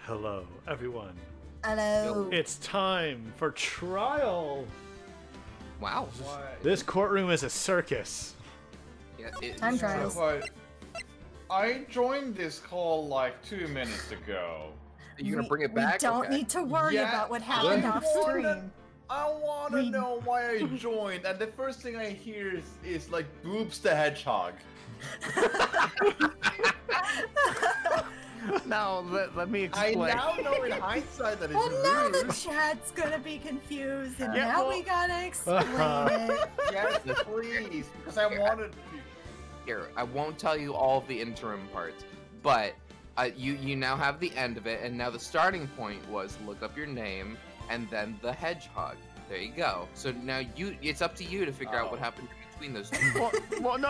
Hello, everyone. Hello. It's time for trial. Wow. What? This courtroom is a circus. Yeah, Time trials. But I joined this call like 2 minutes ago. Are you gonna bring it back? We don't Okay. need to worry Yeah, about what happened I off wanna- screen. I want to know why I joined, and the first thing I hear is like Boobs the Hedgehog. Now, let me I explain. now know in hindsight that it's Well, now the rude. chat's gonna be confused, and Yeah, now well- we gotta explain it. Yes, please, because I wanted to. Here, I won't tell you all of the interim parts, but you now have the end of it, and now the starting point was look up your name and then the hedgehog. There you go. So now it's up to you to figure out what happened between those two. well, no.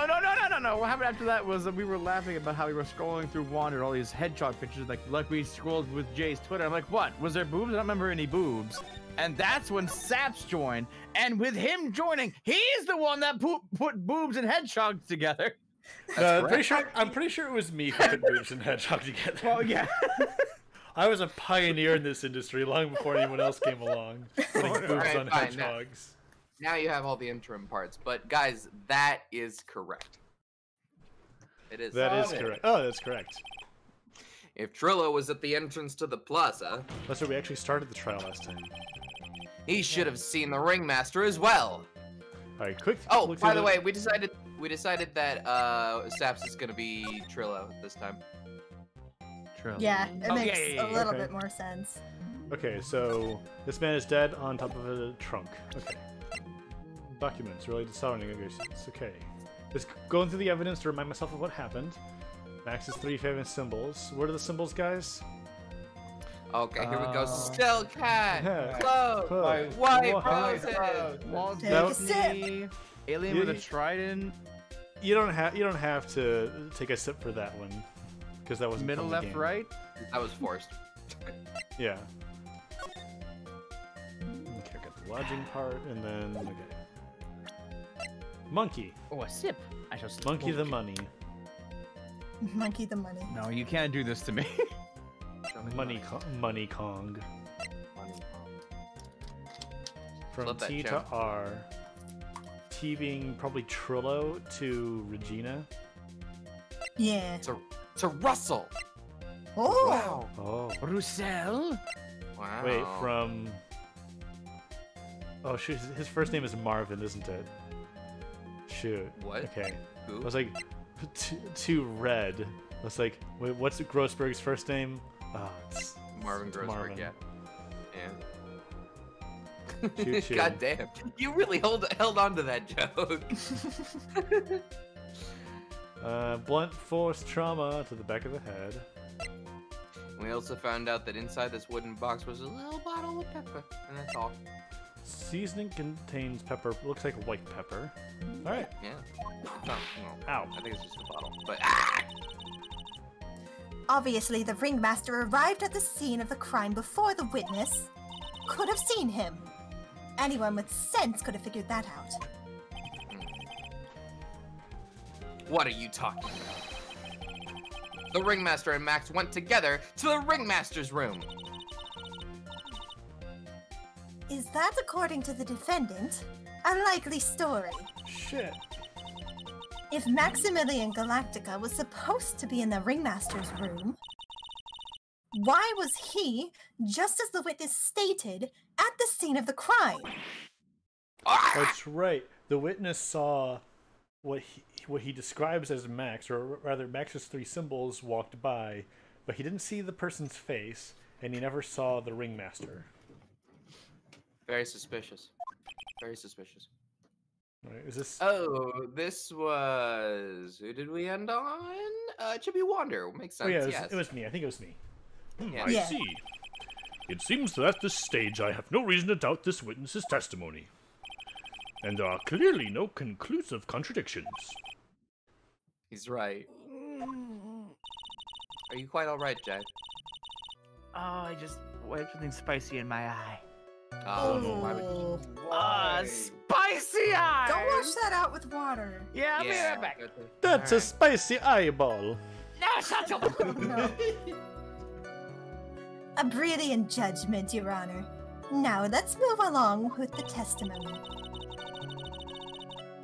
What happened after that was that we were laughing about how we were scrolling through Wander, all these hedgehog pictures, like we scrolled with Jay's Twitter. I'm like, what? Was there boobs? I don't remember any boobs. And that's when Saps joined, and with him joining, he's the one that put boobs and hedgehogs together. I'm pretty sure it was me who put boobs and hedgehog together. Well, yeah. I was a pioneer in this industry long before anyone else came along. Putting boobs Alright, on fine, hedgehogs. Now you have all the interim parts, but guys, that is correct. It is. That is Got it. correct. Oh, that's correct. If Trillo was at the entrance to the plaza, That's where we actually started the trial last time. he should have seen the ringmaster as well. All right, quick. Oh, look by through the way, we decided that Saps is gonna be Trillo this time. True. Yeah, it Oh, makes yeah, a little okay. bit more sense. Okay, so this man is dead on top of a trunk. Okay. Documents related to soldering negotiations. Okay. Just going through the evidence to remind myself of what happened. Max's 3 famous symbols. What are the symbols, guys? Okay, here we go. Uh, Still cat, Yeah. close, Close. white White roses. Walt Take a Disney, Alien with a You- trident, You don't have to take a sip for that one, because that was middle, left, right. That was forced. Yeah. Okay, I got the lodging part, and then okay. Monkey. Oh, a sip. I shall sip. Monkey the money. Monkey the money. No, you can't do this to me. Money Kong. From Flip that T to channel. R. T being probably Trillo to Regina. Yeah. To Russell. Oh. Wow. Oh. Roussel. Wow. Wait, from... Oh, shoot, his first name is Marvin, isn't it? Shoot. What? Okay. Who? I was like, to Red. I was like, wait, what's Grossberg's first name? Oh, it's Marvin Grossberg. Marvin. Yeah. Choo choo. God damn. You really held on to that joke. Blunt force trauma to the back of the head. We also found out that inside this wooden box was a little bottle of pepper, and that's all. Seasoning contains pepper. Looks like white pepper. All right. Yeah. No, no. Ow. I think it's just a bottle. But Obviously, the ringmaster arrived at the scene of the crime before the witness could have seen him. Anyone with sense could have figured that out. what are you talking about? The ringmaster and Max went together to the ringmaster's room. Is that, according to the defendant, a likely story? Shit. If Maximilian Galactica was supposed to be in the ringmaster's room, why was he, just as the witness stated, at the scene of the crime? That's right. The witness saw what he describes as Max, or rather Max's 3 symbols walked by, but he didn't see the person's face, and he never saw the ringmaster. Very suspicious. Very suspicious. Right, is this... Oh, this was... Who did we end on? Chippy Wander. Makes sense, Oh yeah, yes. it was me. I think it was me. Yeah. I Yeah. see. It seems that at this stage I have no reason to doubt this witness's testimony. And there are clearly no conclusive contradictions. He's right. Are you quite alright, Jay? Oh, I just wiped something spicy in my eye. Oh, no, why would you... Why? Spicy eye! Don't wash that out with water. Yeah, I'll be right back. That's a spicy eyeball. No, shut your No. A brilliant judgment, Your Honor. Now let's move along with the testimony.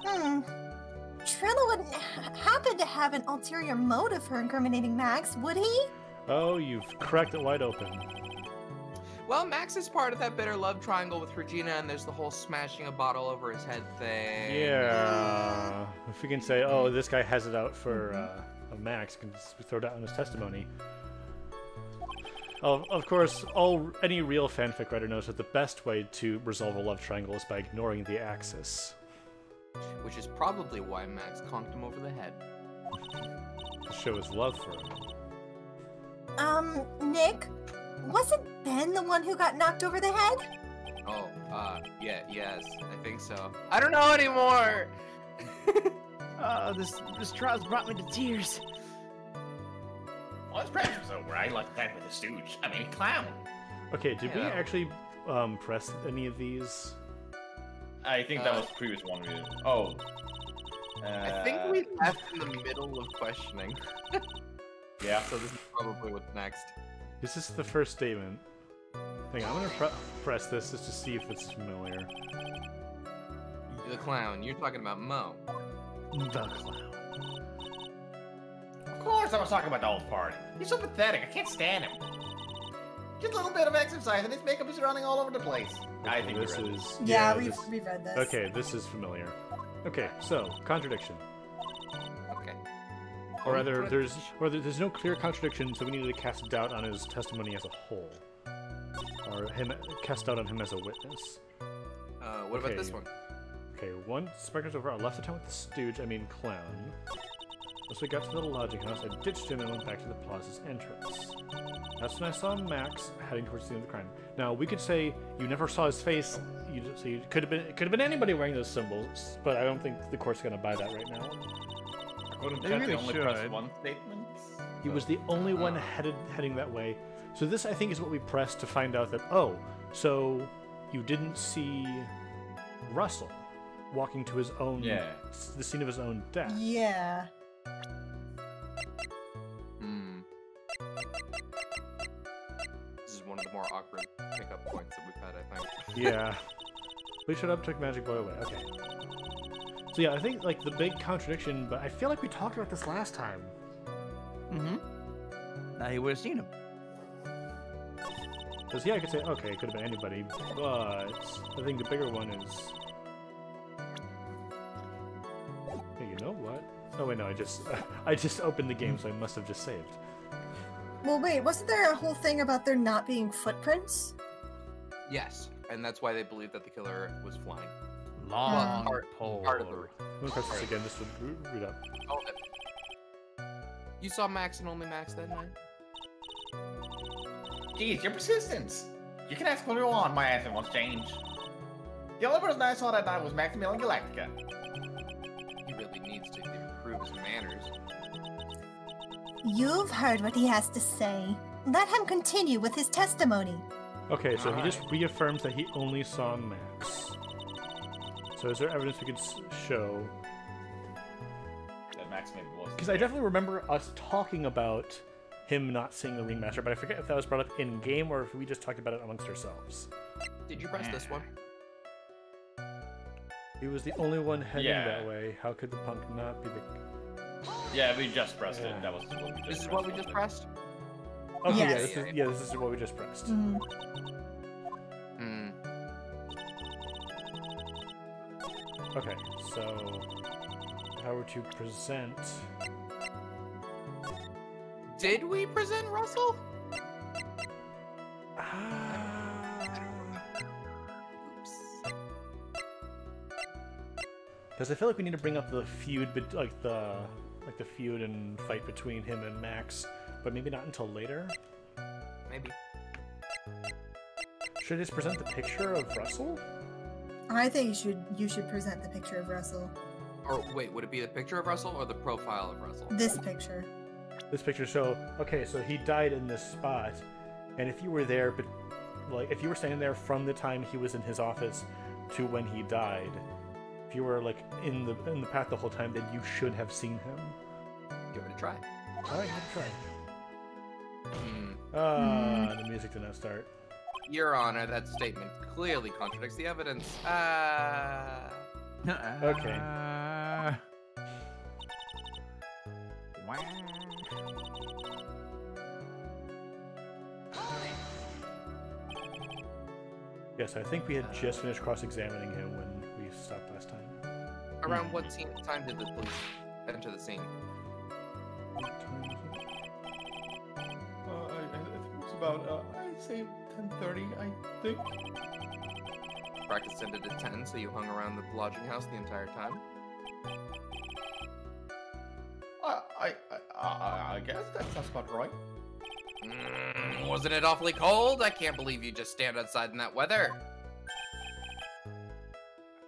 Trello wouldn't happen to have an ulterior motive for incriminating Max, would he? Oh, you've cracked it wide open. Well, Max is part of that bitter love triangle with Regina, and there's the whole smashing a bottle over his head thing. Yeah. If we can say, oh, this guy has it out for Max, can just throw it out in his testimony. Of course, any real fanfic writer knows that the best way to resolve a love triangle is by ignoring the axis. Which is probably why Max conked him over the head. To show his love for him. Nick, wasn't Ben the one who got knocked over the head? Oh, yes, I think so. I don't know anymore! Oh, this trial's brought me to tears. Well, his practice was over. I like that with the stooge. I mean, clown. Okay, did we Yeah. actually press any of these? I think that was the previous one. Oh. I think we left in the middle of questioning. Yeah. So this is probably what's next. This is the first statement. Hang on, I'm gonna press this just to see if it's familiar. The clown, you're talking about Mo. The clown. Of course, I was talking about the old party. He's so pathetic. I can't stand him. Just a little bit of exercise, and his makeup is running all over the place. I think this you're right. is. Yeah, this- we've read this. Okay, this is familiar. Okay, so contradiction, Okay. or rather, there's no clear contradiction, so we needed to cast doubt on his testimony as a whole, or cast doubt on him as a witness. What about Okay. this one? Okay, once Sparkle's over, I left the town with the stooge, clown. Once we got to the lodging house, I ditched him and went back to the plaza's entrance. That's when I saw Max heading towards the scene of the crime. Now, we could say you never saw his face. It could have been anybody wearing those symbols, but I don't think the court's gonna buy that right now. According to They chat, really they only pressed should. one statement. He was the only one heading that way. So this, I think, is what we pressed to find out that, oh, so you didn't see Russell walking to his own, the scene of his own death. Yeah. This is one of the more awkward pickup points that we've had, I think. Yeah. Please shut up, took Magic Boy away. Okay. So yeah, I think like the big contradiction, but I feel like we talked about this last time. Now he would have seen him. Because yeah, I could say, okay, it could have been anybody, but I think the bigger one is... Hey, you know what? Oh wait, no, I just opened the game, so I must have just saved. Well, wait, wasn't there a whole thing about there not being footprints? Yes, and that's why they believe that the killer was flying. Long Part of the reason. I'm gonna press this again just to read up. Oh, you saw Max and only Max that night? Geez, your persistence. You can ask what you want, my answer won't change. The only person I saw that night was Maximilian Galactica. He really needs to improve his manners. You've heard what he has to say. Let him continue with his testimony. Okay, so he Alright. just reaffirms that he only saw Max. So is there evidence we could show? That Max maybe was. Because I definitely remember us talking about him not seeing the Ringmaster, but I forget if that was brought up in game or if we just talked about it amongst ourselves. Did you press this one? He was the only one heading Yeah. that way. How could the punk not be the... Yeah, we just pressed it. That was what we just This is what we just pressed? Okay, Yes. this is what we just pressed. Mm. Hmm. Okay, so if I were to present... Did we present Russell? Oops. Because I feel like we need to bring up the feud, like the feud and fight between him and Max, but maybe not until later. Maybe. Should I just present the picture of Russell? I think you should present the picture of Russell. Or wait, would it be the picture of Russell or the profile of Russell? This picture. This picture. So okay, so he died in this spot, and if you were there, but like if you were standing there from the time he was in his office to when he died, if you were like in the path the whole time, then you should have seen him. Give it a try. All right, let's try. Hmm. The music did not start. Your Honor, that statement clearly contradicts the evidence. Okay. Yes, I think we had just finished cross-examining him when we stopped last time. Around what time did the police enter the scene? I think it was about, I'd say 10:30, I think. Practice ended at 10, so you hung around the lodging house the entire time? I guess that's about right. Wasn't it awfully cold? I can't believe you just stand outside in that weather.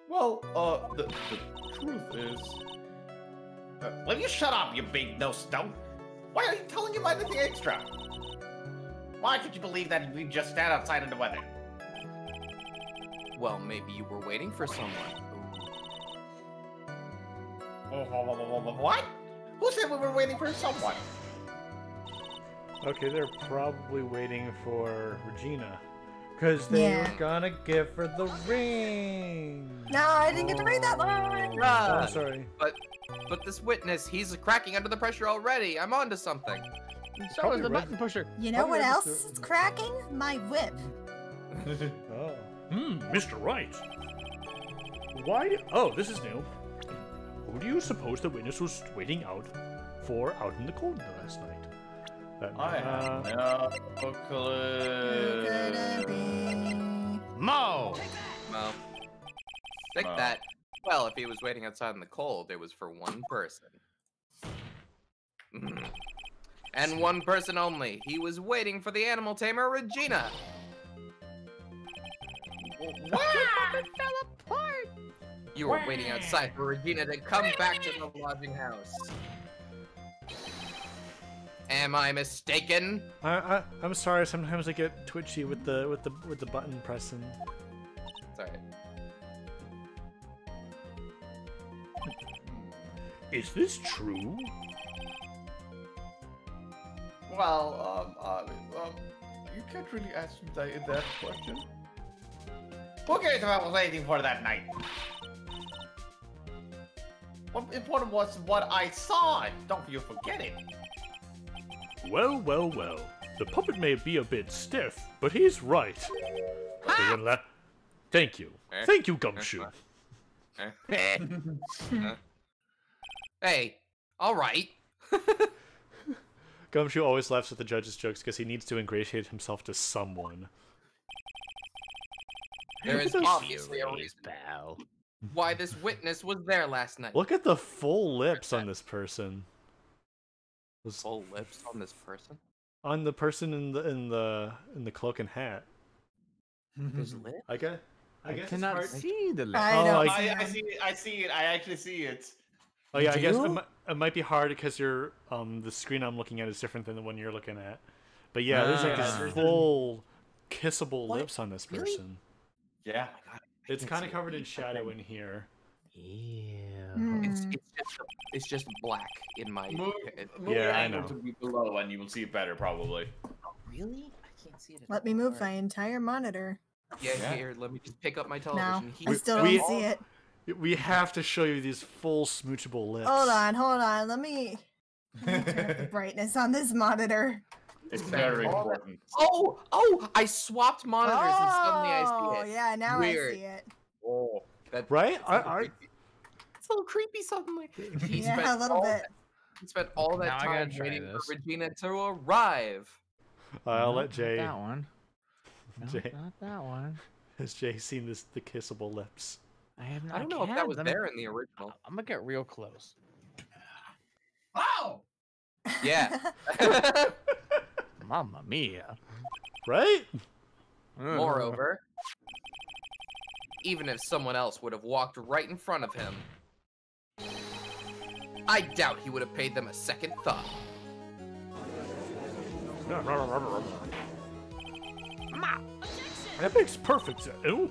Well, the truth is... will you shut up, you big no-stone? Why are you telling him anything extra? Why could you believe that we just stand outside in the weather? Well, maybe you were waiting for someone. What? Who said we were waiting for someone? Okay, they're probably waiting for Regina. Because they were gonna give her the ring! No, I didn't get to read that line! Oh, I'm sorry. But this witness, he's cracking under the pressure already. I'm onto something. So is the button pusher. You know what else is cracking? My whip. Oh. Mr. Wright. Why oh, this is new. Who do you suppose the witness was waiting out in the cold last night? I have no clue. Who could it be? Mo! Mo. Stick that. Well, if he was waiting outside in the cold, it was for one person. And one person only. He was waiting for the animal tamer, Regina. What? It fell apart! You were waiting outside for Regina to come back to the lodging house. Am I mistaken? I'm sorry. Sometimes I get twitchy with the button pressing. It's alright. Is this true? Well, you can't really ask that question. Who cares about was waiting for that night? What important was what I saw. Don't you forget it. Well, well, well. The puppet may be a bit stiff, but he's right. Thank you. Thank you, Gumshoe. Hey, alright. Gumshoe always laughs at the judge's jokes because he needs to ingratiate himself to someone. There is obviously a reason why this witness was there last night. Look at the full lips on this person. Full lips on this person? On the person in the cloak and hat. His lips? I guess I it's cannot hard. see the lips. I see it. I see it. I actually see it. Oh yeah, I guess it might be hard because you're the screen I'm looking at is different than the one you're looking at. But yeah, there's like this full kissable lips on this person. Yeah. It's kind of covered in shadow in here. Yeah. It's just black in my Move yeah, I your know. to be below, and you will see it better, probably. Really? I can't see it. Let me move my entire monitor. Yeah, here, let me just pick up my television. No, I still don't see it. We have to show you these full smoochable lips. Hold on. Let me turn up the brightness on this monitor. It's very important. Oh! I swapped monitors and suddenly I see it. Oh, yeah, now Weird. I see it. Oh, Right? It's a little creepy suddenly. Yeah, a little bit. He spent all that Now I time gotta try waiting this. for Regina to arrive. I'll let Jay. Not that one. No, Jay. not that one. Has Jay seen the kissable lips? I have not. I don't know if that was there in the original. I'm gonna get real close. Oh! Yeah. Mamma mia. Right? Moreover, even if someone else would have walked right in front of him, I doubt he would have paid them a second thought. That makes perfect sense. Ooh.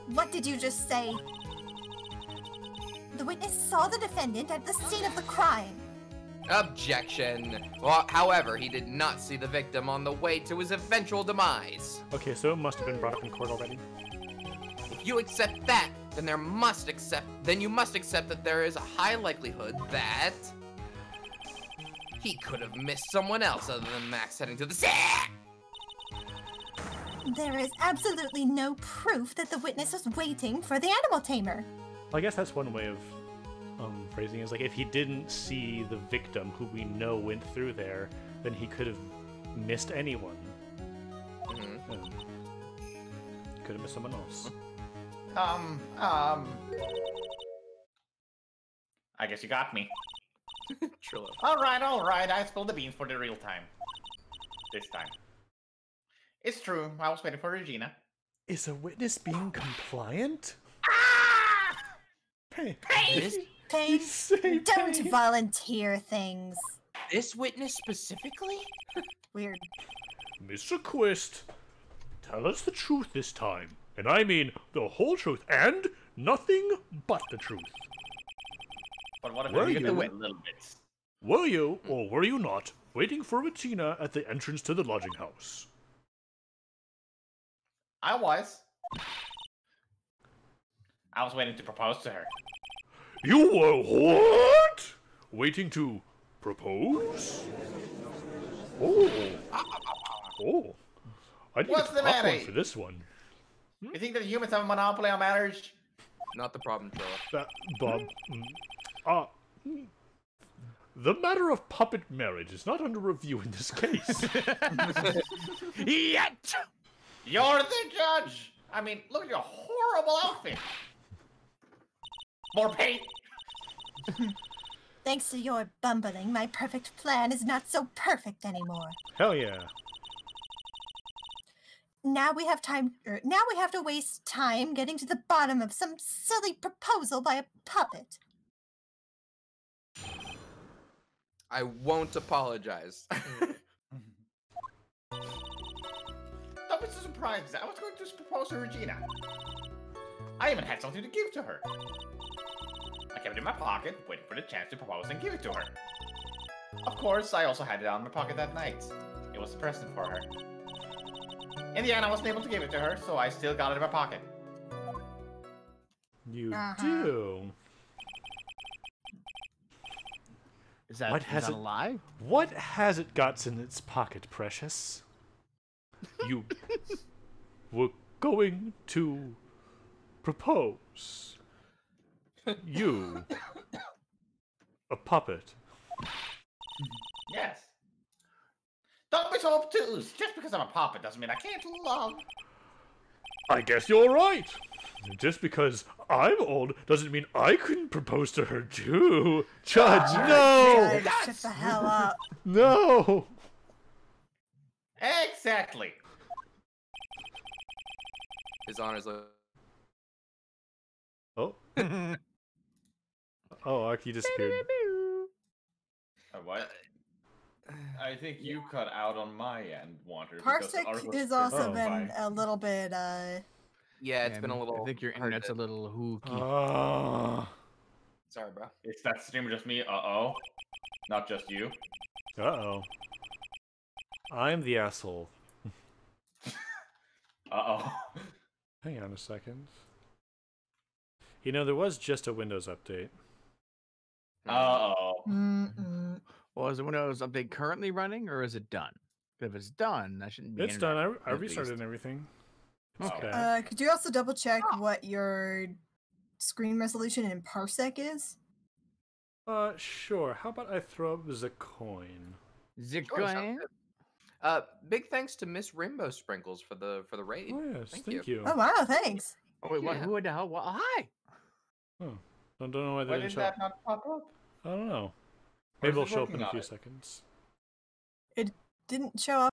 What did you just say? The witness saw the defendant at the scene of the crime. Objection. Well, however, he did not see the victim on the way to his eventual demise. Okay, so it must have been brought up in court already. If you accept that, then you must accept that there is a high likelihood that he could have missed someone else other than Max heading to the sack. There is absolutely no proof that the witness was waiting for the animal tamer. I guess that's one way of phrasing it. Is like if he didn't see the victim who we know went through there, then he could have missed anyone. Mm-hmm. Could have missed someone else. I guess you got me. Trillo. All right. I spilled the beans for the real time. This time. It's true. I was waiting for Regina. Is a witness being compliant? Hey, Pain, say don't pain. volunteer things. This witness specifically? Weird. Mr. Quist, tell us the truth this time. And I mean the whole truth and nothing but the truth. But what if Were I get you? the wet little bits? Were you, or were you not, waiting for Bettina at the entrance to the lodging house? I was. I was waiting to propose to her. You were what? Waiting to propose? Oh. Oh. I didn't What's get the popcorn matter? for this one. You think that humans have a monopoly on marriage? Not the problem, Trillo. Bob. The matter of puppet marriage is not under review in this case. Yet! You're the judge! I mean, look at your horrible outfit! More paint! Thanks to your bumbling, my perfect plan is not so perfect anymore. Hell yeah. Now we have to waste time getting to the bottom of some silly proposal by a puppet. I won't apologize. Don't be so surprised. I was going to propose to Regina. I even had something to give to her. I kept it in my pocket, waiting for the chance to propose and give it to her. Of course, I also had it out in my pocket that night. It was a present for her. In the end, I wasn't able to give it to her, so I still got it in my pocket. You Uh-huh. do. Is that, What is has that it- a lie? What has it got in its pocket, Precious? You were going to propose. You. A puppet. Yes. Don't be so obtuse. Just because I'm a puppet doesn't mean I can't love. I guess you're right. Just because I'm old doesn't mean I couldn't propose to her too. Judge, no! Judge, shut the hell up. No! Exactly. His honor's like, Oh. Oh, Aki disappeared. What? I think you cut out on my end, Wander. because ours Parsec was has also Oh. been a little bit, yeah, it's been a little. I think your hard internet's to- a little hooky. Sorry, bro. Is that stream just me? Uh-oh. Not just you. Uh-oh. I'm the asshole. Uh-oh. Hang on a second. You know, there was just a Windows update. Uh-oh. Well, is the Windows update currently running, or is it done? If it's done, that shouldn't be. It's done. I at restarted least. and everything. Okay. Okay. could you also double check what your screen resolution in Parsec is? Sure. How about I throw up the coin? Zip Sure, sounds going? good. Big thanks to Miss Rainbow Sprinkles for the raid. Oh, yes. Thank Thank you. you. Oh wow, thanks. Oh wait, what? Yeah. Who the hell? What? Hi. Oh. Don't know why they Why didn't did show up. that not pop up? I don't know. Or Maybe is it'll it show up working in a on few it? seconds. Didn't show up.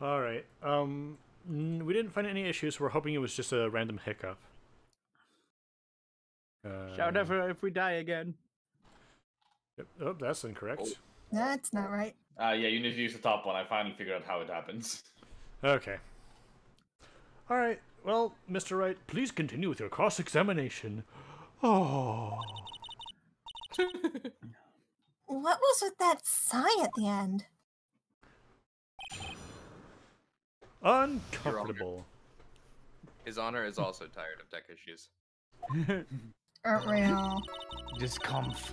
All right. We didn't find any issues. We're hoping it was just a random hiccup. Shout out if we die again. Yep. Oh, that's incorrect. That's not right. Yeah, you need to use the top one. I finally figured out how it happens. Okay. All right. Well, Mr. Wright, please continue with your cross-examination. Oh. What was with that sigh at the end? Uncomfortable. His Honor is also tired of tech issues. Real. Discomf.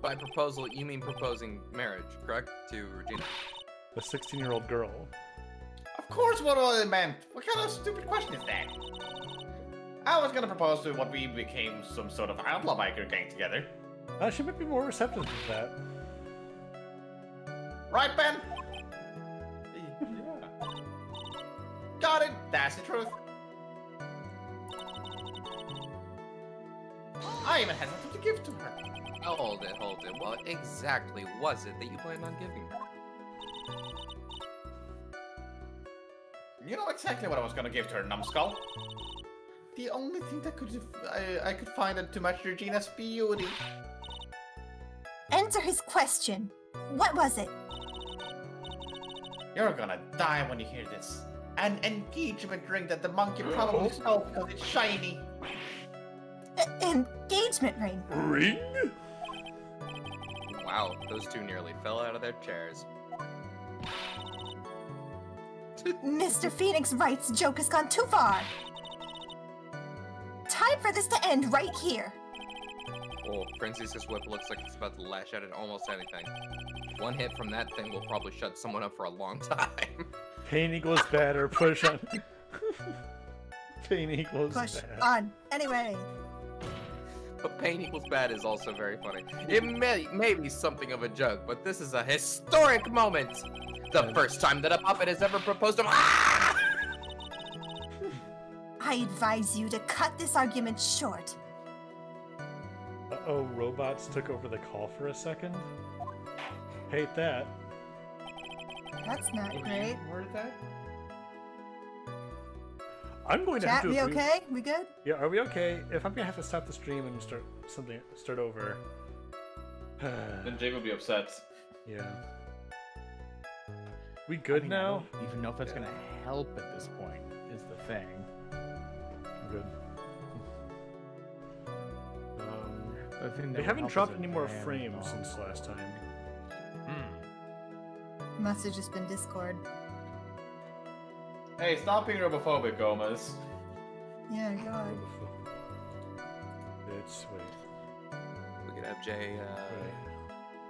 By proposal, you mean proposing marriage, correct? To Regina. A 16-year-old girl. Of course, what I meant. What kind of stupid question is that? I was gonna propose to what we became some sort of outlaw biker gang together. She might be more receptive to that. Right, Ben? Yeah. Got it. That's the truth. I even had something to give to her. Hold it, hold it. What exactly was it that you planned on giving her? You know exactly what I was gonna give to her, numbskull. The only thing that I could find to match Regina's beauty. Answer his question. What was it? You're gonna die when you hear this. An engagement ring that the monkey probably stole because it's shiny. Engagement ring. Ring? Wow, those two nearly fell out of their chairs. Mr. Phoenix Wright's joke has gone too far. Time for this to end right here. Oh, Princess's whip looks like it's about to lash out at almost anything. One hit from that thing will probably shut someone up for a long time. Pain equals bad or push on. Pain equals Push bad. on. Anyway. But pain equals bad is also very funny. It may be something of a joke, but this is a historic moment. The first time that a puppet has ever proposed to— Ah! I advise you to cut this argument short. Uh-oh, robots took over the call for a second. Hate that. That's not great. Where is that? I'm going to have Chat, to we agree- okay? We good? Yeah, are we okay? If I'm gonna have to stop the stream and start over. Then Jay will be upset. Yeah. We good now? I don't even know if that's gonna help at this point, is the thing. Good. The thing that They will haven't help dropped is any more advance frames on. since last time. Must have just been Discord. Hey, stop being robophobic, Gomez. Yeah, God. It's wait. We could have Jay, Wait.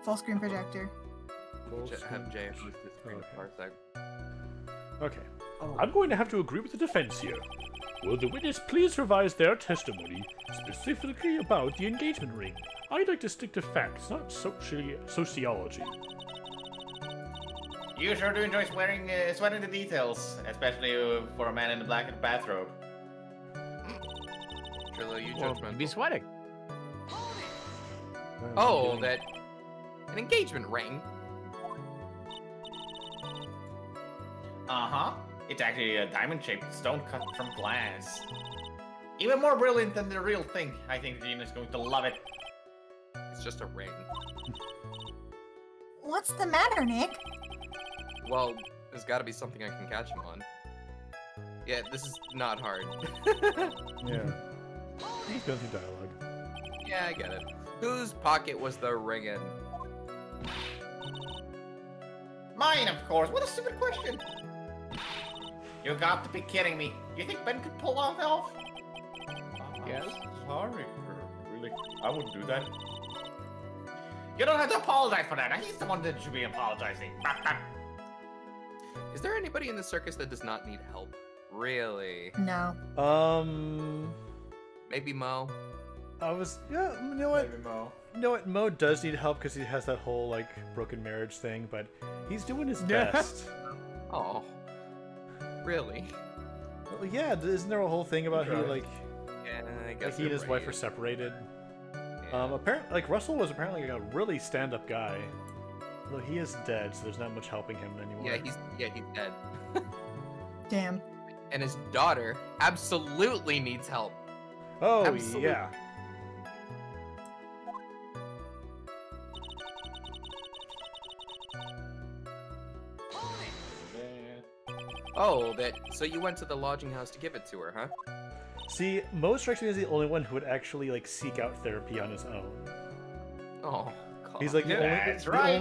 Full screen projector. have Jay host this screen Okay. for a sec. Okay. I'm going to have to agree with the defense here. Will the witness please revise their testimony specifically about the engagement ring? I'd like to stick to facts, not sociology. You sure do enjoy sweating the details, especially for a man in a black bathrobe. Trillo, you Well, judgmental. be sweating. Oh, that... An engagement ring? Uh-huh. It's actually a diamond-shaped stone cut from glass. Even more brilliant than the real thing. I think Regina's going to love it. It's just a ring. What's the matter, Nick? Well, there's gotta be something I can catch him on. Yeah, this is not hard. Yeah. He's going through dialogue. Yeah, I get it. Whose pocket was the ring in? Mine, of course. What a stupid question. You got to be kidding me. You think Ben could pull that off? Yes. Sorry, really. I wouldn't do that. You don't have to apologize for that. He's the one that should be apologizing. Is there anybody in the circus that does not need help? Really? No. Maybe Mo? Yeah, you know what? Maybe Mo. You know what? Mo does need help because he has that whole, like, broken marriage thing, but he's doing his Yeah. best. Oh. Really? Well, yeah, isn't there a whole thing about he, Okay. like, Yeah, I like guess he and you're his wife right. are separated? Apparently, like Russell was apparently a really stand-up guy. Though he is dead, so there's not much helping him anymore. Yeah, he's dead. Damn. And his daughter absolutely needs help. Oh, Absolutely. yeah. Oh, so you went to the lodging house to give it to her, huh? See, Mo strikes me as the only one who would actually like seek out therapy on his own. Oh, God. He's like That's right.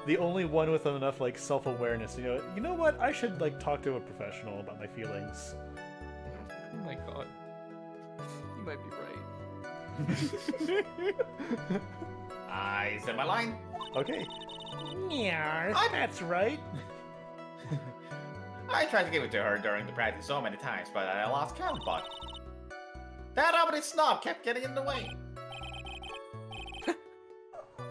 the only one with enough like self-awareness. You know what? I should like talk to a professional about my feelings. Oh my God. You might be right. I said my line. Okay. Yeah, that's right. I tried to give it to her during the practice so many times, but I lost count, but that uppity snob kept getting in the way.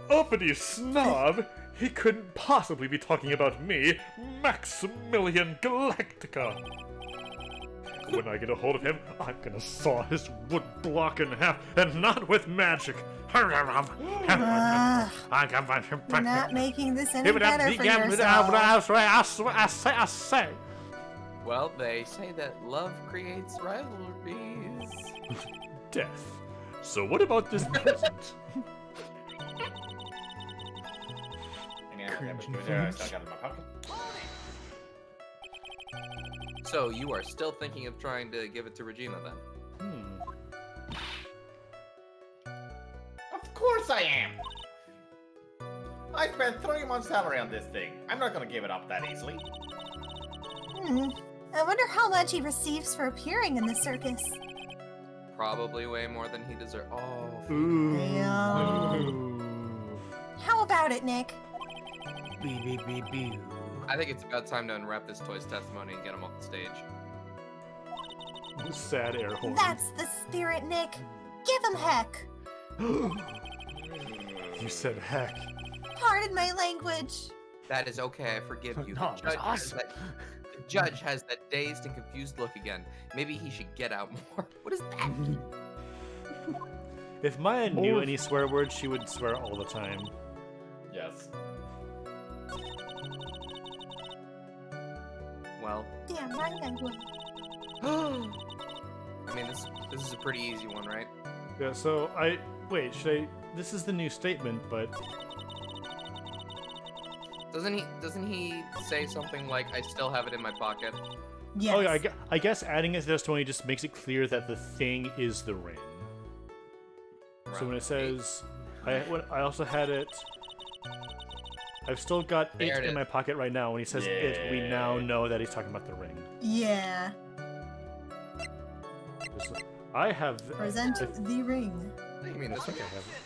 Uppity snob? He couldn't possibly be talking about me, Maximilian Galactica. When I get a hold of him, I'm gonna saw his wood block in half, and not with magic. You're not making this any better for yourself. I say. Well, they say that love creates rivalries. Death. So what about this present? I still got it in my pocket. So you are still thinking of trying to give it to Regina then? Of course I am! I spent 3 months' salary on this thing. I'm not gonna give it up that easily. I wonder how much he receives for appearing in the circus. Probably way more than he deserves. Oh, How about it, Nick? I think it's about time to unwrap this toy's testimony and get him off the stage. Sad air horn. That's the spirit, Nick. Give him heck. You said heck. Pardon my language. That is okay, I forgive you. No, The that's awesome. the judge has that dazed and confused look again. Maybe he should get out more. What does that mean? If Maya knew any swear words, she would swear all the time. Yes. Well, Damn right I would. I mean, this is a pretty easy one, right? Yeah, so wait, this is the new statement, but Doesn't he say something like, I still have it in my pocket? Yes. oh yeah, I guess adding it to testimony just makes it clear that the thing is the ring. So when it says, I also had it, I've still got There it it in my pocket right now. When he says it, we now know that he's talking about the ring. Yeah. I have Present the ring. You mean this one? I have it.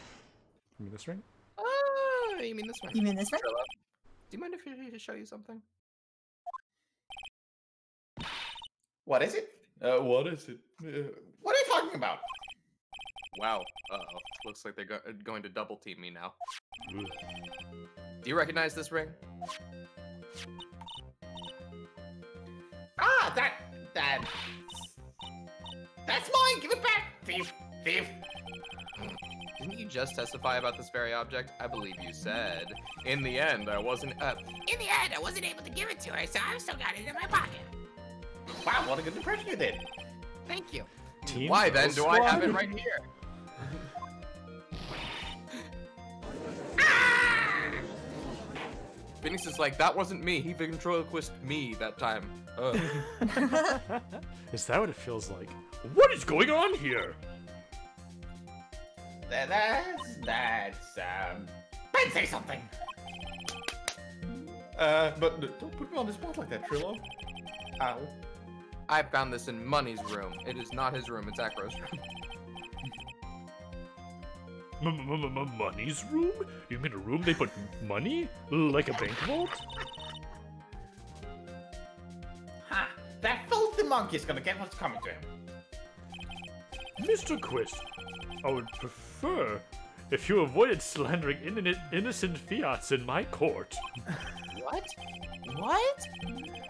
You mean this ring? Oh, you mean this one? You mean this ring? Trilla, do you mind if I show you something? What is it? What is it? What are you talking about? Wow. Uh-oh. Looks like they're going to double team me now. Do you recognize this ring? Ah, that's mine! Give it back! Thief! Thief! Didn't you just testify about this very object? I believe you said. In the end, I wasn't able to give it to her, so I've still got it in my pocket. Wow, what a good impression you did! Thank you. Team Why then do I have it Squad? right here? Phoenix is like, that wasn't me. He ventriloquist me that time. Ugh. Is that what it feels like? What is going on here? Ben, say something! But don't put me on the spot like that, Trillo. Ow. I found this in Money's room. It is not his room, it's Acro's room. Money's room? You mean a room they put money? Like a bank vault? Ha! That filthy monkey's gonna get what's coming to him. Mr. Quist, I would prefer if you avoided slandering innocent fiats in my court. What? What?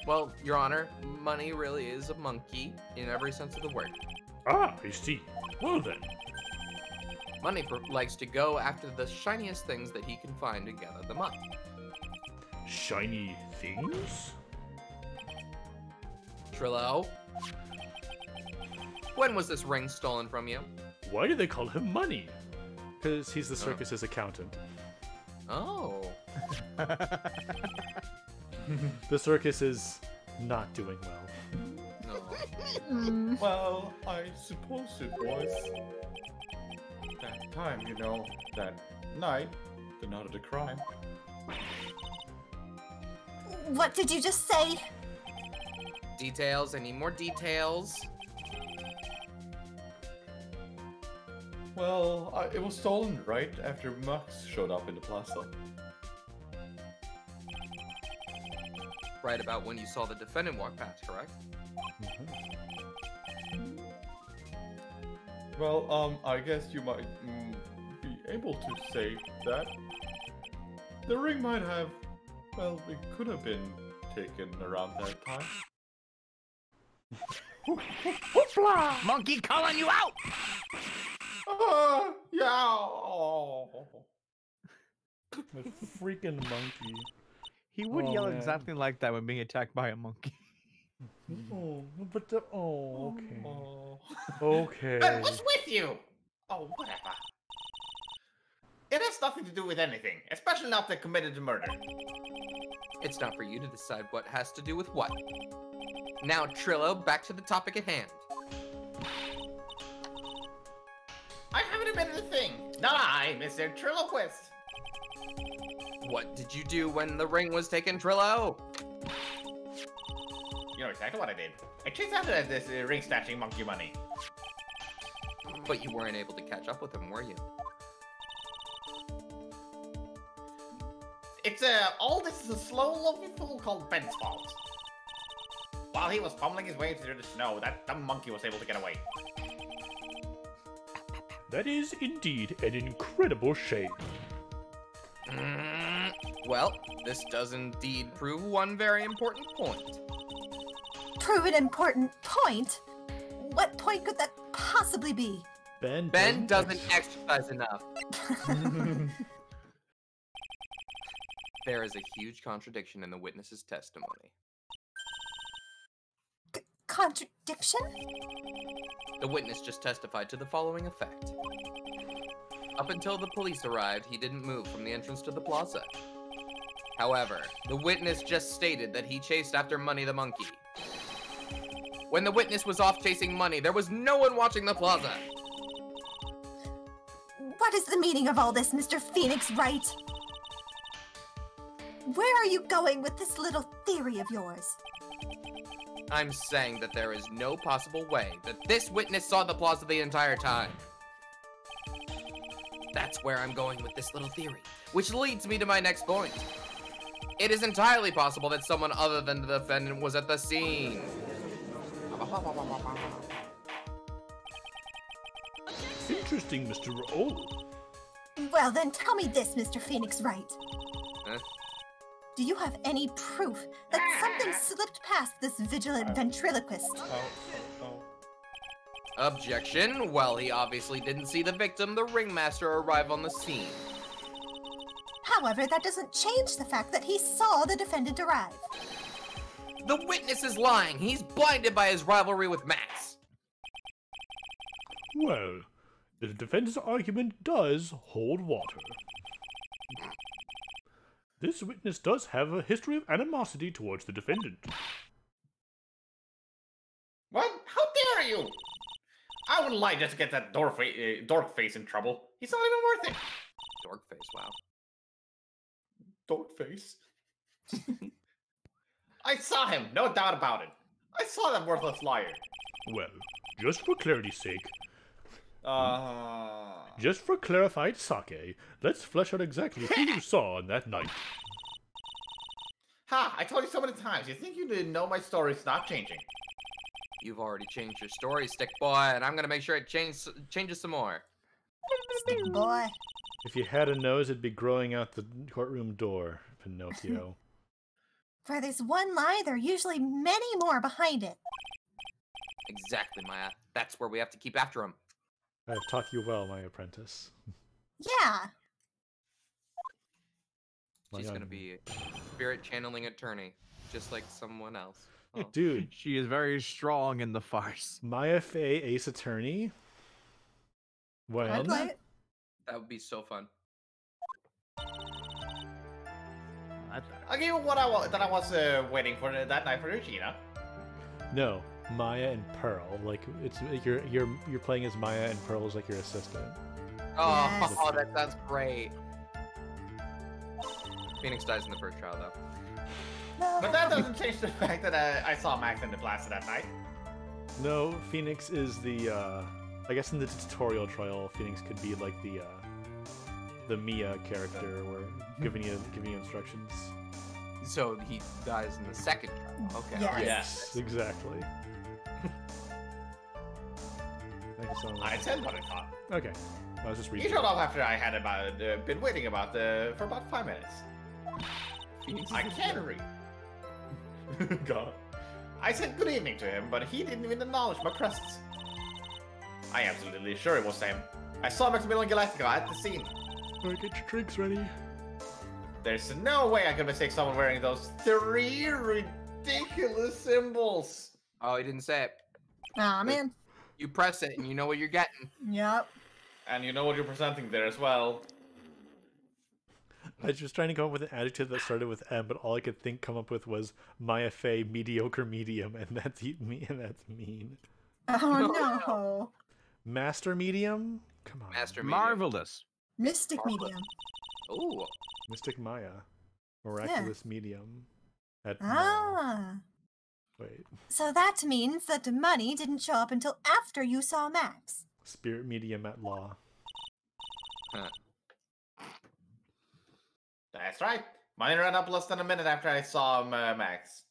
Well, Your Honor, Money really is a monkey in every sense of the word. Ah, I see. Well then. likes to go after the shiniest things that he can find and gather them up. Shiny things? Trillo, when was this ring stolen from you? Why do they call him Money? Because he's the circus's accountant. Oh. The circus is not doing well. No. Well, I suppose it was that time, you know, that night, the night of the crime. What did you just say? Details? I need more details. Well, it was stolen right after Max showed up in the plaza. Right about when you saw the defendant walk past, correct? Well, I guess you might be able to say that. The ring might have, well, it could have been taken around that time. Hoopla! Monkey calling you out! Yeah. Oh. The freaking monkey. He would Oh, yell man. exactly like that when being attacked by a monkey. Oh, but okay. Oh. Okay. But what's with you? Oh, whatever. It has nothing to do with anything, especially not that committed the murder. It's not for you to decide what has to do with what. Now, Trillo, back to the topic at hand. I haven't admitted a thing. Not I, Mr. Trilloquist. What did you do when the ring was taken, Trillo? You know exactly what I did. I chased after this ring-snatching monkey money. But you weren't able to catch up with him, were you? It's, all this is a slow-loving fool called Ben's fault. While he was pummeling his way through the snow, that dumb monkey was able to get away. That is indeed an incredible shame. Well, this does indeed prove one very important point. Prove an important point? What point could that possibly be? Ben doesn't exercise enough. There is a huge contradiction in the witness's testimony. Contradiction? The witness just testified to the following effect. Up until the police arrived, he didn't move from the entrance to the plaza. However, the witness just stated that he chased after Money the monkey. When the witness was off chasing Money, there was no one watching the plaza. What is the meaning of all this, Mr. Phoenix Wright? Where are you going with this little theory of yours? I'm saying that there is no possible way that this witness saw the plaza the entire time. That's where I'm going with this little theory, which leads me to my next point. It is entirely possible that someone other than the defendant was at the scene. Interesting, Mr. Oh. Well, then tell me this, Mr. Phoenix Wright. Huh? Do you have any proof that something slipped past this vigilant ventriloquist? Objection. Well, he obviously didn't see the victim, the ringmaster, arrive on the scene. However, that doesn't change the fact that he saw the defendant arrive. The witness is lying. He's blinded by his rivalry with Max. Well, the defense's argument does hold water. This witness does have a history of animosity towards the defendant. What? How dare you? I wouldn't lie just to get that dork face in trouble. He's not even worth it. Dork face, wow. Dork face. I saw him, no doubt about it. I saw that worthless liar. Well, just for clarity's sake, Uh, just for clarified sake, let's flesh out exactly who you saw on that night. Ha! I told you so many times. You think you didn't know my story's not changing. You've already changed your story, stick boy, and I'm gonna make sure it changes some more. Stick boy. If you had a nose, it'd be growing out the courtroom door, Pinocchio. Where there's one lie, there are usually many more behind it. Exactly, Maya. That's where we have to keep after him. I have taught you well, my apprentice. Yeah. She's gonna be a spirit channeling attorney, just like someone else. Oh. Dude, She is very strong in the farce. Maya Fey Ace Attorney? I'd When? play it. That would be so fun. I'll give you what I was waiting for that night for Regina. No, Maya and Pearl. Like it's you're playing as Maya and Pearl is like your assistant. Oh, Yes. that sounds great. Phoenix dies in the first trial, though. No. But that doesn't change the fact that I saw Max in the blast that night. No, Phoenix is the I guess in the tutorial trial, Phoenix could be like the Mia character where giving you instructions. So he dies in the second trial. Okay. Yes. alright. Yes, exactly. Thank you so much. I said what I thought. Okay. I was just He reading. showed up after I had been waiting for about 5 minutes. Phoenix is I the can't villain. read. God. I said good evening to him, but he didn't even acknowledge my presence. I am absolutely sure it was him. I saw Maximilian Galactica at the scene. Alright, get your drinks ready. There's no way I could mistake someone wearing those 3 ridiculous symbols. Oh, he didn't say it. Aw, man. You press it and you know what you're getting. Yep. And you know what you're presenting there as well. I was just trying to come up with an adjective that started with M, but all I could come up with was Maya Fey mediocre medium, and that's me, and that's mean. Oh no. Master medium? Come on. Master medium. Marvelous. Mystic medium. Ooh. Mystic Maya. Miraculous medium. At Ah. Wait. So that means that the money didn't show up until after you saw Max. Spirit medium at law. Huh. That's right. Mine ran up less than a minute after I saw Max.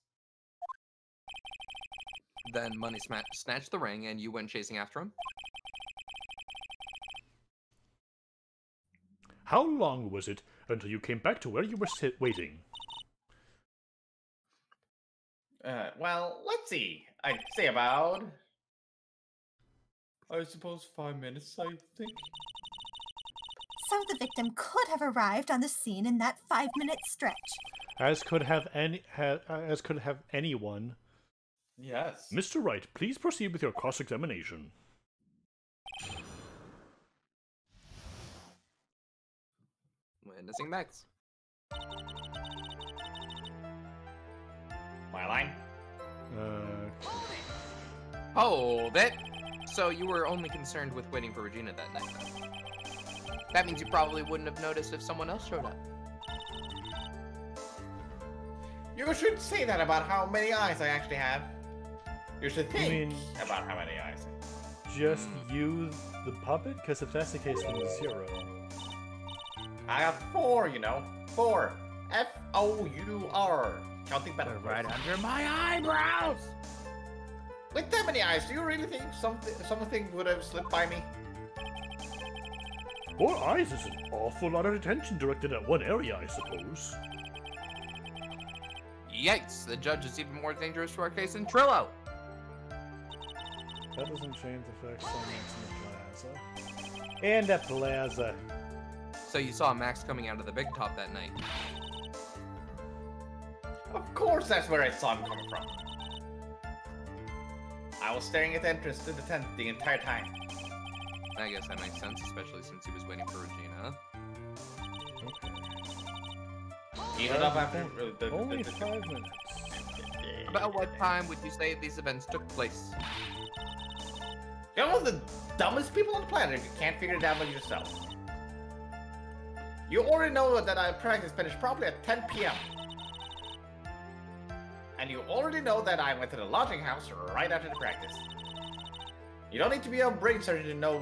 Then Money snatched the ring and you went chasing after him. How long was it until you came back to where you were waiting? Well, let's see. I'd say about... I suppose 5 minutes, I think. So the victim could have arrived on the scene in that 5-minute stretch. As could have anyone. Yes. Mr. Wright, please proceed with your cross-examination. Witnessing Max. My line? Hold it! So you were only concerned with waiting for Regina that night, then? That means you probably wouldn't have noticed if someone else showed up. You should say that about how many eyes I actually have. You should think mean- about how many eyes I have. Just you, the puppet? Because if that's the case, then 0. I have 4, you know. 4. F-O-U-R. Counting better. Right under my eyebrows. With that many eyes, do you really think something would have slipped by me? 4 eyes is an awful lot of attention directed at one area, I suppose. Yikes! The judge is even more dangerous to our case than Trillo! That doesn't change the facts on Max in the plaza. And at plaza. So you saw Max coming out of the big top that night. Of course that's where I saw him coming from. I was staring at the entrance to the tent the entire time. I guess that makes sense, especially since he was waiting for Regina. He showed up after Only 5 minutes. About what time would you say these events took place? You're one of the dumbest people on the planet if you can't figure it out by yourself. You already know that our practice finished probably at 10 p.m. And you already know that I went to the lodging house right after the practice. You don't need to be a brain surgeon to know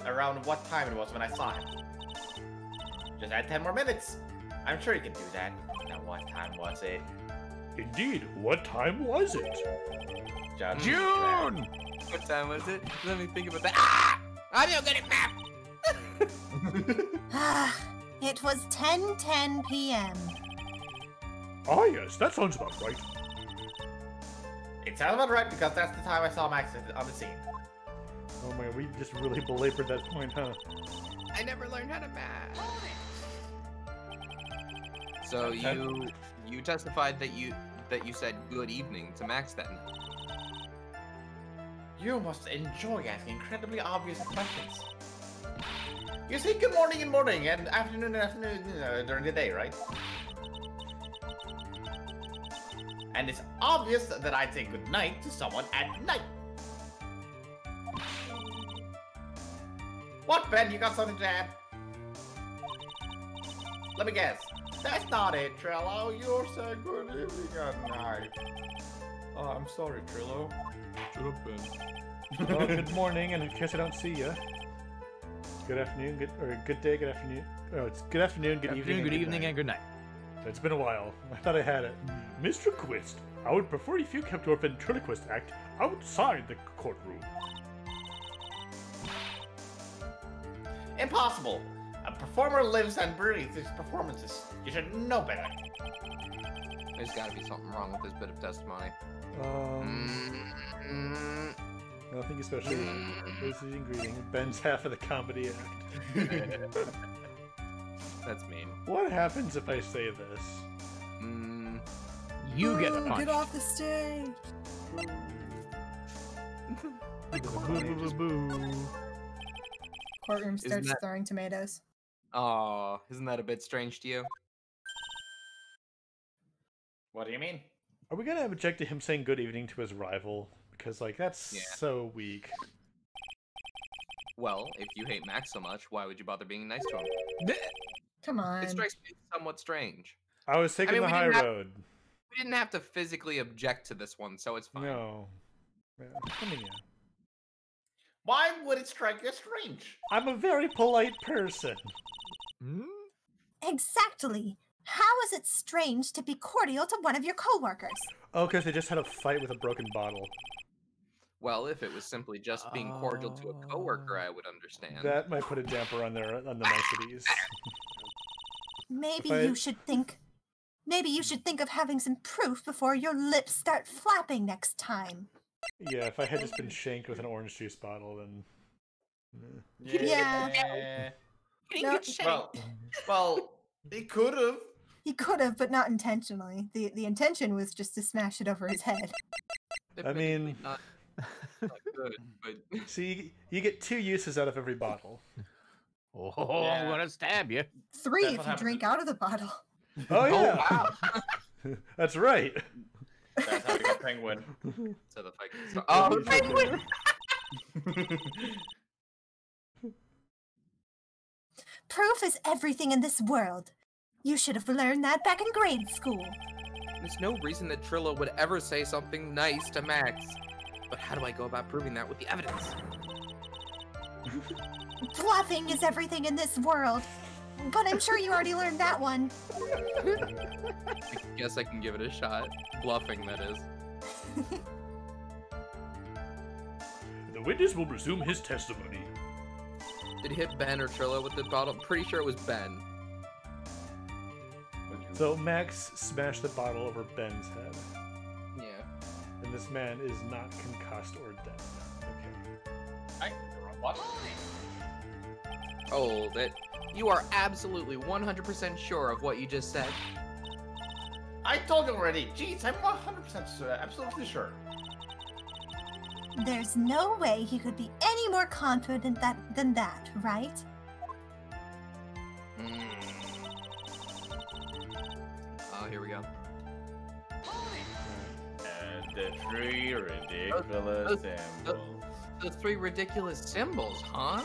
around what time it was when I saw him. Just add 10 more minutes. I'm sure you can do that. Now what time was it? Indeed, what time was it? Judge June. What time was it? Let me think about that. Ah! I'm not good at math! Ah, it was 10:10 p.m. Ah yes, that sounds about right. It sounds about right because that's the time I saw Max on the scene. Oh my, we just really belabored that point, huh? I never learned how to math. So you testified that you said good evening to Max then. You must enjoy asking incredibly obvious questions. You say good morning in morning and afternoon during the day, right? And it's obvious that I say good night to someone at night. What, Ben? You got something to add? Let me guess. That's not it, Trello. You're saying good evening at night. Oh, I'm sorry, Trillo. Shut up, Ben. Well, good morning, and in case I don't see you, good afternoon, good day, good afternoon. Oh, it's good afternoon, good evening, Good evening, night. and good night. It's been a while. I thought I had it. Mr. Quist, I would prefer if you kept your ventriloquist act outside the courtroom. Impossible. A performer lives and breathes his performances. You should know better. There's got to be something wrong with this bit of testimony. Nothing especially. Visiting greeting. Ben's half of the comedy act. That's mean. What happens if I say this? You get a punch. Get off the stage! Courtroom starts that- throwing tomatoes. Oh, isn't that a bit strange to you? What do you mean? Are we gonna object to him saying good evening to his rival? Because, like, that's Yeah. so weak. Well, if you hate Max so much, why would you bother being nice to him? Come on. It strikes me as somewhat strange. I was taking mean, the we high didn't have- road. We didn't have to physically object to this one, so it's fine. No. Yeah, I mean, yeah. Why would it strike you as strange? I'm a very polite person. Exactly. How is it strange to be cordial to one of your coworkers? Oh, because they just had a fight with a broken bottle. Well, if it was simply just being cordial to a coworker, I would understand. That might put a damper on the niceties. Maybe If I- you should think. Maybe you should think of having some proof before your lips start flapping next time. Yeah, if I had just been shanked with an orange juice bottle, then. Yeah. No, Well, he could have. he could have, but not intentionally. The intention was just to smash it over his head. I mean- not good, but See, you get 2 uses out of every bottle. Oh, Yeah. I'm gonna stab you. 3 That's if what you drink out of the bottle. Oh yeah, wow. that's right. That's how you get penguin. So the fight can start. Oh, penguin! Proof is everything in this world. You should have learned that back in grade school. There's no reason that Trillo would ever say something nice to Max. But how do I go about proving that with the evidence? Bluffing is everything in this world. But I'm sure you already learned that one. I guess I can give it a shot. Bluffing, that is. The witness will resume his testimony. Did he hit Ben or Trillo with the bottle? I'm pretty sure it was Ben. So Max smashed the bottle over Ben's head, Yeah. and this man is not concussed or dead. Okay. What? Hold it. You are absolutely 100% sure of what you just said. I told you already. Jeez, I'm 100% absolutely sure. There's no way he could be any more confident than that, right? Oh, here we go. And the 3 ridiculous symbols. The 3 ridiculous symbols, huh?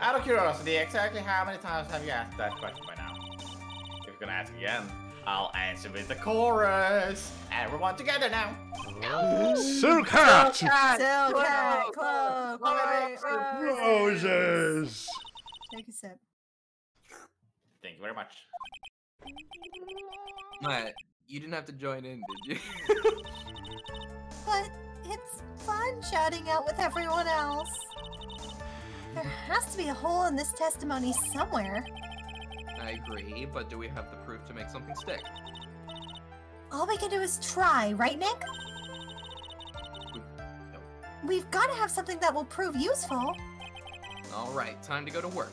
Out of curiosity, exactly how many times have you asked that question by now? If you're gonna ask again, I'll answer with the chorus. Everyone together now. Silcat! Silcat, cloak, Roses! Take a sip. Thank you very much. Matt, you didn't have to join in, did you? But it's fun chatting out with everyone else. There has to be a hole in this testimony somewhere. I agree, but do we have the proof to make something stick? All we can do is try, right, Nick? We've got to have something that will prove useful. All right, time to go to work.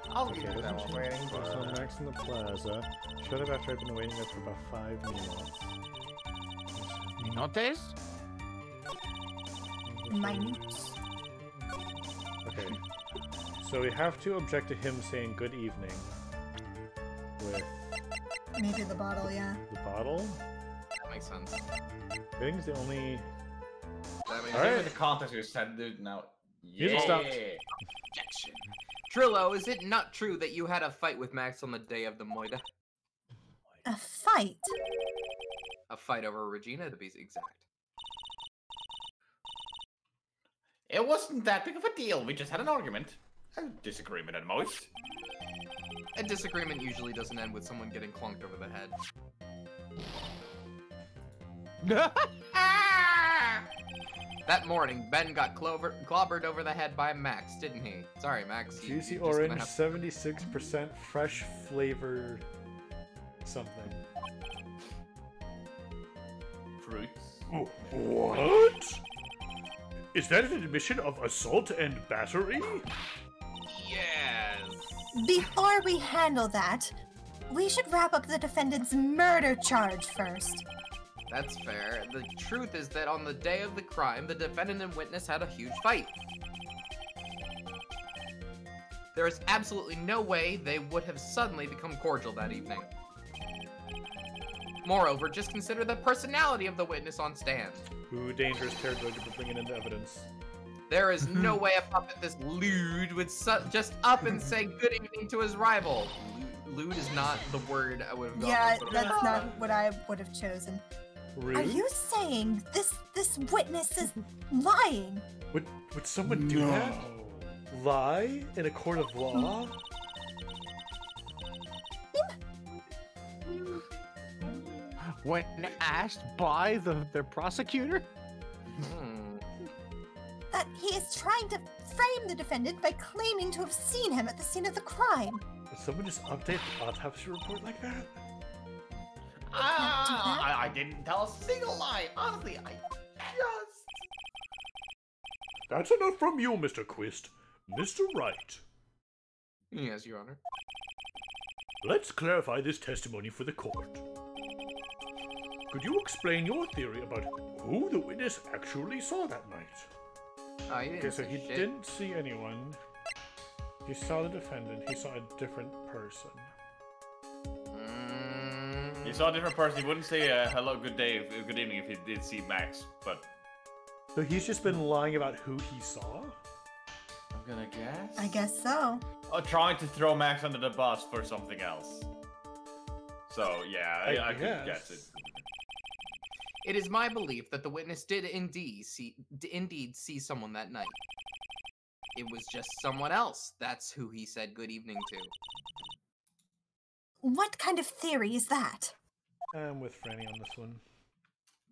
I'll Okay, give you that one waiting. I saw Max in the plaza. Showed up after I've been waiting there for about 5 minutes. Minotes? Minute. Okay. So we have to object to him saying good evening with Maybe the bottle, yeah. the bottle. That makes sense. I think it's the only. That makes All Give right. me the context you said, dude. Now, You stopped. Objection. Trillo, is it not true that you had a fight with Max on the day of the Moida? A fight? A fight over Regina, to be exact. It wasn't that big of a deal. We just had an argument. A disagreement at most. A disagreement usually doesn't end with someone getting clunked over the head. That morning, Ben got clobbered over the head by Max, didn't he? Sorry, Max. Juicy you're just gonna orange, have- 76% fresh flavored something. Fruits. What? Is that an admission of assault and battery? Yes. Before we handle that, we should wrap up the defendant's murder charge first. That's fair. The truth is that on the day of the crime, the defendant and witness had a huge fight. There is absolutely no way they would have suddenly become cordial that evening. Moreover, just consider the personality of the witness on stand. Ooh, dangerous territory to bring it into evidence. There is no way a puppet this lewd would just up and say good evening to his rival. Lewd is not the word I would have gone Yeah, with, but that's not what I would have chosen. Rude? Are you saying this witness is lying? Would someone do that? Lie in a court of law? When asked by the prosecutor? Hmm. That he is trying to frame the defendant by claiming to have seen him at the scene of the crime. Would someone just update the autopsy report like that? I didn't tell a single lie. Honestly, I just... That's enough from you, Mr. Quist. Mr. Wright. Yes, Your Honor. Let's clarify this testimony for the court. Could you explain your theory about who the witness actually saw that night? Oh, he didn't Okay, so see he shit. didn't see anyone. He saw the defendant. He saw a different person. Mm, You saw a different person. He wouldn't say hello, good day, good evening if he did see Max, but... So he's just been lying about who he saw? I'm gonna guess? I guess so. Oh, trying to throw Max under the bus for something else. So, yeah, I could guess it. It is my belief that the witness did indeed see someone that night. It was just someone else. That's who he said good evening to. What kind of theory is that? I'm with Franny on this one.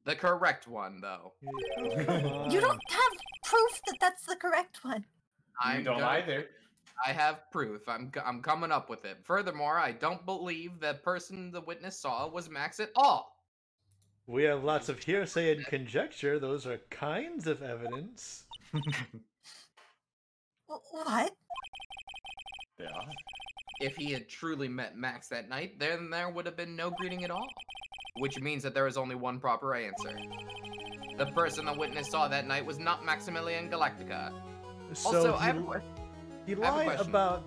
The correct one, though. You don't have proof that that's the correct one. You don't either. I have proof. I'm coming up with it. Furthermore, I don't believe the person the witness saw was Max at all. We have lots of hearsay and conjecture. Those are kinds of evidence. What? Yeah. If he had truly met Max that night, then there would have been no greeting at all. Which means that there is only one proper answer. The person the witness saw that night was not Maximilian Galactica. So Also, I have a he I have a lied question. about...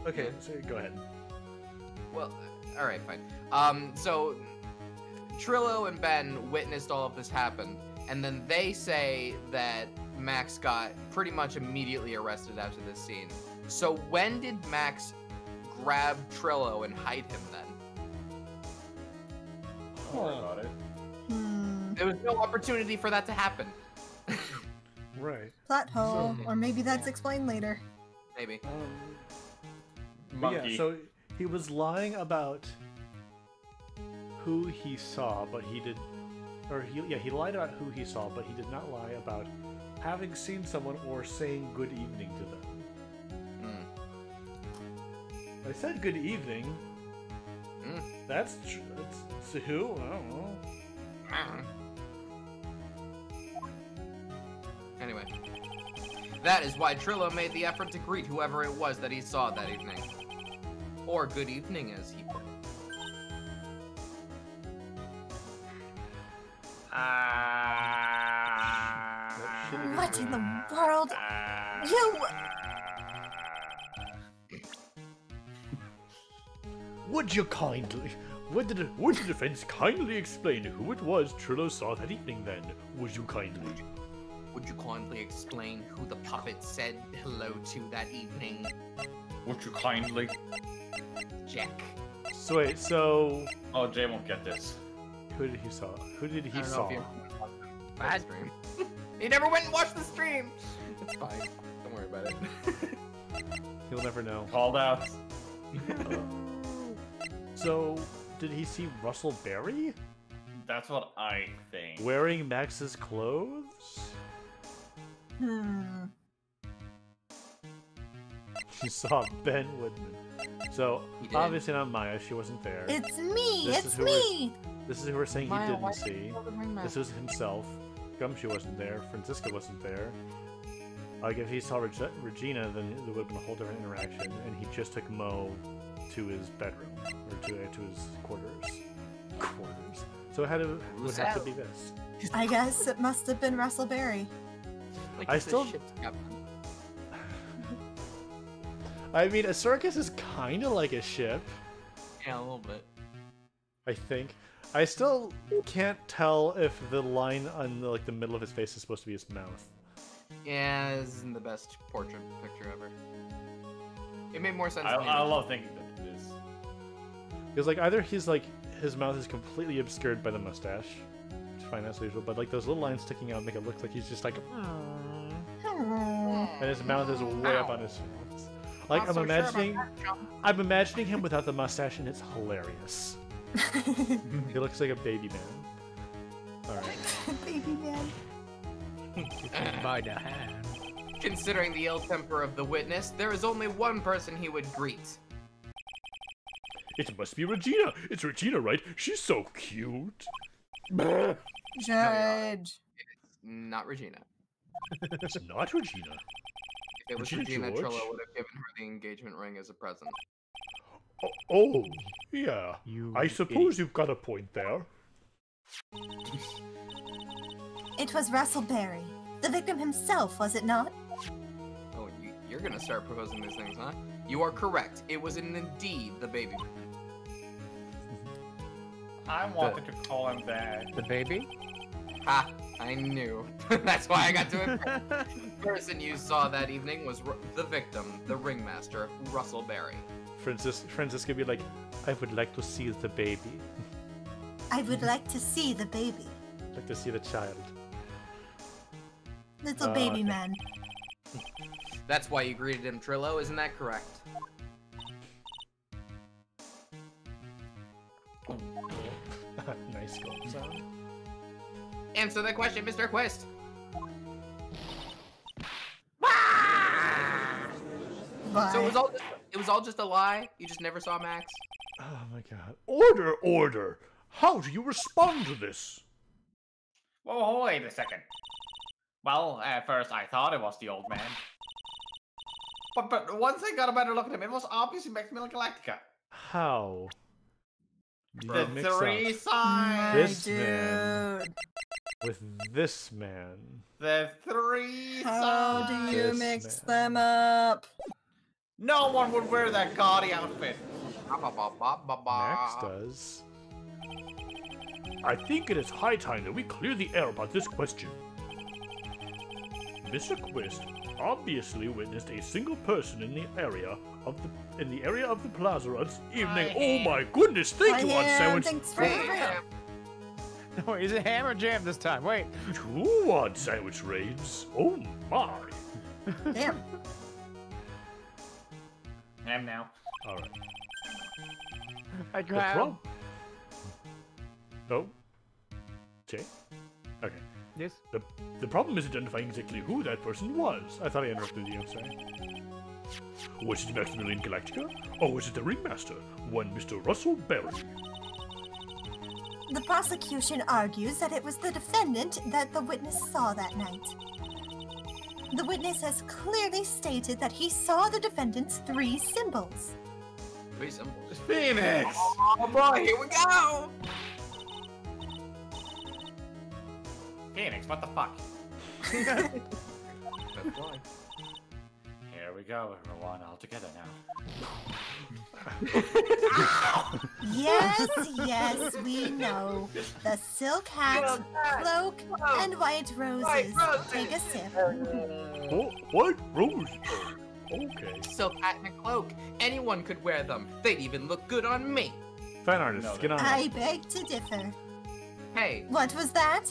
Okay, so go ahead. Well, alright, fine. So, Trillo and Ben witnessed all of this happen, and then they say that Max got pretty much immediately arrested after this scene. So when did Max grab Trillo and hide him then? Don't worry about it. There was no opportunity for that to happen. Right. Plot hole. Or maybe that's explained later. Maybe. But Monkey. yeah, so he was lying about who he saw, but he did... Or he lied about who he saw, but he did not lie about having seen someone or saying good evening to them. Hmm. I said good evening. That's who? I don't know. Anyway, that is why Trillo made the effort to greet whoever it was that he saw that evening. Or good evening, as he put it. What in the world? You... Would you kindly... Would the defense kindly explain who it was Trillo saw that evening then? Would you kindly? Would you kindly explain who the puppet said hello to that evening? Would you kindly? Jack. So wait, so... Oh, Jay won't get this. Who did he saw? Who did he I don't know saw? if you watched the stream. He never went and watched the stream! It's fine. Don't worry about it. He'll never know. Called out. So, did he see Russell Berry? That's what I think. Wearing Max's clothes? He saw Ben Woodman. So, He did. obviously not Maya, she wasn't there. It's me! This is It's who me! This is who we're saying Maya, he why didn't did you see. tell the ring This master? was himself. Gumshoe wasn't there. Francisca wasn't there. Like, if he saw Regina, then there would have been a whole different interaction, and he just took Mo to his bedroom, or to his quarters. So it would have to be this. I guess it must have been Russell Berry. Like I he's a still- ship's captain. I mean, a circus is kind of like a ship, Yeah, a little bit. I think. I still can't tell if the line on the middle of his face is supposed to be his mouth. Yeah, this isn't the best portrait picture ever. It made more sense. I than the love thinking that it is. Because either his mouth is completely obscured by the mustache, which is fine as usual, but those little lines sticking out make it look like he's just like, and his mouth is way up on his face. Like Not so sure about I'm imagining him without the mustache, and it's hilarious. He looks like a baby man. All right. Baby man. By the hand. Considering the ill temper of the witness, there is only one person he would greet. It must be Regina. It's Regina, right? She's so cute. Judge. Not Regina. It's not Regina. If it was Regina Regina, George? Trillo would have given her the engagement ring as a present. Oh, yeah. You I suppose you've got a point there. It was Russell Berry. The victim himself, was it not? Oh, you're gonna start proposing these things, huh? You are correct. It was indeed the baby. I wanted to call him that. The baby? Ha! I knew. That's why I got to it. The person you saw that evening was the victim, the ringmaster, Russell Berry. Francisca would be like, I would like to see the baby. I would like to see the baby. I'd like to see the child. Little baby okay. man. That's why you greeted him, Trillo, isn't that correct? Nice goal sound. Answer the question, Mr. Quist. Why? So it was all just a lie? You just never saw Max? Oh my god. Order, order! How do you respond to this? Whoa, wait a second. Well, at first I thought it was the old man. But once I got a better look at him, it was obviously Maximilian Galactica. How? Do The you mix three up signs. this man with this man? The three How signs. do you This mix man. them up? No one would wear that gaudy outfit. Max does. I think it is high time that we clear the air about this question. Mr. Quist obviously witnessed a single person in the area of the plaza on this evening. Oh my goodness! Thank you, Odd Sandwich. Thanks for the No, is it ham or jam this time? Wait. 2 Odd Sandwich raids. Oh my! Damn. Him now. All right. I The grab. problem. Oh. Jay. Okay. Yes. The problem is identifying exactly who that person was. I thought I interrupted you. I'm sorry. Was it Maximilian Galactica? Or was it the Ringmaster, one Mr. Russell Berry? The prosecution argues that it was the defendant that the witness saw that night. The witness has clearly stated that he saw the defendant's 3 symbols. 3 symbols. Phoenix! Oh boy, here we go! Phoenix, what the fuck? That's why. Here we go, everyone, all together now. Yes, yes, we know. The silk hat, cloak, and white roses. Take a sip. Oh, what? Rose? Oh, okay. Silk hat and a cloak. Anyone could wear them. They'd even look good on me. Fan artists, No, get on I it. beg to differ. Hey, What was that?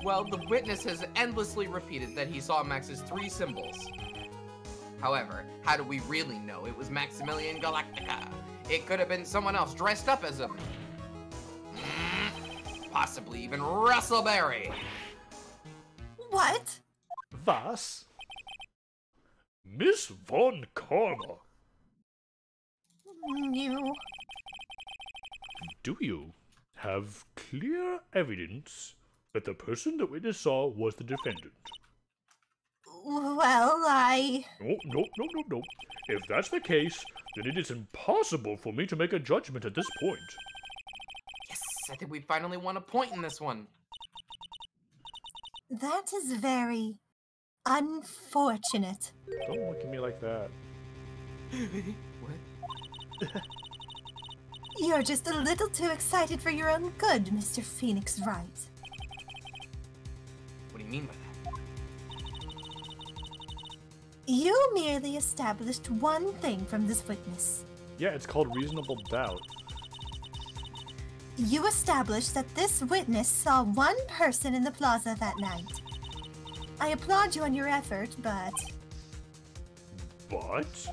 well, the witness has endlessly repeated that he saw Max's 3 symbols. However, how do we really know it was Maximilian Galactica? It could have been someone else dressed up as him. Possibly even Russell Berry. What? Was? Miss Von Karma. You. Do you have clear evidence that the person the witness saw was the defendant? Well, I. No, no, no, no, no. If that's the case, then it is impossible for me to make a judgment at this point. Yes, I think we finally won a point in this one. That is very unfortunate. Don't look at me like that. What? You're just a little too excited for your own good, Mr. Phoenix Wright. What do you mean by that? You merely established one thing from this witness. Yeah, it's called reasonable doubt. You established that this witness saw one person in the plaza that night. I applaud you on your effort, but But?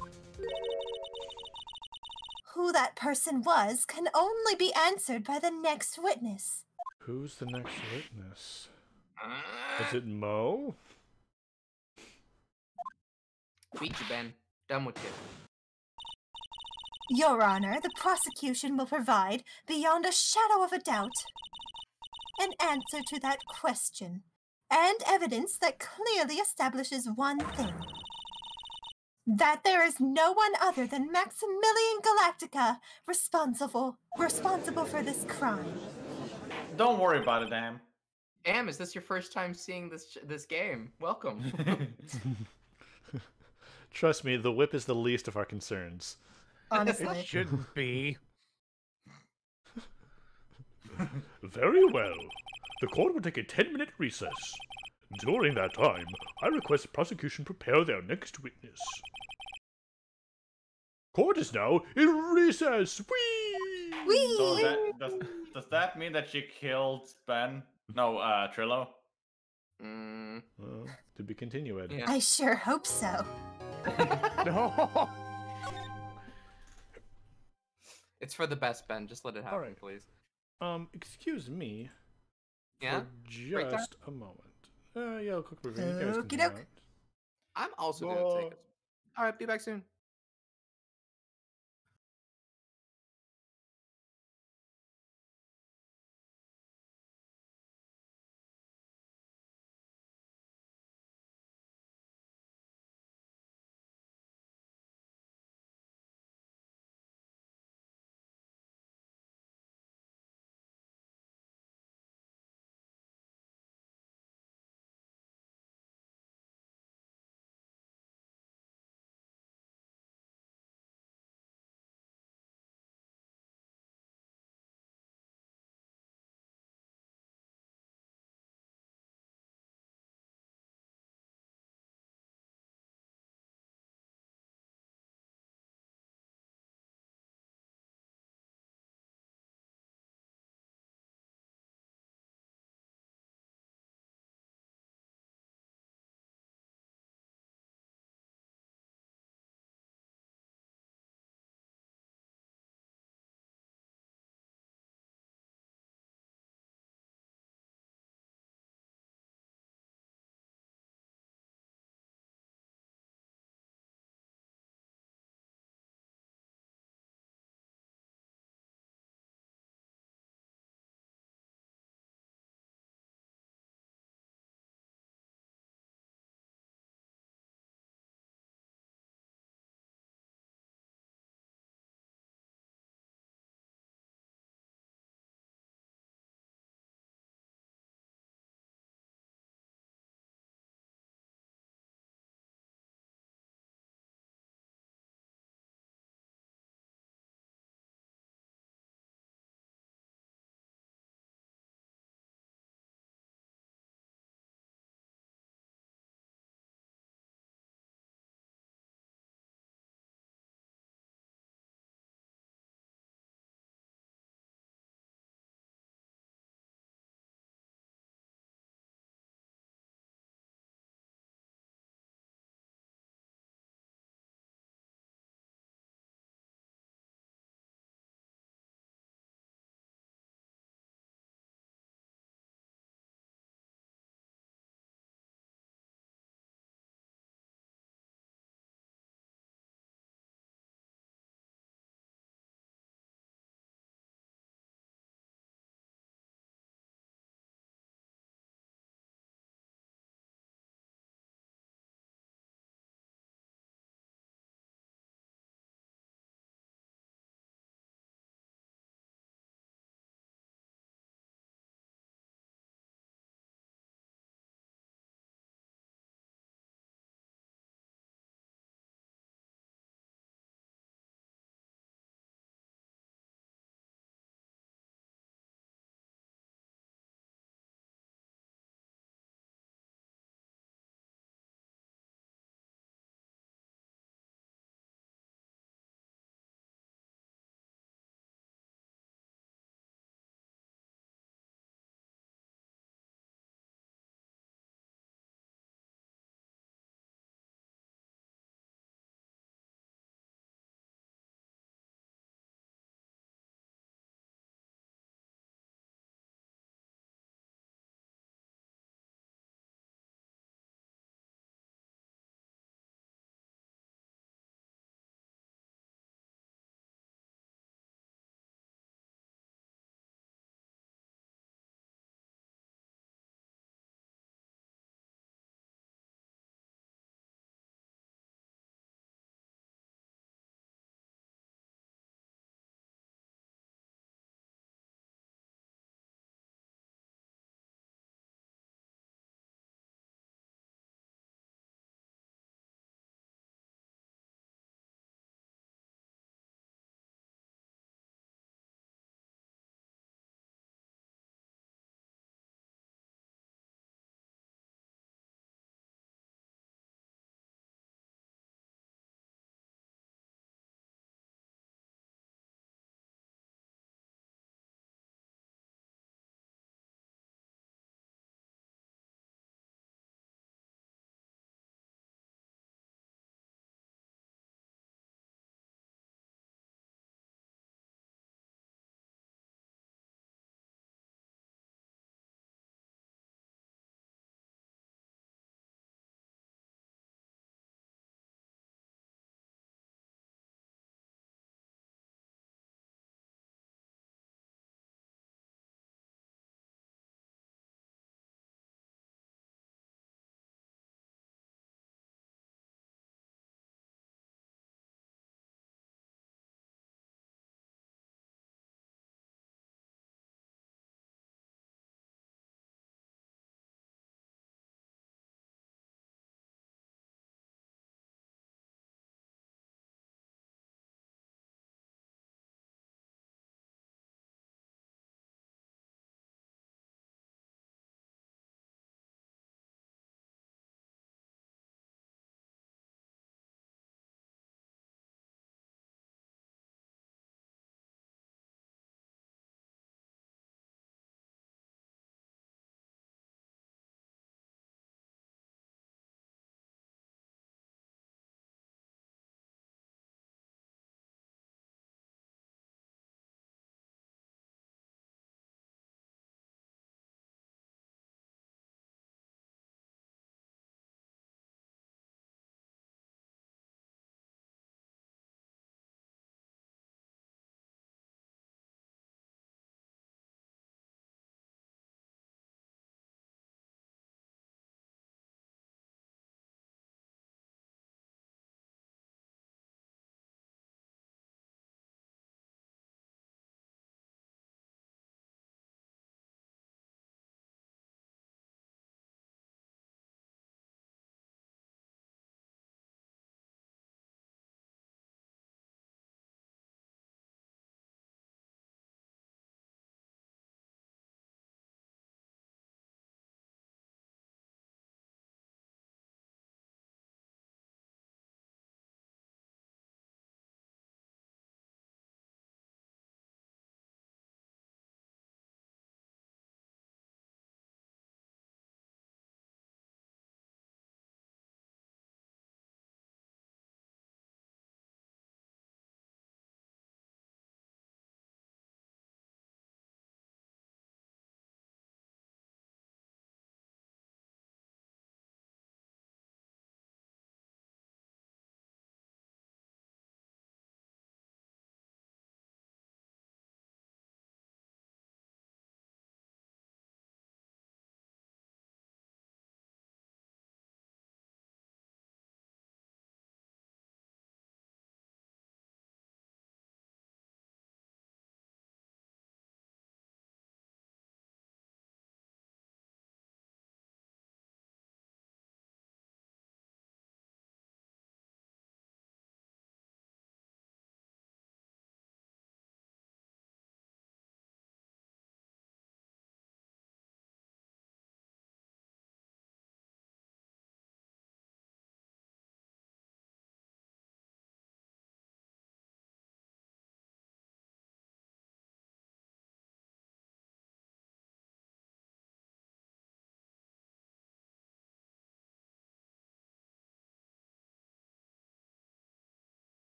who that person was can only be answered by the next witness. Who's the next witness? Is it Mo? Beat you, Ben. Done with you. Your Honor, the prosecution will provide, beyond a shadow of a doubt, an answer to that question, and evidence that clearly establishes one thing. That there is no one other than Maximilian Galactica responsible for this crime. Don't worry about it, Am. Am, is this your first time seeing this game? Welcome. Trust me, the whip is the least of our concerns. Honestly. It shouldn't be. Very well. The court will take a 10-minute recess. During that time, I request the prosecution prepare their next witness. Court is now in recess. Whee! Whee! So does that mean that she killed Ben? No, Trillo? Well, to be continued. Yeah. I sure hope so. No. It's for the best, Ben. Just let it happen, Alright. please. Excuse me. Yeah? For Break time? just a moment. Yeah, I'll cook review. You guys can Okie hang doke. out. I'm also gonna take it. Alright, be back soon.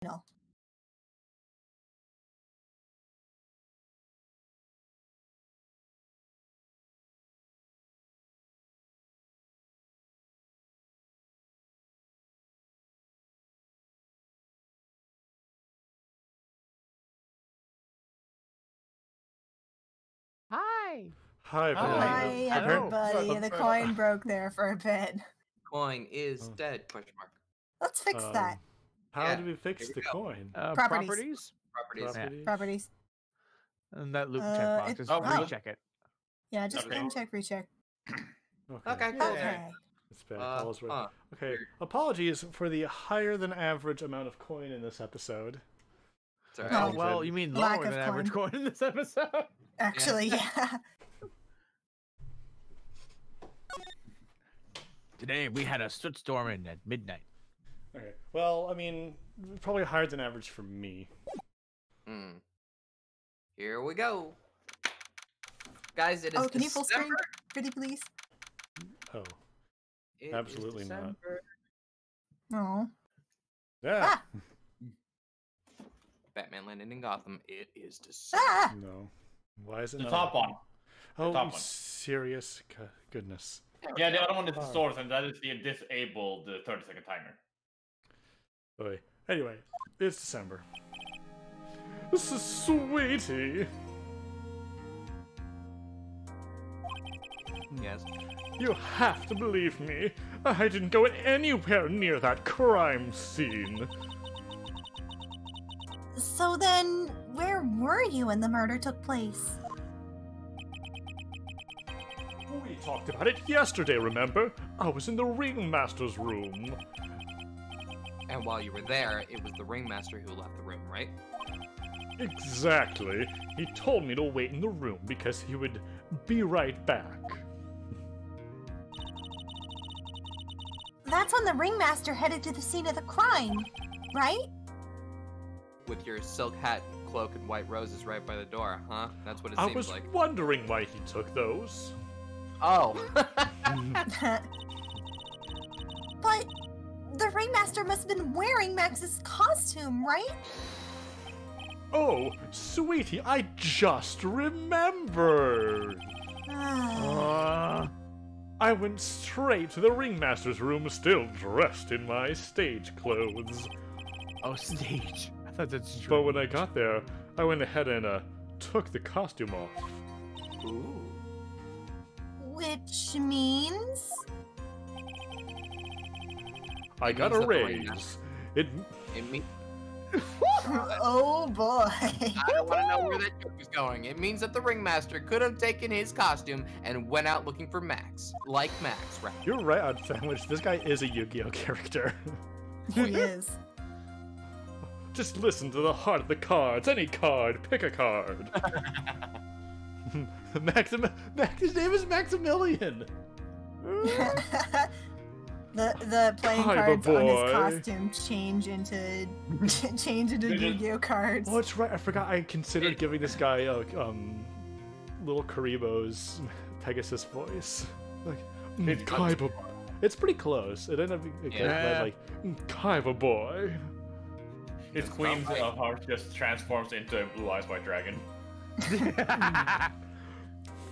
No. Hi. Hi, Hi, apparently. everybody. Hello. The coin broke there for a bit. Coin is Oh. dead? Question mark. Let's fix that. How Yeah, do we fix here the we go. coin? Properties. Properties. Properties? Properties. And that loop Uh, checkbox. it- Just oh, recheck it. Yeah, just Okay. recheck. Okay, cool. Okay. It's back. All is right. Okay. weird. Apologies for the higher than average amount of coin in this episode. It's all Oh, right. Well, you mean Lack lower of than average coin in this episode? Actually, yeah. Today we had a soot storm in at midnight. Okay. Well, I mean, probably higher than average for me. Here we go. Guys, it is Oh, can you full screen? December. Pretty please. Oh. It is Absolutely not. December. No. Yeah. Ah! Batman landing in Gotham. It is December. Ah! No. Why is it The not? top one. Oh, top one. serious goodness. Yeah, the other one is the source, and that is the disabled 30-second timer. Boy. Anyway, it's December. This is Sweetie. Yes. You have to believe me. I didn't go anywhere near that crime scene. So then, where were you when the murder took place? We talked about it yesterday, remember? I was in the ringmaster's room. And while you were there, it was the ringmaster who left the room, right? Exactly. He told me to wait in the room because he would be right back. That's when the ringmaster headed to the scene of the crime, right? With your silk hat, cloak, and white roses right by the door, huh? That's what it I seems was like. wondering why he took those. Oh. But the ringmaster must have been wearing Max's costume, right? Oh, sweetie, I just remembered. I went straight to the ringmaster's room, still dressed in my stage clothes. Oh, stage. I thought that's true. But when I got there, I went ahead and took the costume off. Ooh. Which means... I got means a that the raise. It It means Oh boy. I don't want to know where that joke was going. It means that the ringmaster could have taken his costume and went out looking for Max, like Max, right? You're right on Sandwich. This guy is a Yu-Gi-Oh character. He is. Just listen to the heart of the cards. Any card, pick a card. His name is Maximilian. The playing Hi, cards on his boy. costume change into Yu-Gi-Oh cards. Oh, that's right. I forgot. I considered giving this guy little Karibo's Pegasus voice. Like, It's Kaiba. It's pretty close. It ended up being Yeah. like Kaiba boy. His Queen's heart just transforms into a blue eyes white dragon.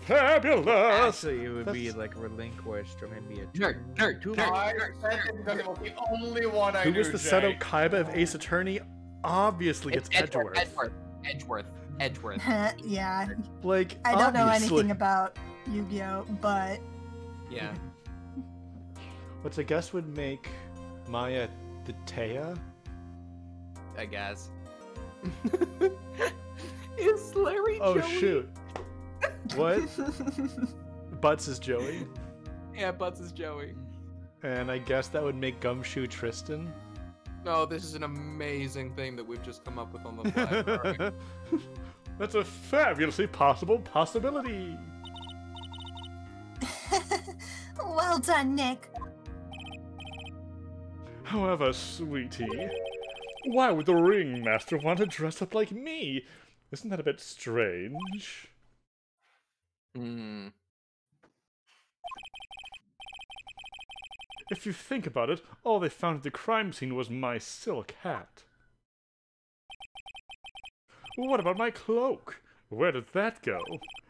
Fabulous. Actually, it would be That's- like relinquished or maybe a Nerd. I said it because it was the only one I Who knew. was the Seto Kaiba of Ace Attorney? Obviously, it's Edgeworth. Edgeworth. Yeah, Like, I don't know obviously. anything about Yu-Gi-Oh, but Yeah. Which I guess would make Maya the Taya. I guess. Is Larry Oh Joey? shoot! What? Butts is Joey, Yeah, Butts is Joey. and I guess that would make Gumshoe Tristan. No, this is an amazing thing that we've just come up with on the fly. Alright. That's a fabulously possible possibility. well done, Nick. However, sweetie, why would the ringmaster want to dress up like me? Isn't that a bit strange? Hmm. If you think about it, all they found at the crime scene was my silk hat. What about my cloak? Where did that go?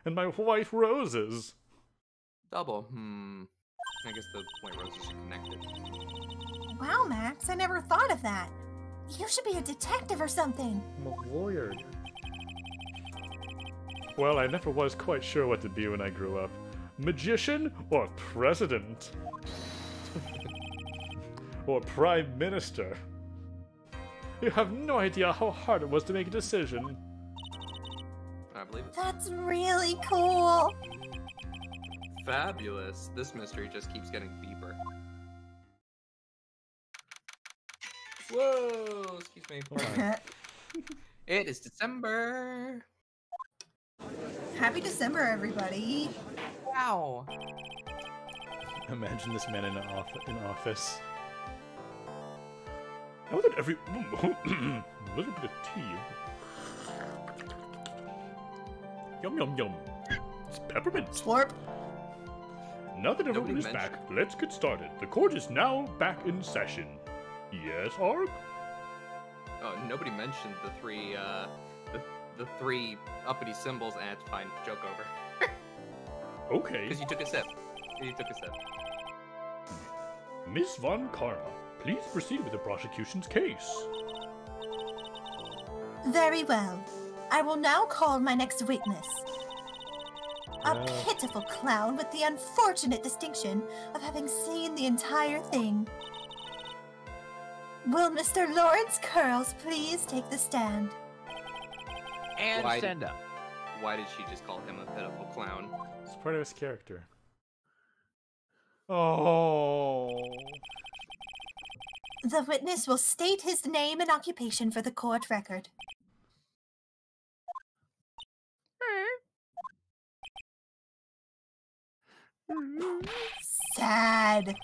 And my white roses? Double. I guess the white roses are connected. Wow, Max, I never thought of that. You should be a detective or something. I'm a lawyer. Well, I never was quite sure what to be when I grew up. Magician or president? Or prime minister? You have no idea how hard it was to make a decision. I believe it. That's really cool. Fabulous. This mystery just keeps getting deeper. Whoa! Excuse me. It is December. Happy December, everybody. Wow. Imagine this man in office. Now that every little bit of tea. Yum yum yum. It's peppermint. Slurp. Now that everyone is Nobody back, let's get started. The court is now back in session. Yes, Arg? Oh, nobody mentioned the three, the three uppity symbols, and it's fine. Joke over. Okay. Because you took a sip. You took a sip. Miss Von Karma, please proceed with the prosecution's case. Very well. I will now call my next witness. A pitiful clown with the unfortunate distinction of having seen the entire thing. Will Mr. Lawrence Curls please take the stand? And Why- stand up. Why did she just call him a pitiful clown? It's part of his character. Oh. The witness will state his name and occupation for the court record. Sad.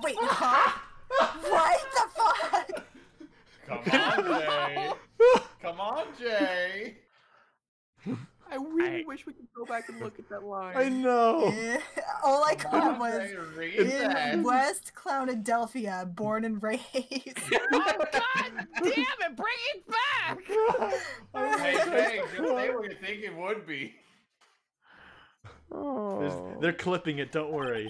Wait, huh? What the fuck? Come on, Jay. Come on, Jay. I really wish we could go back and look at that line. I know. All I Come caught on, was Jay, read that. in West Clownadelphia, born and raised. Oh, God damn it! Bring it back! Hey, Jay, just say what you think it would be. They're clipping it, don't worry.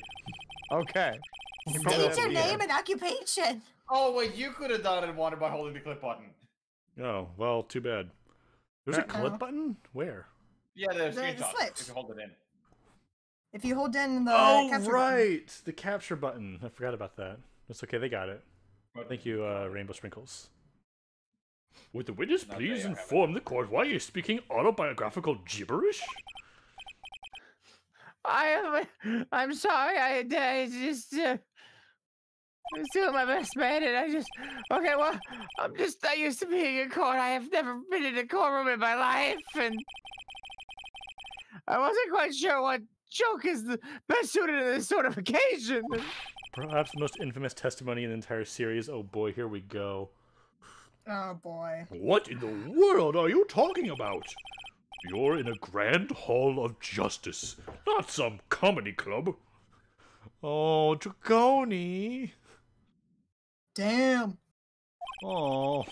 Okay. State your name and occupation. Oh, wait, you could have done it one by holding the clip button. Oh, well, too bad. There's a Uh-oh. clip button? Where? Yeah, the The screenshot. switch. If you hold it in. If you hold down the Oh, capture right! The capture button. I forgot about that. That's okay, they got it. But- Thank you, Rainbow Sprinkles. Would the witness Not please they, I haven't. inform the court why you're speaking autobiographical gibberish? I'm sorry. I just was doing my best, man, and okay. Well, I'm used to being in court. I have never been in a courtroom in my life, and I wasn't quite sure what joke is the best suited to this sort of occasion. Perhaps the most infamous testimony in the entire series. Oh boy, here we go. Oh boy. What in the world are you talking about? You're in a grand hall of justice, not some comedy club. Oh, Dragoni. Damn. Oh.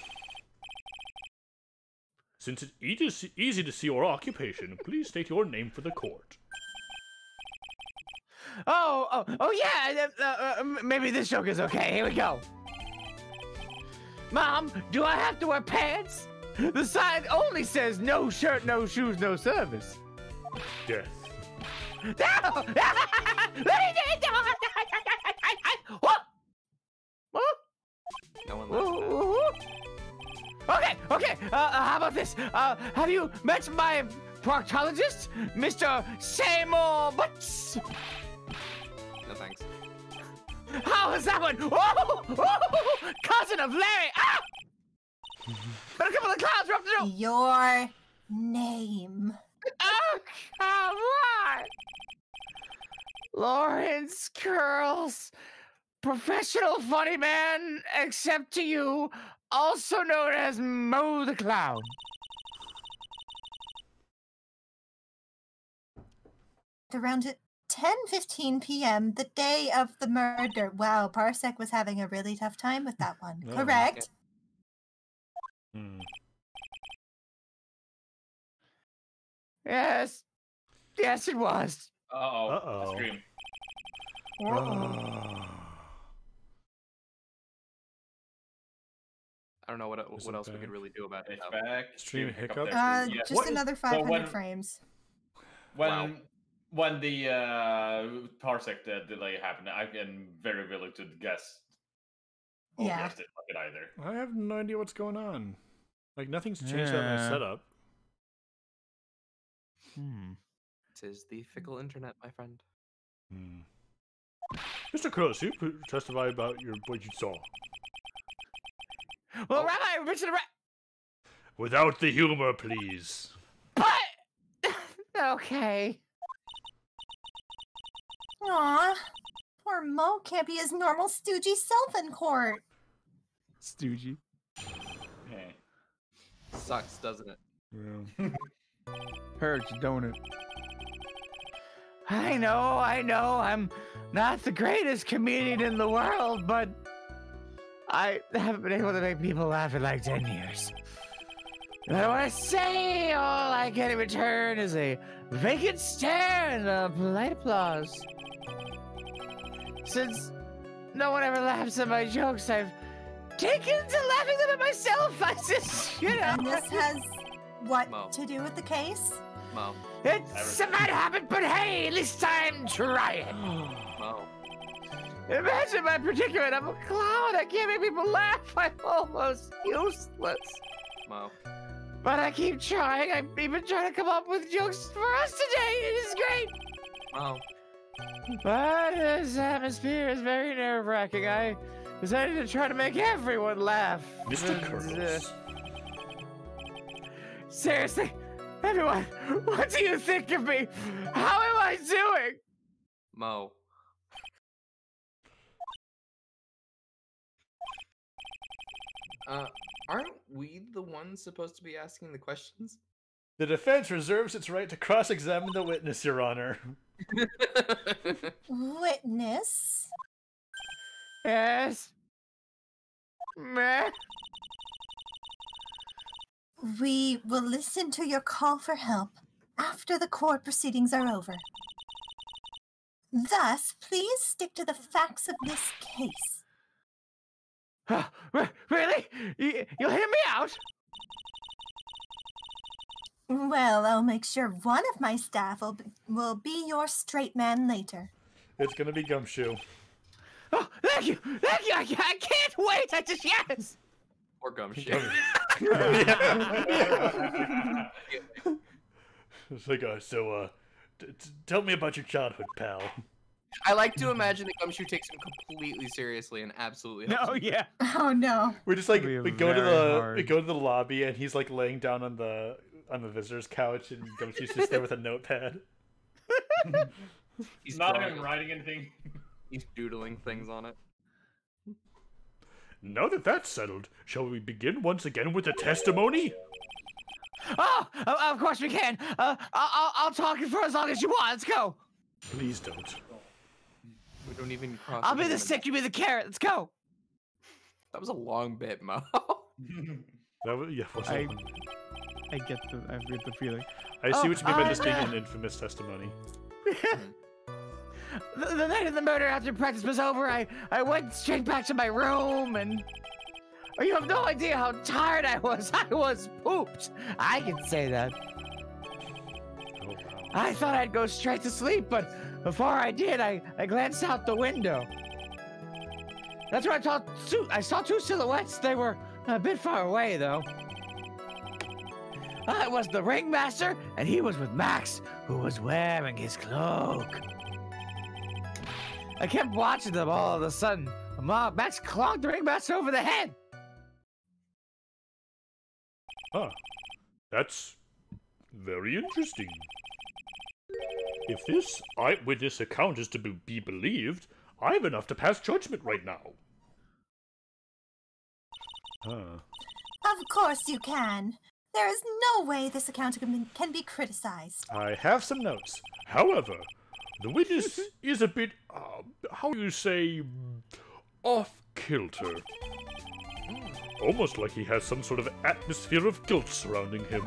Since it's easy to see your occupation, please state your name for the court. Oh yeah. Maybe this joke is okay. Here we go. Mom, do I have to wear pants? The sign only says no shirt, no shoes, no service. Death. No! What? What? No one likes that. Okay. How about this? Have you met my proctologist, Mr. Seymour Butts? No thanks. How is that one? Oh, cousin of Larry. Ah! But a couple of clowns are up the road. Your name. Oh, come on. Lawrence Curls, professional funny man, except to you, also known as Mo the Clown. Around 10:15 p.m., the day of the murder. Wow, Parsec was having a really tough time with that one. Oh, Correct? Hmm. Yes. Yes, it was. Uh-oh. Uh-oh. A scream. I don't know what Is what it else we could back? really do about it. It's now. back. Stream hiccup hiccup? there. Yeah. Just What? another So 500 frames. When the parsec delay happened, I am very reluctant to guess. Yeah. Guessed it like it either. I have no idea what's going on. Like, nothing's changed about my Yeah. setup. Tis the fickle internet, my friend. Mr. Curtis, you testify about what you saw. Well, Rabbi, Richard, Without the humor, please. but okay. Aw, poor Mo can't be his normal stoogey self in court. Stoogie. Hey. Sucks, doesn't it? Yeah. Hurts, don't it? I know, I'm not the greatest comedian in the world, but I haven't been able to make people laugh in like 10 years. And I want to say all I get in return is a vacant stare and a polite applause. Since no one ever laughs at my jokes, I've taken to laughing them at myself. I just, And this has what Mo. to do with the case? Mo. It's a bad habit, but hey, at least I'm trying. Mo. Imagine my predicament. I'm a clown. I can't make people laugh. I'm almost useless. Mo. But I keep trying. I'm even trying to come up with jokes for us today. It is great. Mo. But this atmosphere is very nerve-wracking. I decided to try to make everyone laugh. Mr. And, Curtis. Seriously, everyone, what do you think of me? How am I doing? Mo. Aren't we the ones supposed to be asking the questions? The defense reserves its right to cross-examine the witness, Your Honor. Witness? Yes. Meh. We will listen to your call for help after the court proceedings are over. Thus, please stick to the facts of this case. Really? You'll hear me out? Well, I'll make sure one of my staff will be your straight man later. It's gonna be Gumshoe. Oh, thank you! Thank you! I can't wait! I just, yes! Or Gumshoe. It's like, tell me about your childhood, pal. I like to imagine that Gumshoe takes him completely seriously and absolutely helps No, him. yeah. Oh no. We're just like, It'll be we go to very the hard. lobby, and he's like laying down on the visitor's couch, and Gumshoe's just there with a notepad. He's Not drawing- even writing anything. He's doodling things on it. Now that that's settled, shall we begin once again with the testimony? Oh, of course we can. I'll talk for as long as you want. Let's go. Please don't. We don't even cross. I'll be the examine stick, you be the carrot. Let's go. That was a long bit, Mo. That was, yeah, what's I that one? get the feeling. I see what you mean by this being I- an infamous testimony. The night of the murder after practice was over, I went straight back to my room and... Oh, you have no idea how tired I was. I was pooped. I can say that. Oh, wow. I thought I'd go straight to sleep, but before I did, I glanced out the window. That's where I saw two silhouettes. They were a bit far away, though. It was the ringmaster, and he was with Max, who was wearing his cloak. I kept watching them all of a sudden. Max clonked the ringmaster over the head. Huh. That's very interesting. If this eyewitness account is to be believed, I have enough to pass judgment right now. Huh. Of course you can. There is no way this account can be criticized. I have some notes. However, the witness is a bit, how do you say, off-kilter. Almost like he has some sort of atmosphere of guilt surrounding him.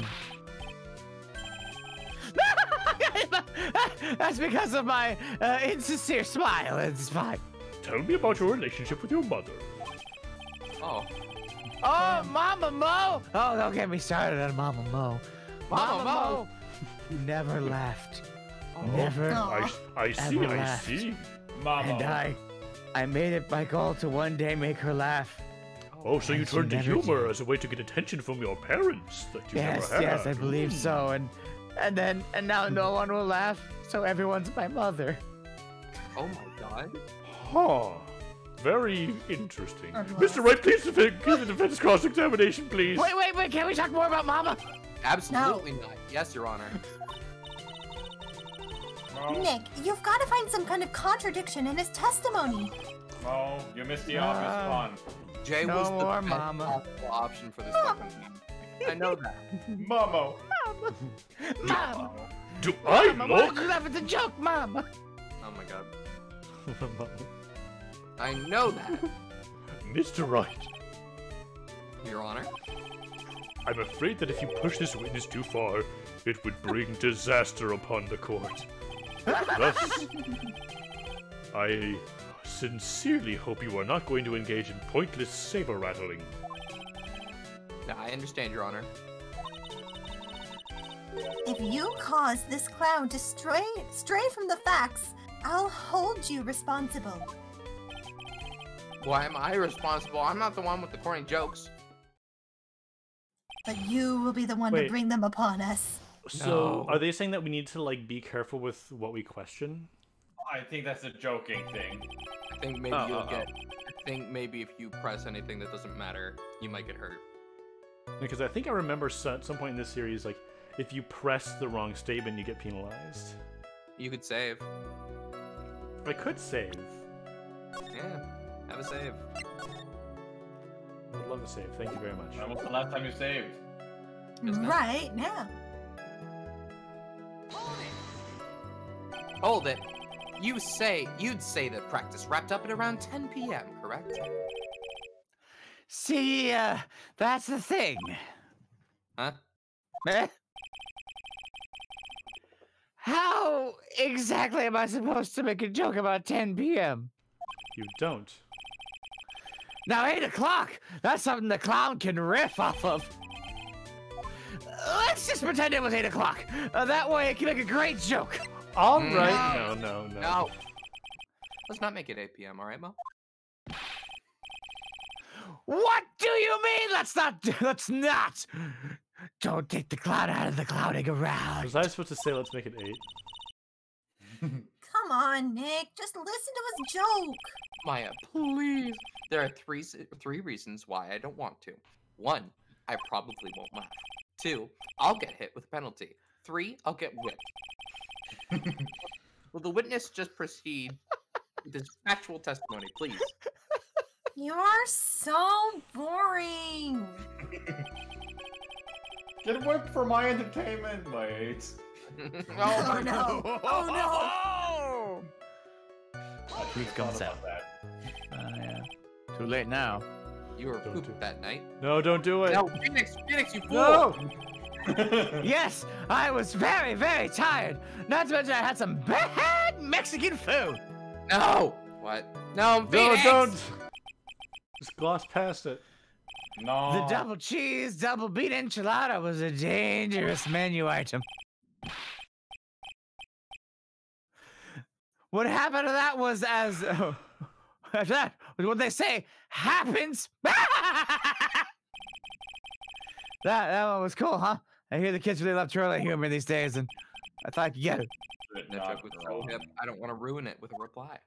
That's because of my insincere smile. It's fine. Tell me about your relationship with your mother. Oh. Oh, Mama Mo! Oh, don't get me started on Mama Mo. Mama Mo! You never laughed. Never. Aw. I see, Ever I laughed. see. Mama. And I made it my goal to one day make her laugh. Oh, so you And she turned to never humor did. as a way to get attention from your parents that you Yes, never had. yes, I believe so. And now no one will laugh, so everyone's my mother. Oh my god. Huh. Very interesting. I'm Mr. lost. Wright, please give the defense cross-examination, please. Wait, can we talk more about Mama? Absolutely not. Yes, Your Honor. Mo, Nick, you've got to find some kind of contradiction in his testimony. Mo, you missed the obvious one. Jay No was the more best Mama. possible option for this fucking game. I know that. Momo. Mama! Do I Mama, why look? did you laugh at the joke, Mama? Oh my god. I know that, Mr. Wright, Your Honor. I'm afraid that if you push this witness too far, it would bring disaster upon the court. Thus, I sincerely hope you are not going to engage in pointless saber-rattling. Yeah, I understand, Your Honor. If you cause this clown to stray from the facts, I'll hold you responsible. Why am I responsible? I'm not the one with the corny jokes. But you will be the one to Wait. bring them upon us. So, No. are they saying that we need to, like, be careful with what we question? I think that's a joking thing. I think maybe you'll get. I think maybe if you press anything that doesn't matter, you might get hurt. Because I think I remember at some point in this series, like, if you press the wrong statement, you get penalized. You could save. I could save. Yeah, have a save. I would love to save. Thank you very much. When was the last time you saved? Just now. Right now. Hold it. You'd say that practice wrapped up at around 10 p.m., correct? See, that's the thing. Huh? Eh? How exactly am I supposed to make a joke about 10 p.m.? You don't. Now 8 o'clock, that's something the clown can riff off of. Let's just pretend it was 8 o'clock. That way I can make a great joke. All No. right. No. No. Let's not make it 8 p.m., alright, Mo? What do you mean? Let's not. Don't take the clown out of the clowning around. Was I supposed to say let's make it 8? Come on, Nick. Just listen to his joke. Maya, please. There are three reasons why I don't want to. 1, I probably won't laugh. 2, I'll get hit with a penalty. 3, I'll get whipped. Will the witness just proceed with his factual testimony, please? You're so boring. Get whipped for my entertainment, mate. Oh no. Oh I Truth thought comes about out. that. Yeah. Too late now. You were Don't pooped do it. that night. No, don't do it. No, Phoenix, you fool! No! Yes, I was very, very tired. Not to mention I had some bad Mexican food. No! What? No, No, Phoenix! don't! Just gloss past it. No. The double cheese, double bean enchilada was a dangerous menu item. What happened to that was that what they say happens. That one was cool, huh? I hear the kids really love trolling humor these days, and I thought I could get it. That joke was so hip, I don't want to ruin it with a reply.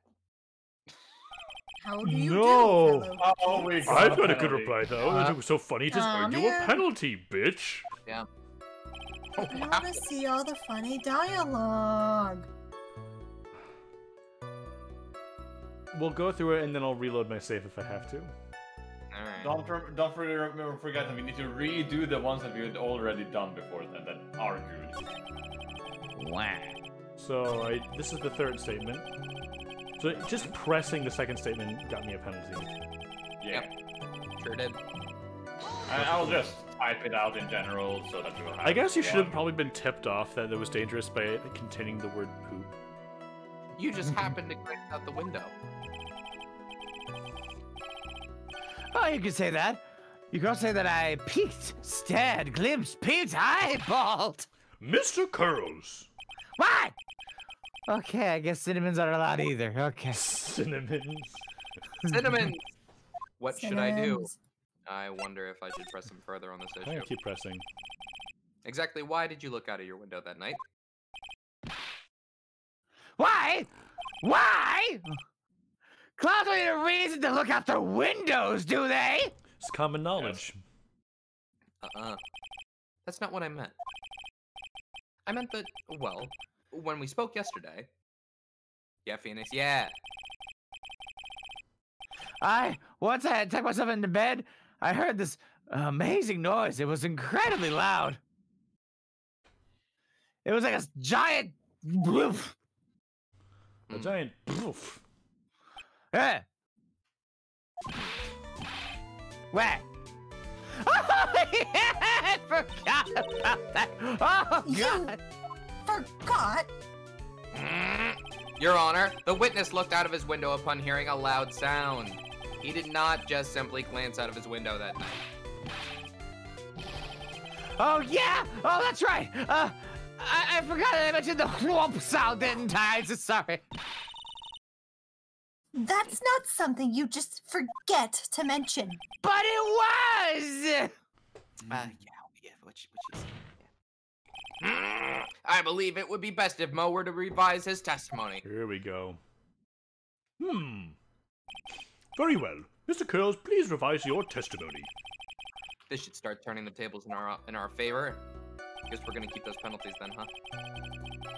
How do you No. do, fellow Oh, we kids? I've got a good penalty. reply, though. That was so funny. Just Aw, earned you a man. penalty, bitch. Oh, I wow. want to see all the funny dialogue. We'll go through it, and then I'll reload my save if I have to. Alright. Don't forget that we need to redo the ones that we had already done before that argued. Wow. So, this is the third statement. So, just pressing the second statement got me a penalty. Yeah. Sure did. I will just type it out in general so that you have I guess you should have one. probably been tipped off that it was dangerous by it containing the word poop. You just happened to glance out the window. Oh, you could say that. You could also say that I peeked, stared, glimpsed, peeped, eyeballed. Mr. Curls! What? Okay, I guess cinnamons aren't allowed either. Okay. Cinnamons. Cinnamon! What should I do? Synonyms. I wonder if I should press him further on this I'm issue. gonna keep pressing. Exactly why did you look out of your window that night? Why? Why? Clouds don't need a reason to look out their windows, do they? It's common knowledge. That's not what I meant. I meant that, well, when we spoke yesterday. Yeah, Phoenix, yeah. Once I had tucked myself into bed, I heard this amazing noise. It was incredibly loud. It was like a giant woof. A giant poof. Yeah. Where? Oh, yeah, I forgot about that. Oh, You God. forgot? Your Honor, the witness looked out of his window upon hearing a loud sound. He did not just simply glance out of his window that night. Oh, yeah. Oh, that's right. I forgot that I mentioned the whomp sound, didn't I? So sorry. That's not something you just forget to mention. But it was! Yeah, what you say? Yeah. I believe it would be best if Mo were to revise his testimony. Here we go. Very well. Mr. Curls, please revise your testimony. This should start turning the tables in our favor. Guess we're gonna keep those penalties then,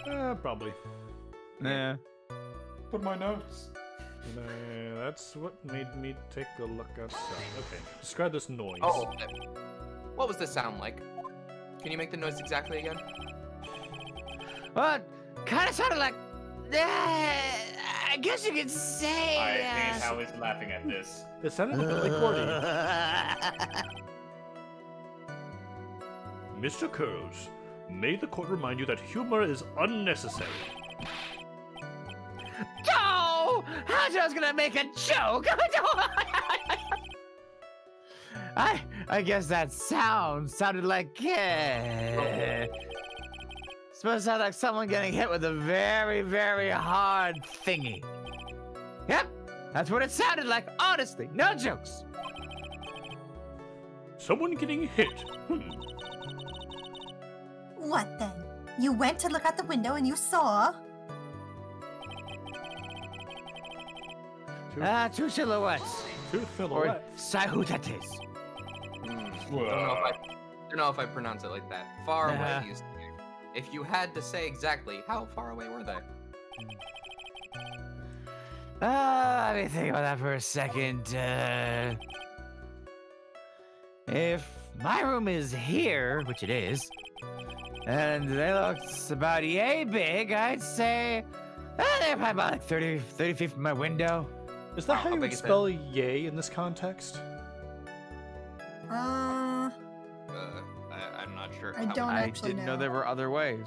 huh? Probably. Yeah. But my notes. That's what made me take a look outside. Okay, describe this noise. Oh, what was this sound like? Can you make the noise exactly again? Well, kind of sounded like... I guess you could say... I hate how he's laughing at this. It sounded a bit like Gordy. Mr. Curls, may the court remind you that humor is unnecessary. Oh! I was gonna make a joke! I guess that sounded like... supposed to sound like someone getting hit with a very, very hard thingy. Yep, that's what it sounded like, honestly. No jokes. Someone getting hit. What then? You went to look out the window and you saw... Two silhouettes. Two Or silhouettes. sahutates. Don't know if I pronounce it like that. Far Nah. away, you say. If you had to say exactly, how far away were they? Let me think about that for a second. If my room is here, which it is, and they looked about yay big, I'd say they're probably about like 30 feet from my window. Is that Wow, how how you big would is that? spell yay in this context? Uh, I'm not sure. I how don't many- I actually didn't know know. there were other ways.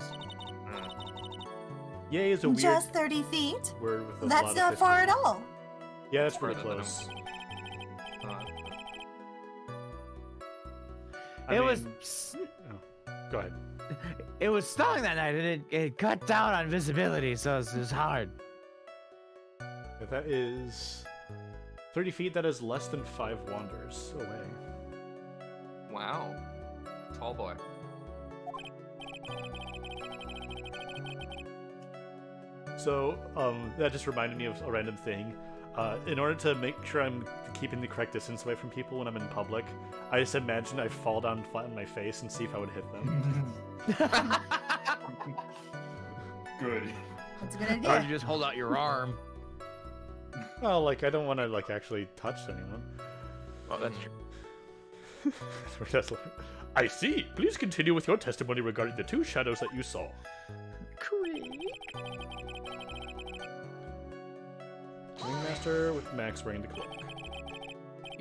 Yay is a weird just 30 feet? word with a That's lot not of far history. at all. Yeah, that's pretty Further than close. I It was mean- Go ahead. it was snowing that night, and it cut down on visibility, so it was hard. If that is 30 feet, that is less than 5 wanders away. Wow. Tall boy. So, that just reminded me of a random thing. In order to make sure I'm keeping the correct distance away from people when I'm in public, I just imagine I fall down flat on my face and see if I would hit them. Good. That's a good Or idea. you just hold out your arm. Well, like, I don't want to, like, actually touch anyone. Oh, that's true. I see. Please continue with your testimony regarding the 2 shadows that you saw. Ringmaster with Max wearing the cloak.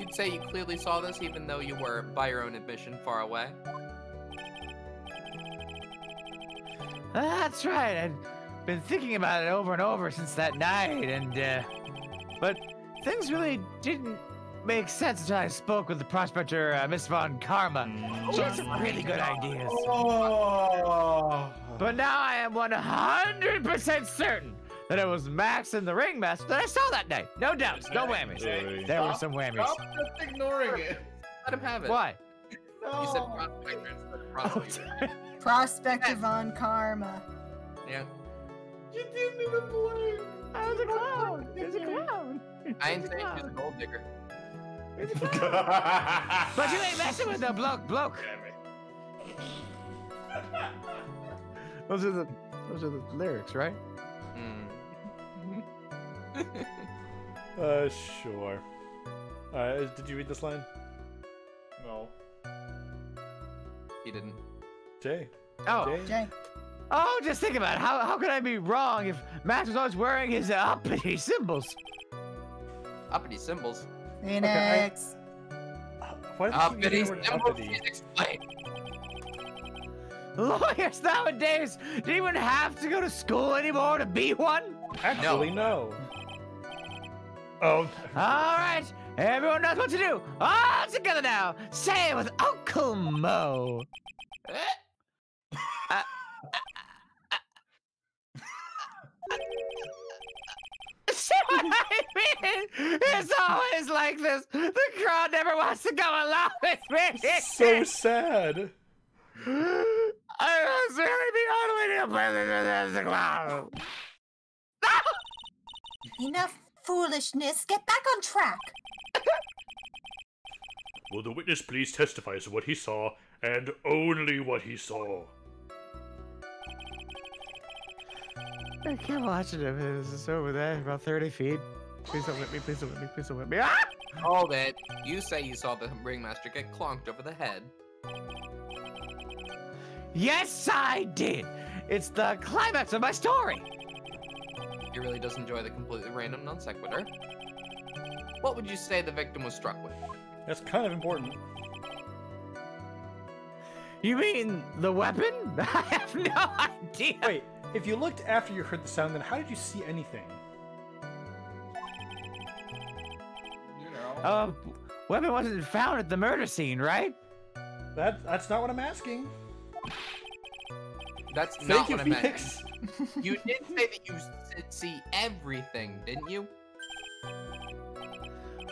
You'd say you clearly saw this even though you were, by your own admission, far away? That's right. I've been thinking about it over and over since that night, and but things really didn't make sense until I spoke with the prospector, Miss Von Karma. She had some really good ideas. Oh. But now I am 100% certain that it was Max and the Ringmaster that I saw that night. No doubts, no whammies. Jay. There were some whammies. Stop just ignoring it. Let him have it. Why? You said prospector instead of prosecutor. Prospector Von Karma. Yeah. You didn't even blink. I was a clown. He was a clown. I ain't saying she's a gold digger. But you ain't messing with the bloke. Those are the lyrics, right? Sure. Did you read this line? No. He didn't. Jay? Oh. Jay. Oh, just think about it. How could I be wrong if Max was always wearing his uppity symbols? Uppity symbols. Phoenix. Why did Uppity you use the word symbols? uppity? Please explain. Lawyers nowadays don't even have to go to school anymore to be one? Actually, no. Oh. All right, everyone knows what to do. All together now. Say it with Uncle Mo. See what I mean? It's always like this. The crowd never wants to come along with me. So sad. I was really the only to play this as a clown. Enough foolishness. Get back on track. Will the witness please testify as to what he saw, and only what he saw? I can't watch it. It's over there, about 30 feet. Please don't whip me, please don't whip me, please don't whip me. Ah! Hold it. You say you saw the ringmaster get clonked over the head. Yes, I did. It's the climax of my story. He really does enjoy the completely random non sequitur. What would you say the victim was struck with? That's kind of important. You mean the weapon? I have no idea. Wait, if you looked after you heard the sound, then how did you see anything? You know. Weapon wasn't found at the murder scene, right? That's not what I'm asking. That's Thank not you, what I meant. Phoenix. You did say that you did see everything, didn't you?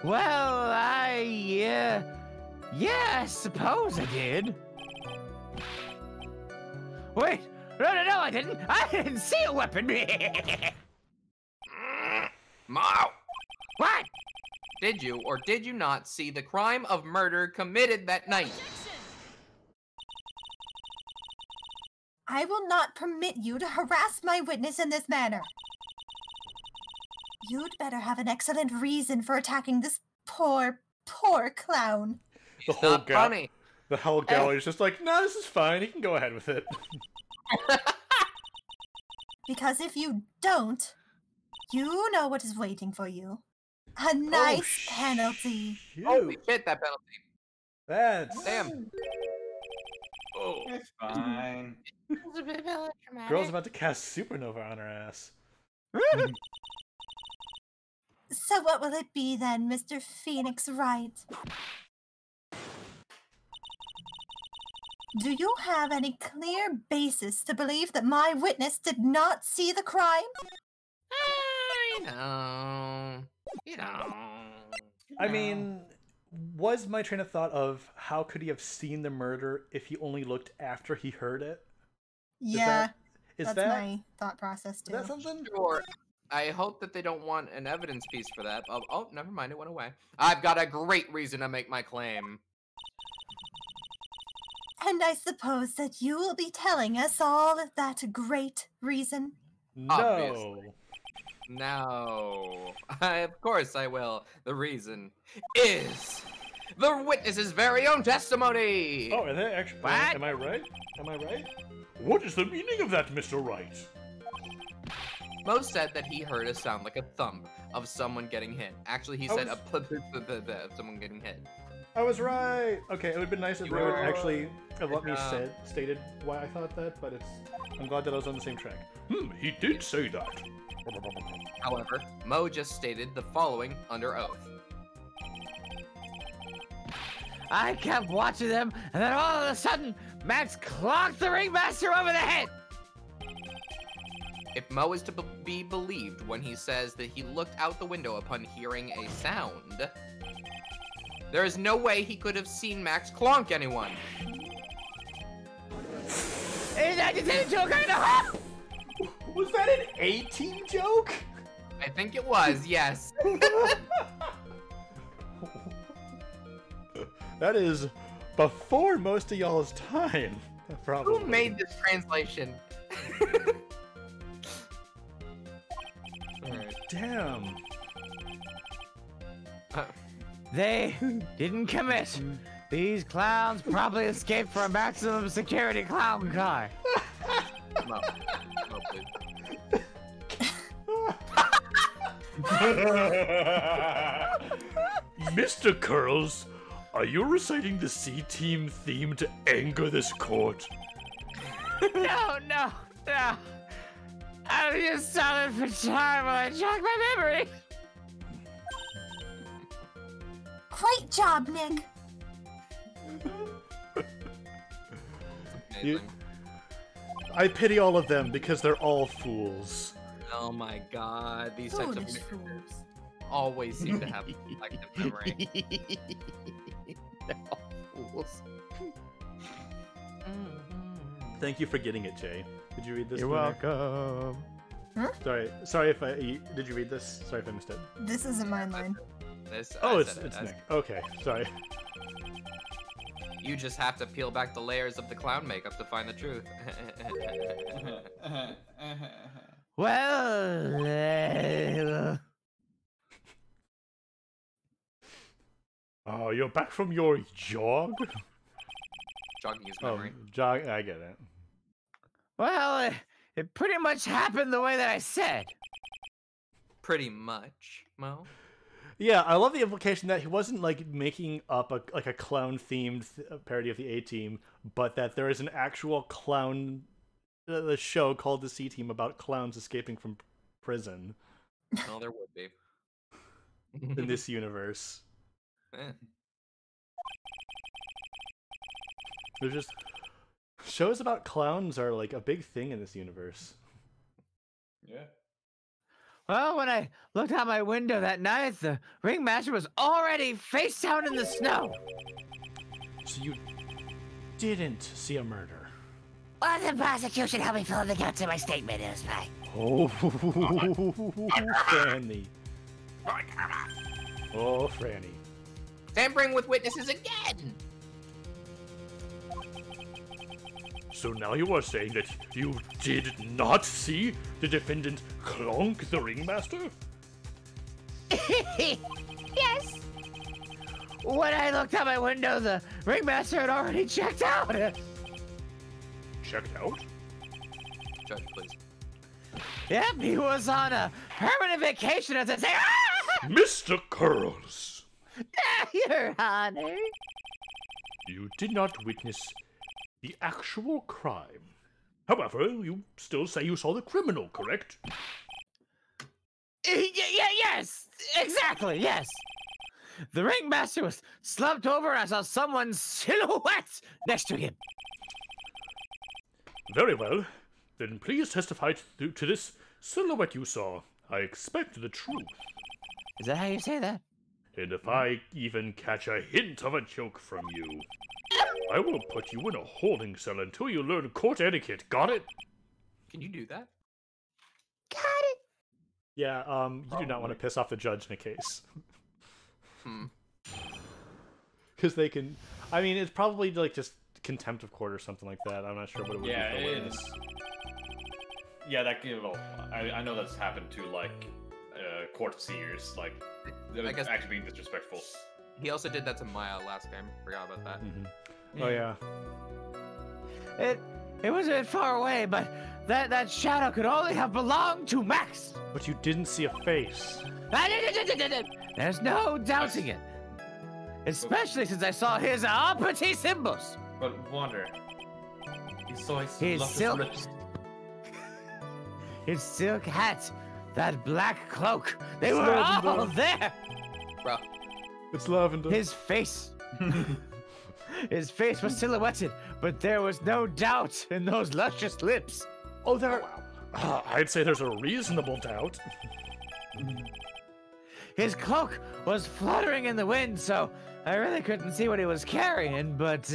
Well, yeah, I suppose I did. Wait, no, I didn't. I didn't see a weapon. Mao! What? Did you or did you not see the crime of murder committed that night? I will not permit you to harass my witness in this manner. You'd better have an excellent reason for attacking this poor clown. The It's whole not gal- funny. The whole gallery is just like, no, this is fine. He can go ahead with it. Because if you don't, you know what is waiting for you. A nice penalty. Holy Shoot. shit, that penalty. That's Damn. Oh. It's fine. girl's about to cast supernova on her ass. So what will it be then, Mr. Phoenix Wright? Do you have any clear basis to believe that my witness did not see the crime? You know. I mean, was my train of thought of how could he have seen the murder if he only looked after he heard it? Yeah, Is that's that my thought process is too. that something? Sure. I hope that they don't want an evidence piece for that. Oh, never mind, it went away. I've got a great reason to make my claim. And I suppose that you will be telling us all of that great reason. No. Obviously. No. Of course I will. The reason is the witness's very own testimony. Oh, are they actually? What? Am I right? Am I right? What is the meaning of that, Mr. Wright? Mo said that he heard a sound like a thump, of someone getting hit. Actually, he said of someone getting hit. I was right. Okay, it would have been nice if You they would were- actually have let me job. stated why I thought that, but I'm glad that I was on the same track. He did say that. However, Mo just stated the following under oath. I kept watching them, and then all of a sudden, Max clocked the ringmaster over the head. If Mo is to be believed when he says that he looked out the window upon hearing a sound, there is no way he could have seen Max clonk anyone. Is that just a joke? I know. Was that an A-team joke? I think it was, yes. That is before most of y'all's time, probably. Who made this translation? Alright. Damn. They didn't commit. These clowns probably escaped from a maximum security clown car. No. No, please. Mr. Curls, are you reciting the C-Team theme to anger this court? No. I'm just solid for time while I jog my memory. Great job, Nick. You- Amazing. I pity all of them because they're all fools. Oh my god, these types Foolish of fools. always seem to have selective memory. They're all fools. Thank you for getting it, Jay. Did you read this? You're Lunar? welcome. Sorry if I... Did you read this? Sorry if I missed it. This isn't my line. This, Oh, I it's said it. Nick. Okay, sorry. You just have to peel back the layers of the clown makeup to find the truth. Well, Oh, you're back from your jog? Jogging his Oh, memory. jog. I get it. it pretty much happened the way that I said. Pretty much, Mo. Yeah, I love the implication that he wasn't like making up a clown themed parody of the A-Team, but that there is an actual clown the show called the C-Team about clowns escaping from prison Well, there would be. in this universe. Eh. There's just shows about clowns are like a big thing in this universe. Yeah. Well, when I looked out my window that night, the ringmaster was already face down in the snow. So you didn't see a murder. Well, the prosecution helped me fill in the gaps in my statement. It was fine. Oh, Franny. Oh, Franny. Tampering with witnesses again! So now you are saying that you did not see the defendant clonk the ringmaster? Yes. When I looked out my window, the ringmaster had already checked out. Checked out? Judge, please. Yep, he was on a permanent vacation, as I say. Mr. Curls, Your honor. you did not witness the actual crime. However, you still say you saw the criminal, correct? Yes, exactly, yes. The ringmaster was slumped over and I saw someone's silhouette next to him. Very well. Then please testify to this silhouette you saw. I expect the truth. Is that how you say that? And if I even catch a hint of a joke from you, I will put you in a holding cell until you learn court etiquette. Got it? Can you do that? Got it. Yeah, you do not want to piss off the judge in a case. Hmm. Because they can... I mean, it's probably like just contempt of court or something like that. I'm not sure what it would Yeah, be for it witness. is. Yeah, that can. Well, I know that's happened to like court seers, like I guess- actually being disrespectful. He also did that to Maya last game. Forgot about that. Mhm. Oh, yeah. It was a bit far away, but that shadow could only have belonged to Max. But you didn't see a face. There's no doubting it. Especially since I saw his uppity symbols. But Wander, you saw His luscious silk, lips. his silk hat, that black cloak, they It's were lavender. all there. Bro, It's lavender. His face. His face was silhouetted, but there was no doubt in those luscious lips. Oh, there. I'd say there's a reasonable doubt. His cloak was fluttering in the wind, so I really couldn't see what he was carrying, but,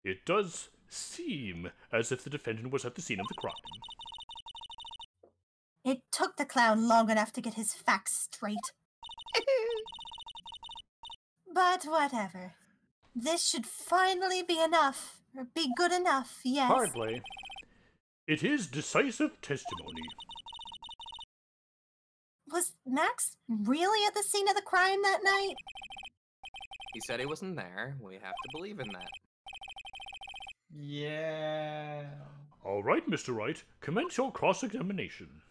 It does seem as if the defendant was at the scene of the crime. It took the clown long enough to get his facts straight. But whatever. This should finally be enough. Or be good enough, yes. Hardly. It is decisive testimony. Was Max really at the scene of the crime that night? he said he wasn't there. We have to believe in that. Yeah. All right, Mr. Wright, commence your cross-examination.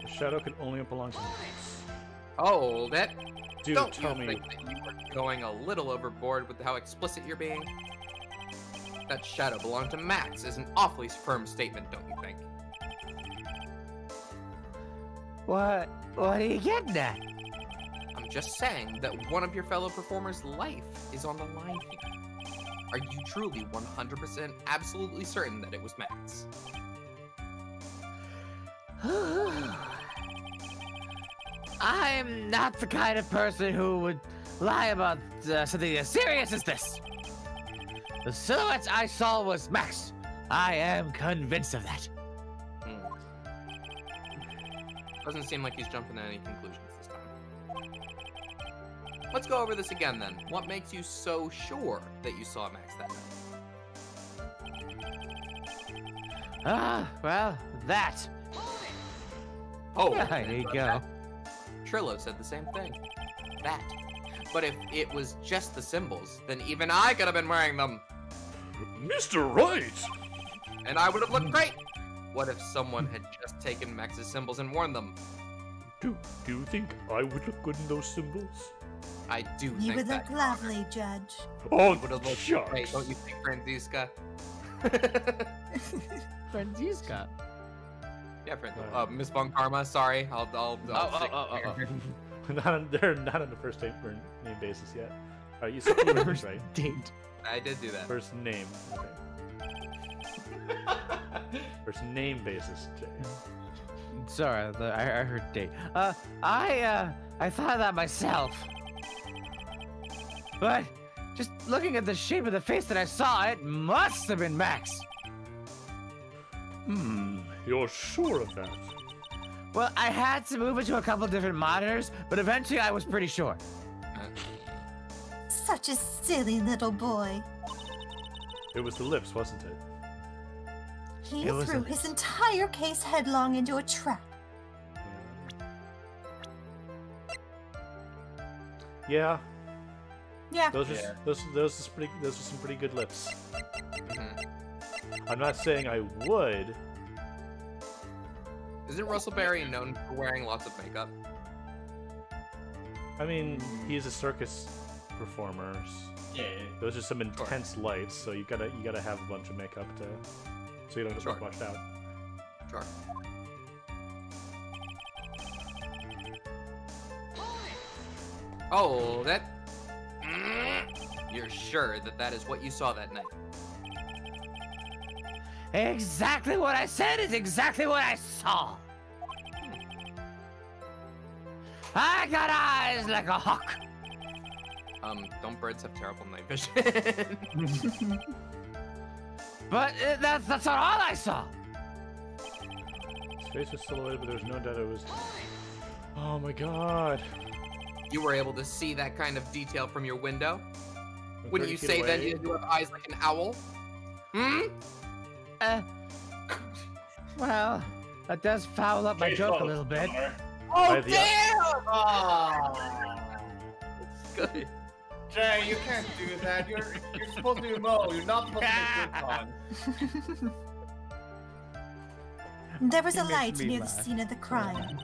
The shadow could only belong to Max. Hold it. Dude, Don't tell you me. think that you are going a little overboard with how explicit you're being? That shadow belonged to Max is an awfully firm statement, don't you think? what are you getting at? I'm just saying that one of your fellow performers' life is on the line here. Are you truly 100% absolutely certain that it was Max? I'm not the kind of person who would lie about something as serious as this. The silhouette I saw was Max. I am convinced of that. Doesn't seem like he's jumping to any conclusions this time. Let's go over this again then. What makes you so sure that you saw Max that night? Well, that. Oh, There you go. Trillo said the same thing. That. But if it was just the symbols, then even I could have been wearing them. Mr. Wright! And I would have looked great. What if someone had just taken Max's symbols and worn them? Do you think I would look good in those symbols? I do You think would that. look lovely, Judge. Oh, Would have looked shucks. great, don't you think, Franziska? Franziska. Yeah, Miss Von Karma. Sorry, I'll They're not on the first name basis yet. You said first, right? Date. I did do that. First name. Okay. First name basis, Jay. Sorry, I heard date. I thought of that myself. But just looking at the shape of the face that I saw, it must have been Max. You're sure of that? Well, I had to move it to a couple different monitors, but eventually I was pretty sure. Such a silly little boy. It was the lips, wasn't it? He It was threw a- his entire case headlong into a trap. Yeah. Yeah. Those are some pretty good lips. I'm not saying I would. Isn't Russell Berry known for wearing lots of makeup? I mean, he's a circus performer. Yeah. Those are some intense lights, so you gotta have a bunch of makeup so you don't get Sure. washed out. Sure. Oh, that. You're sure that that is what you saw that night? Exactly what I said is exactly what I saw. I got eyes like a hawk. Don't birds have terrible night vision? But that's not all I saw. His face was silhouetted, but there's no doubt it was. Oh my god. You were able to see that kind of detail from your window? From Wouldn't 30 you feet say then away? you have eyes like an owl? Hmm? Well, That does foul up my Jay's joke a close, little bit. Connor. Oh, the- damn! Oh. Good. Jay, you can't do that. You're supposed to be Mo. You're not supposed to make good con. There was He a makes light me near the laugh. scene of the crime.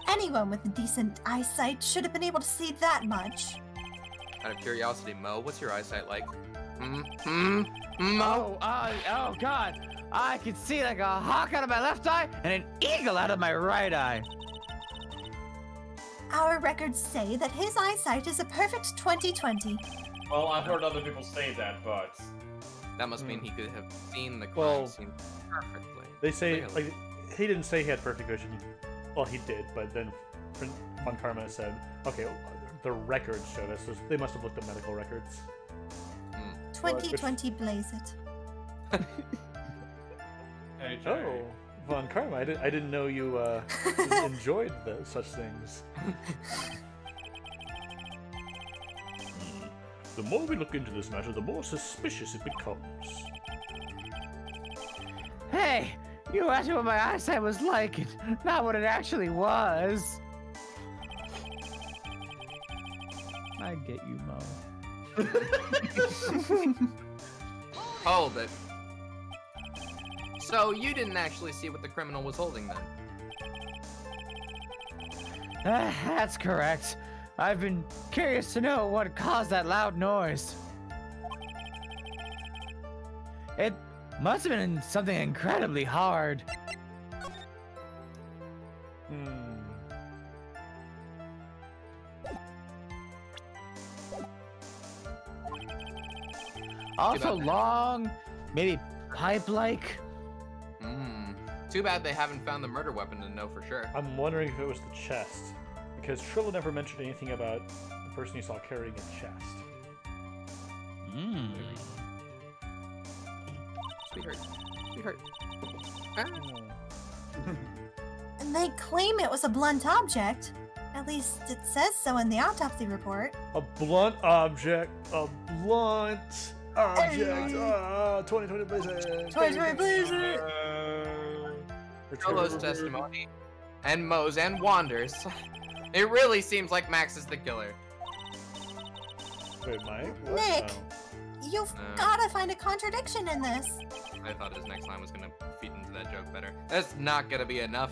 Anyone with decent eyesight should have been able to see that much. Out of curiosity, Mo, what's your eyesight like? Mo? Oh God! I can see like a hawk out of my left eye and an eagle out of my right eye. Our records say that his eyesight is a perfect 20/20. Well, I've heard other people say that, but That must mean he could have seen the crime Well, scene perfectly. They say, Clearly. like, he didn't say he had perfect vision. Well, he did, but then Von Karma said, okay, the records show this, so they must have looked at medical records. 20/20 blaze it. hey, Jay. Oh, Von Karma, I didn't know you enjoyed such things. The more we look into this matter, the more suspicious it becomes. Hey, you asked me what my eyesight was like, and not what it actually was. I get you, Mo. Hold it. So you didn't actually see what the criminal was holding then? That's correct. I've been curious to know what caused that loud noise. It must have been something incredibly hard. Also bad. long, maybe pipe-like. Too bad they haven't found the murder weapon to know for sure. I'm wondering if it was the chest, because Trilla never mentioned anything about the person he saw carrying a chest. Sweetheart. Ah. And they claim it was a blunt object. At least it says so in the autopsy report. A blunt object. A blunt object. Hey. 2020 Blazer. 2020 Blazer. Trollo's testimony, and Mo's and Wander's. It really seems like Max is the killer. Wait, Mike? What? Nick. Oh. You've gotta find a contradiction in this. I thought his next line was gonna feed into that joke better. That's not gonna be enough.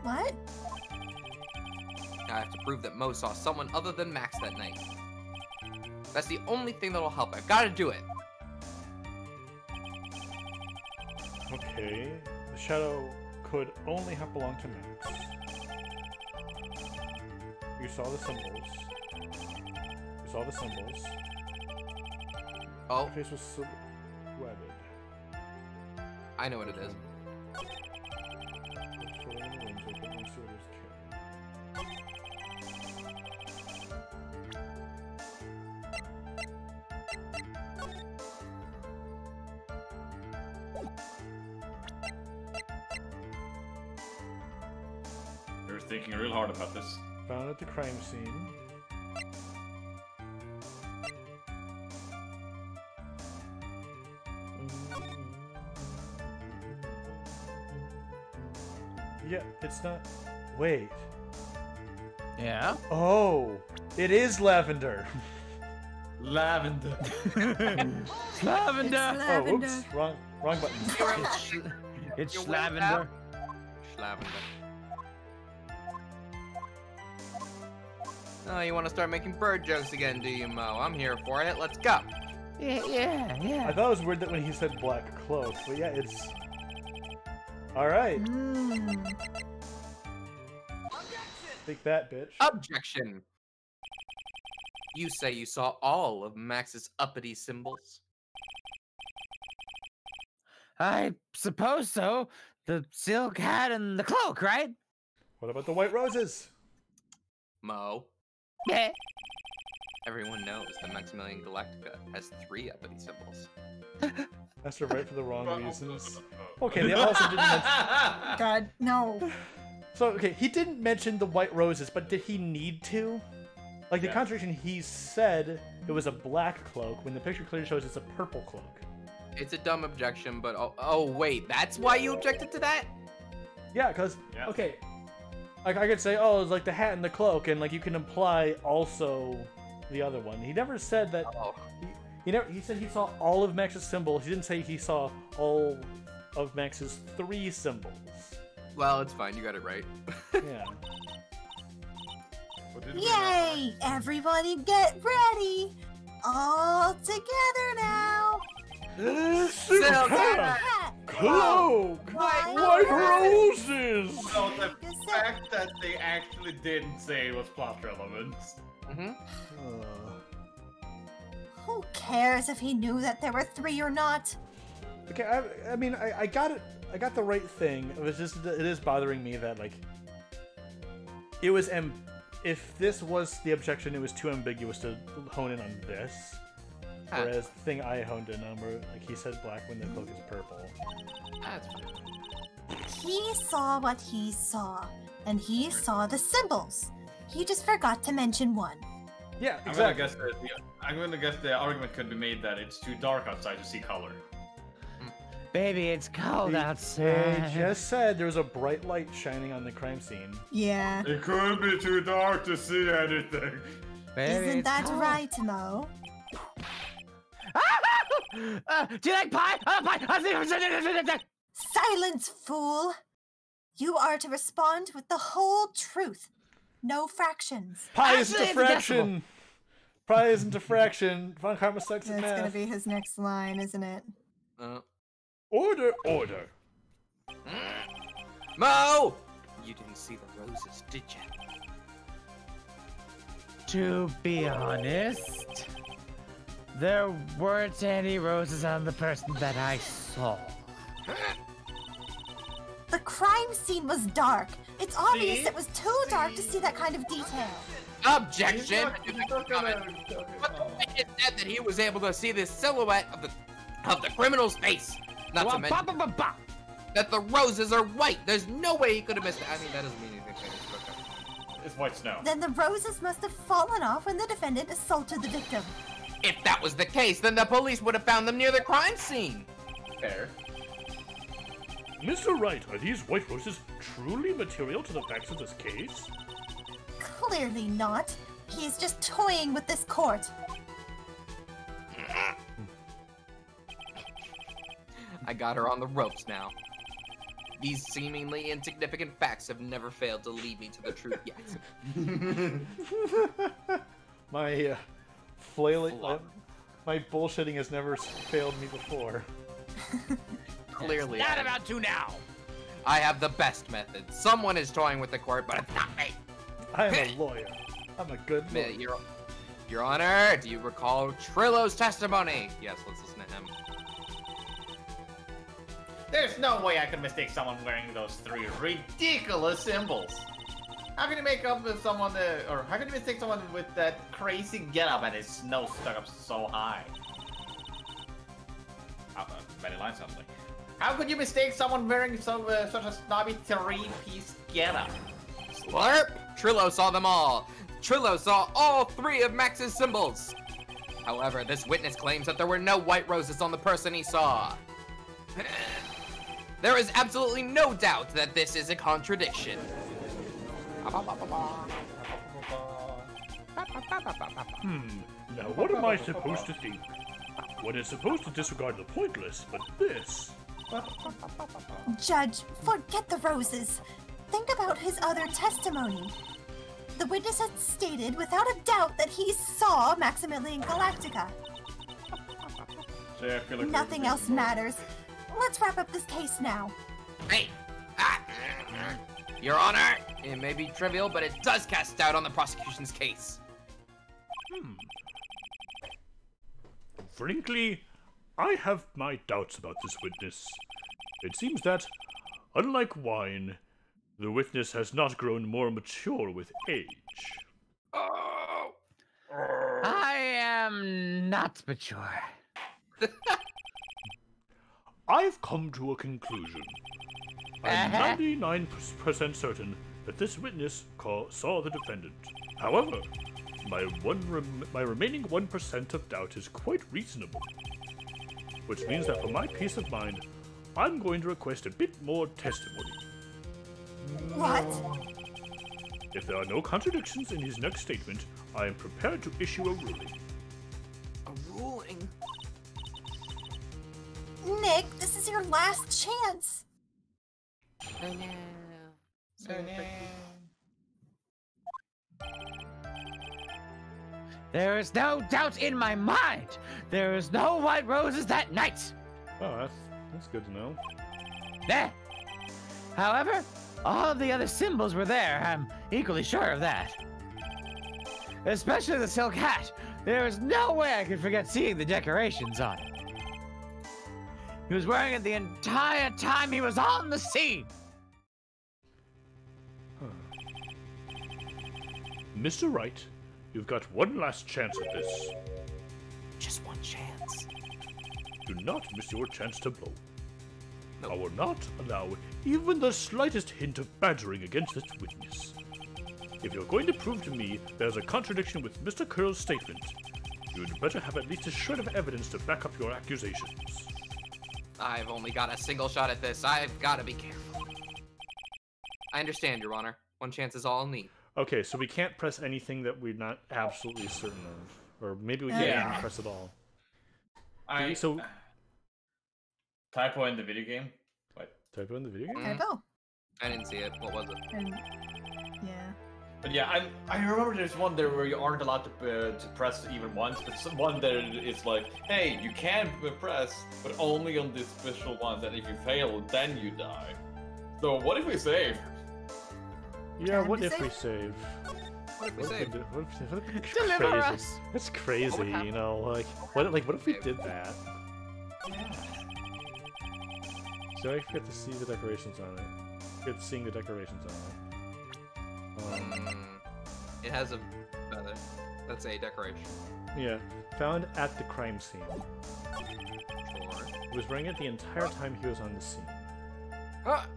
What? I have to prove that Mo saw someone other than Max that night. That's the only thing that'll help. I've gotta do it. Okay. The shadow could only have belonged to Max. You saw the symbols. You saw the symbols. Oh, Her face was silhouetted. I know what it is. You're thinking real hard about this. Found at the crime scene. Yeah, it's not. Wait. Yeah? Oh, it is lavender. Lavender. Lavender! Oh, whoops, wrong button. It's You're way lavender. out. Lavender. Oh, you want to start making bird jokes again, do you, Mo? I'm here for it. Let's go. Yeah. I thought it was weird that when he said black cloak, but yeah, it's. Alright, take that, bitch. Objection. You say you saw all of Max's uppity symbols. I suppose so. The silk hat and the cloak, right? What about the white roses? Mo, Yeah. everyone knows that Maximilian Galactica has 3 uppity symbols. That's right for the wrong reasons. Okay, they also didn't mention. God, no. So, okay, he didn't mention the white roses, but did he need to? Like, the Yeah. contradiction, he said it was a black cloak when the picture clearly shows it's a purple cloak. It's a dumb objection, but oh wait, that's why you objected to that? Yeah, because Yeah. okay, like I could say, oh, it's like the hat and the cloak, and like you can imply also the other one. He never said that. Oh. He said he saw all of Max's symbols. He didn't say he saw all of Max's 3 symbols. Well, it's fine. You got it right. Yeah. Yay! Everybody get ready! All together now! Silk hat, Hat, cloak, White white roses. So the Like I said- fact that they actually didn't say it was plot relevant. Mm-hmm. Who cares if he knew that there were 3 or not? Okay, I mean, I got it. I got the right thing. It was just, it is bothering me that, like, it was, if this was the objection, it was too ambiguous to hone in on this. Whereas the thing I honed in on, where, like, he said black when the cloak is purple. That's fine. He saw what he saw, and he saw the symbols. He just forgot to mention one. Yeah, I'm exactly. gonna guess the argument could be made that it's too dark outside to see color. Baby, it's cold They outside. just said there was a bright light shining on the crime scene. Yeah. It could be too dark to see anything. Baby, Isn't it's that cold. right, Mo? Do you like pie? Pie! Silence, fool! You are to respond with the whole truth. No fractions. Pi isn't a Actually, it's a fraction. Pi isn't a fraction. Von Karma sucks at That's gonna math. be his next line, isn't it? Order, order. Mo! You didn't see the roses, did you? To be honest, there weren't any roses on the person that I saw. The crime scene was dark. It's obvious See? it was too dark to see that kind of detail. Objection! He's not gonna. But the witness said that he was able to see the silhouette of the criminal's face. Not to mention that the roses are white. There's no way he could have missed it. I mean, that doesn't mean anything. It's white snow. Then the roses must have fallen off when the defendant assaulted the victim. If that was the case, then the police would have found them near the crime scene. Fair. Mr. Wright, are these white roses truly material to the facts of this case? Clearly not. He is just toying with this court. I got her on the ropes now. These seemingly insignificant facts have never failed to lead me to the truth yet. My flailing, Flop. my bullshitting has never failed me before. Clearly, Not about to now. I have the best method. Someone is toying with the court, but it's not me. I am a lawyer. I'm a good lawyer. Your Honor, do you recall Trillo's testimony? Yes, let's listen to him. There's no way I could mistake someone wearing those 3 ridiculous symbols. How can you make up with someone or how can you mistake someone with that crazy getup and his nose stuck up so high? Better line something. How could you mistake someone wearing such a snobby 3-piece getup? Slurp! Trillo saw them all. Trillo saw all 3 of Max's symbols. However, this witness claims that there were no white roses on the person he saw. There is absolutely no doubt that this is a contradiction. Now what am I supposed to think? One is supposed to disregard the pointless, but this... Judge, forget the roses. Think about his other testimony. The witness had stated without a doubt that he saw Maximilian Galactica. See, I feel like Nothing else matters. Let's wrap up this case now. Hey! Your Honor, it may be trivial, but it does cast doubt on the prosecution's case. Frankly, I have my doubts about this witness. It seems that, unlike wine, the witness has not grown more mature with age. Oh. I am not mature. I've come to a conclusion. I'm Uh-huh. 99% certain that this witness saw the defendant. However, my remaining 1% of doubt is quite reasonable. which means that for my peace of mind, I'm going to request a bit more testimony. What? If there are no contradictions in his next statement, I am prepared to issue a ruling. A ruling? Nick, this is your last chance. Oh no. There is no doubt in my mind. There is no white roses that night. Oh, that's good to know. There. However, all of the other symbols were there. I'm equally sure of that. Especially the silk hat. There is no way I could forget seeing the decorations on it. He was wearing it the entire time he was on the scene. Mr. Wright, you've got one last chance at this. Just one chance. Do not miss your chance to blow. Nope. I will not allow even the slightest hint of badgering against this witness. If you're going to prove to me there's a contradiction with Mr. Curl's statement, you'd better have at least a shred of evidence to back up your accusations. I've only got a single shot at this. I've got to be careful. I understand, Your Honor. One chance is all I'll need. Okay, so we can't press anything that we're not absolutely certain of. Or maybe we can't Yeah. even press it all. So typo in the video game. Wait. Typo in the video game? Typo. I didn't see it. What was it? Yeah. But yeah, I remember there's one there where you aren't allowed to press even once, but one there is like, hey, you can press, but only on this special ones, and if you fail, then you die. So what if we save? Yeah, Time what to if we save. save? What if we save? What if Deliver crazy. us. That's crazy, would happen? you know, like what if we did that? So I forget to see the decorations on it. Forget seeing the decorations on it. It has a feather. That's a decoration. Yeah, found at the crime scene. Sure. He was wearing it the entire time he was on the scene. Ah!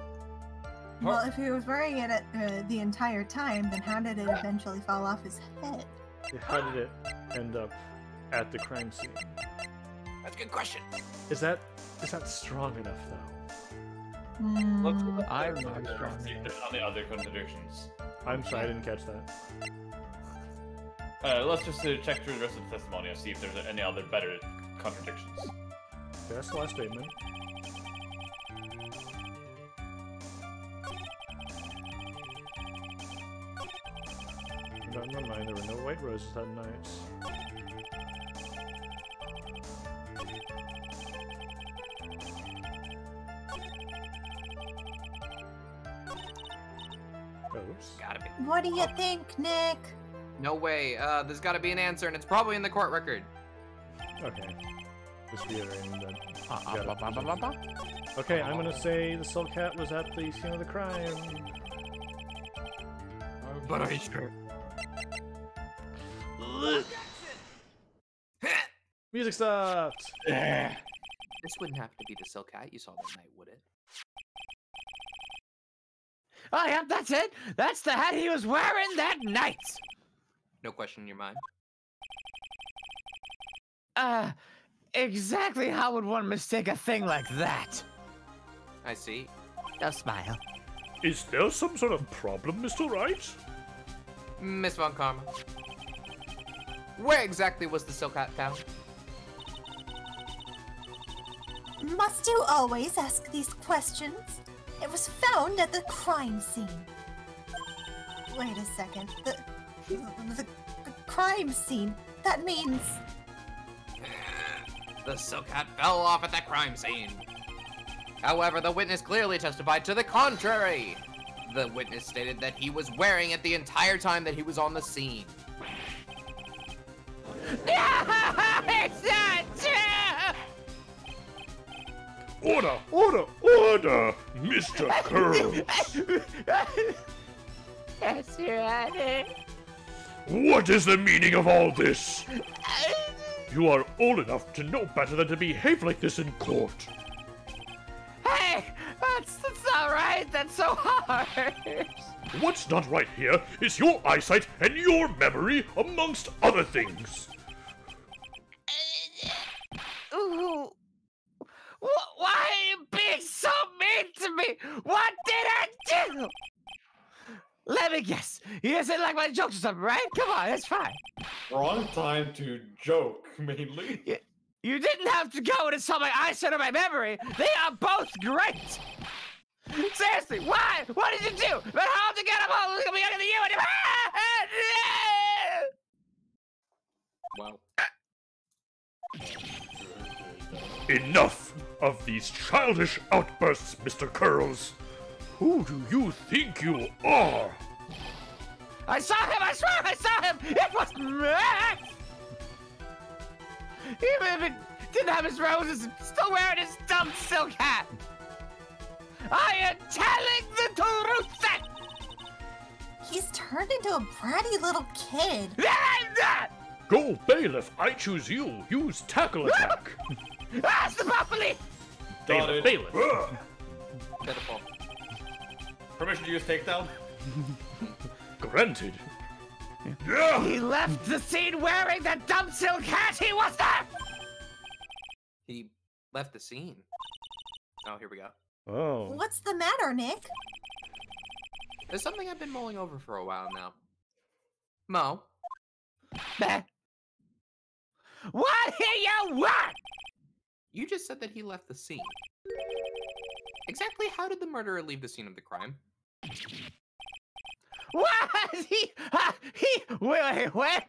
Well, if he was wearing it the entire time, then how did it eventually fall off his head? How did it end up at the crime scene? That's a good question. Is that strong enough though? Let's Hmm. I'm see not strong. if there's any other contradictions. I'm sorry, I didn't catch that. Let's just check through the rest of the testimony and see if there's any other better contradictions. Okay, that's the last statement. Never mind, there were no white roses that night. Oops. Gotta be. What do you think, Nick? No way. There's gotta be an answer, and it's probably in the court record. Okay. Just reiterating that. Ba-ba-ba-ba-ba. Okay, I'm gonna say the soul cat was at the scene of the crime. But are you sure? Music stopped! This wouldn't happen to be the silk hat you saw that night, would it? Oh, yep, that's it. That's the hat he was wearing that night. No question in your mind. Exactly how would one mistake a thing like that? I see. Don't smile. Is there some sort of problem, Mr. Wright? Miss Von Karma. Where exactly was the silk hat found? Must you always ask these questions? It was found at the crime scene. Wait a second. The crime scene. That means... The silk hat fell off at the crime scene. However, the witness clearly testified to the contrary. The witness stated that he was wearing it the entire time that he was on the scene. It's not true! Order! Order! Order! Mr. Curls! Yes, Your Honor. What is the meaning of all this? You are old enough to know better than to behave like this in court. Hey, that's all right. That's so hard. What's not right here is your eyesight and your memory, amongst other things. Ooh, Why are you being so mean to me? What did I do? Let me guess. He doesn't like my jokes or something, right? Come on, that's fine. Wrong time to joke, mainly. You didn't have to go and insult my eyesight or my memory. They are both great. Seriously, why? What did you do? But how to get them all? Look at me, younger than you. Wow. Enough of these childish outbursts, Mr. Curls. Who do you think you are? I saw him, I swear I saw him! It was Max! He didn't have his roses, still wearing his dumb silk hat! I am telling the truth! He's turned into a bratty little kid. I'm not! Go, Bailiff, I choose you. Use tackle attack. That's the belief! Got it. Bailiff. Pitiful. Permission to use takedown? Granted. He left the scene wearing that dumb silk hat! He was there! He left the scene. Oh, here we go. Oh. What's the matter, Nick? There's something I've been mulling over for a while now. Mo, What do you want? you just said that he left the scene. Exactly how did the murderer leave the scene of the crime? What? Wait, what?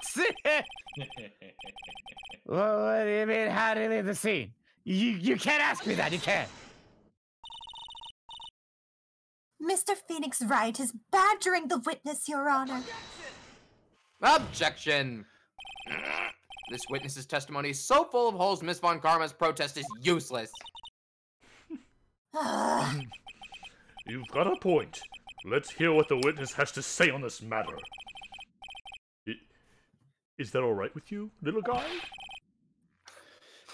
What do you mean, how did he leave the scene? You can't ask me that, you can't. Mr. Phoenix Wright is badgering the witness, Your Honor. Objection! This witness's testimony is so full of holes, Miss Von Karma's protest is useless. You've got a point. Let's hear what the witness has to say on this matter. Is that all right with you, little guy?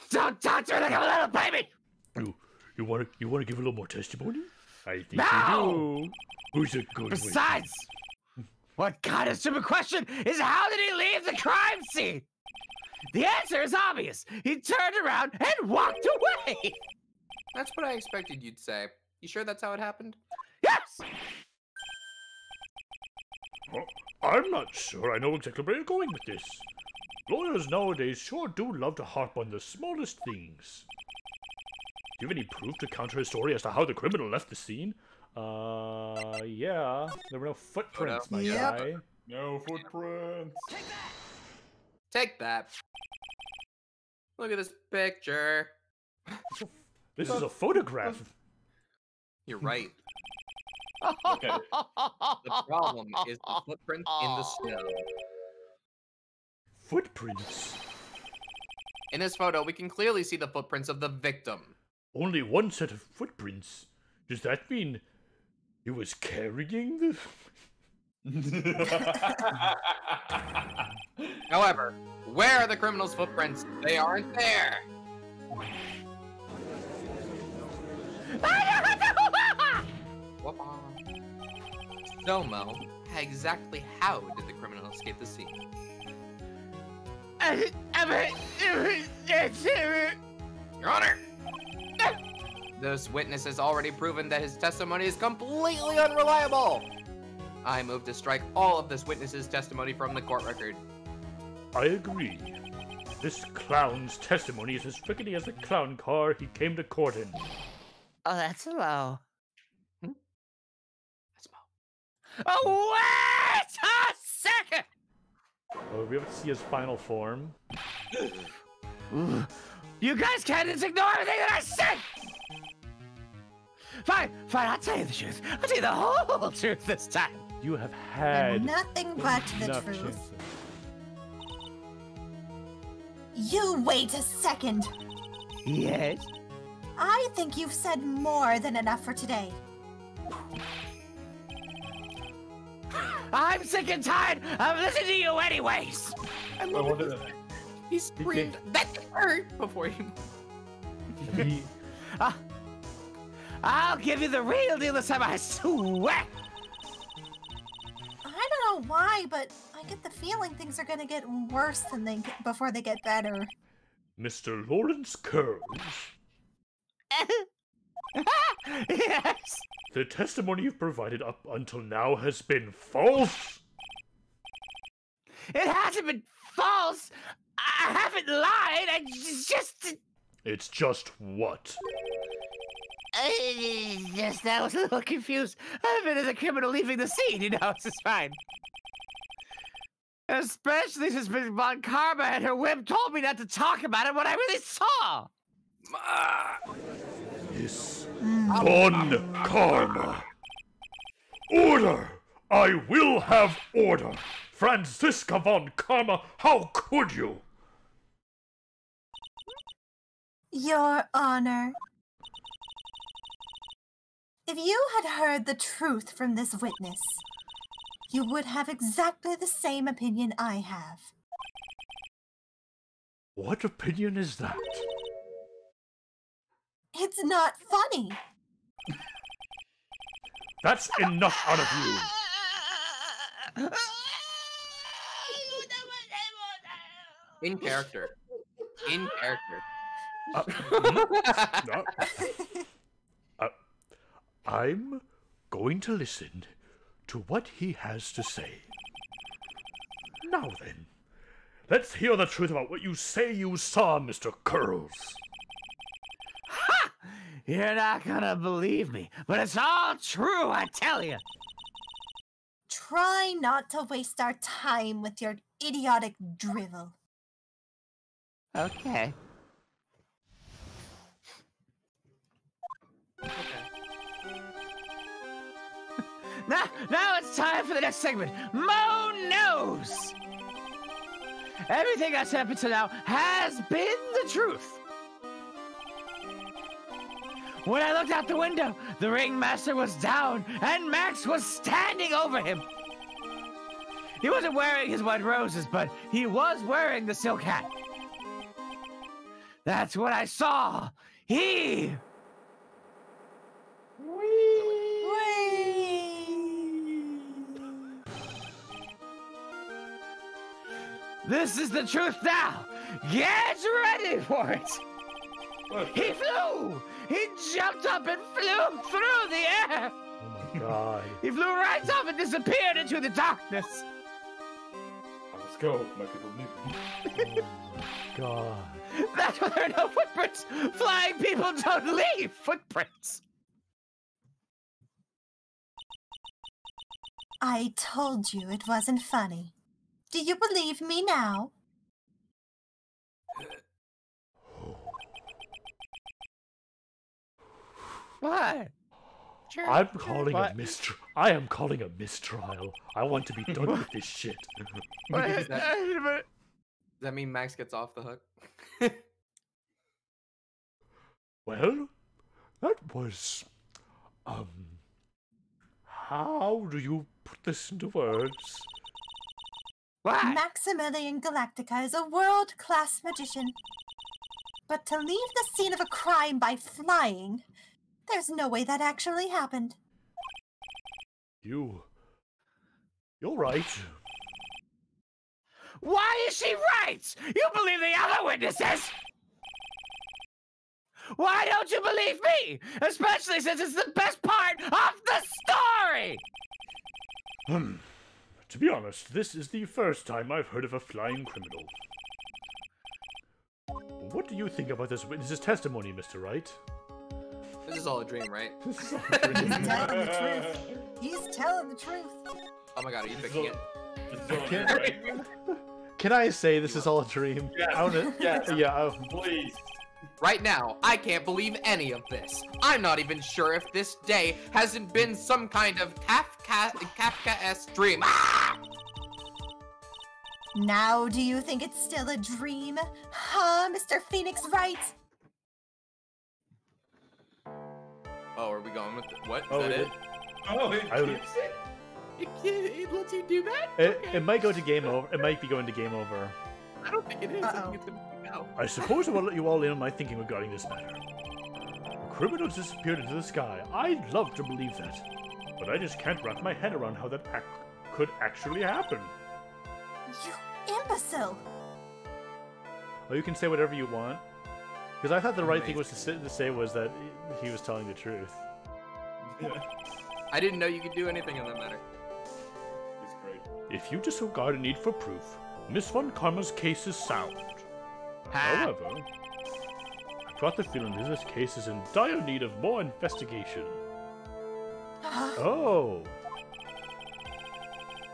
Don't touch her like a little baby! You want to give a little more testimony? I think No! you do. Who's a good witness? Besides, what kind of stupid question is how did he leave the crime scene? The answer is obvious. He turned around and walked away. That's what I expected you'd say. You sure that's how it happened? Yes! Well, I'm not sure I know exactly where you're going with this. Lawyers nowadays sure do love to harp on the smallest things. Do you have any proof to counter his story as to how the criminal left the scene? Yeah. There were no footprints, my Yep. guy. No footprints. Take that. Look at this picture. This is a photograph. You're right. Okay. The problem is the footprint in the snow. Footprints? In this photo, we can clearly see the footprints of the victim. Only one set of footprints? Does that mean he was carrying the... However, where are the criminal's footprints? They aren't there. So, Mo, exactly how did the criminal escape the scene? Your Honor! This witness has already proven that his testimony is completely unreliable. I move to strike all of this witness's testimony from the court record. I agree. This clown's testimony is as rickety as the clown car he came to court in. Oh, that's low. That's Mo. Oh, wait a second! Oh, we have to see his final form. You guys can't just ignore everything that I said! Fine, I'll tell you the truth. I'll tell you the whole truth this time. You have had Nothing but the enough truth. chances. You wait a second. Yes? I think you've said more than enough for today. I'm sick and tired of listening to you anyways. I love it. He screamed, "That hurt!" before he... I'll give you the real deal this time, I swear. I don't know why, but I get the feeling things are gonna get worse than before they get better. Mr. Lawrence Curls. Yes. The testimony you've provided up until now has been false. It hasn't been false. I haven't lied. It's just what? Just I was a little confused. I've been as a criminal leaving the scene, you know, it's just fine. Especially since Miss Von Karma and her whip told me not to talk about it when I really saw. Miss Von Karma. Order! I will have order! Franziska Von Karma, how could you? Your Honor. If you had heard the truth from this witness, you would have exactly the same opinion I have. What opinion is that? It's not funny. That's enough out of you. In character. In character. No. I'm going to listen to what he has to say. Now then, let's hear the truth about what you say you saw, Mr. Curls. Ha! You're not gonna believe me, but it's all true, I tell you. Try not to waste our time with your idiotic drivel. Okay. Now it's time for the next segment. Mo knows. Everything I said up until now has been the truth. When I looked out the window, the ringmaster was down and Max was standing over him. He wasn't wearing his white roses, but he was wearing the silk hat. That's what I saw. He... This is the truth now. Get ready for it. He flew. He jumped up and flew through the air. Oh my god. He flew right off and disappeared into the darkness. Let's go, my people need me. Oh my god. That's why there are no footprints. Flying people don't leave footprints. I told you it wasn't funny. Do you believe me now? What? I'm calling a mistrial. I am calling a mistrial. I want to be done with this shit. Does that mean Max gets off the hook? Well, that was... How do you put this into words? What? Maximilian Galactica is a world-class magician. But to leave the scene of a crime by flying, there's no way that actually happened. You're right. Why is she right? You believe the other witnesses? Why don't you believe me? Especially since it's the best part of the story! To be honest, this is the first time I've heard of a flying criminal. What do you think about this witness's testimony, Mr. Wright? This is all a dream, right? This is all a dream. He's telling the truth. He's telling the truth. Oh my god, are you fixing it? Can I say this is all a dream? Yes, I wanna, yes. Yeah. Please. Right now, I can't believe any of this. I'm not even sure if this day hasn't been some kind of Kafka-esque dream. Ah! Now do you think it's still a dream? Huh, Mr. Phoenix Wright? Oh, are we going with what? Is Oh, that we it? did. Oh, it I would- keeps it. It lets you do that? It might go to game over. It might be going to game over. I don't think it is. I Uh-oh. think it's gonna go. I suppose I will let you all in on my thinking regarding this matter. A criminal disappeared into the sky. I'd love to believe that, but I just can't wrap my head around how that could actually happen. You imbecile! Well, you can say whatever you want. Because I thought the right thing was to say was that he was telling the truth. I didn't know you could do anything in that matter. He's great. If you disregard a need for proof, Miss Von Karma's case is sound. However, I've got the feeling that this case is in dire need of more investigation. Oh.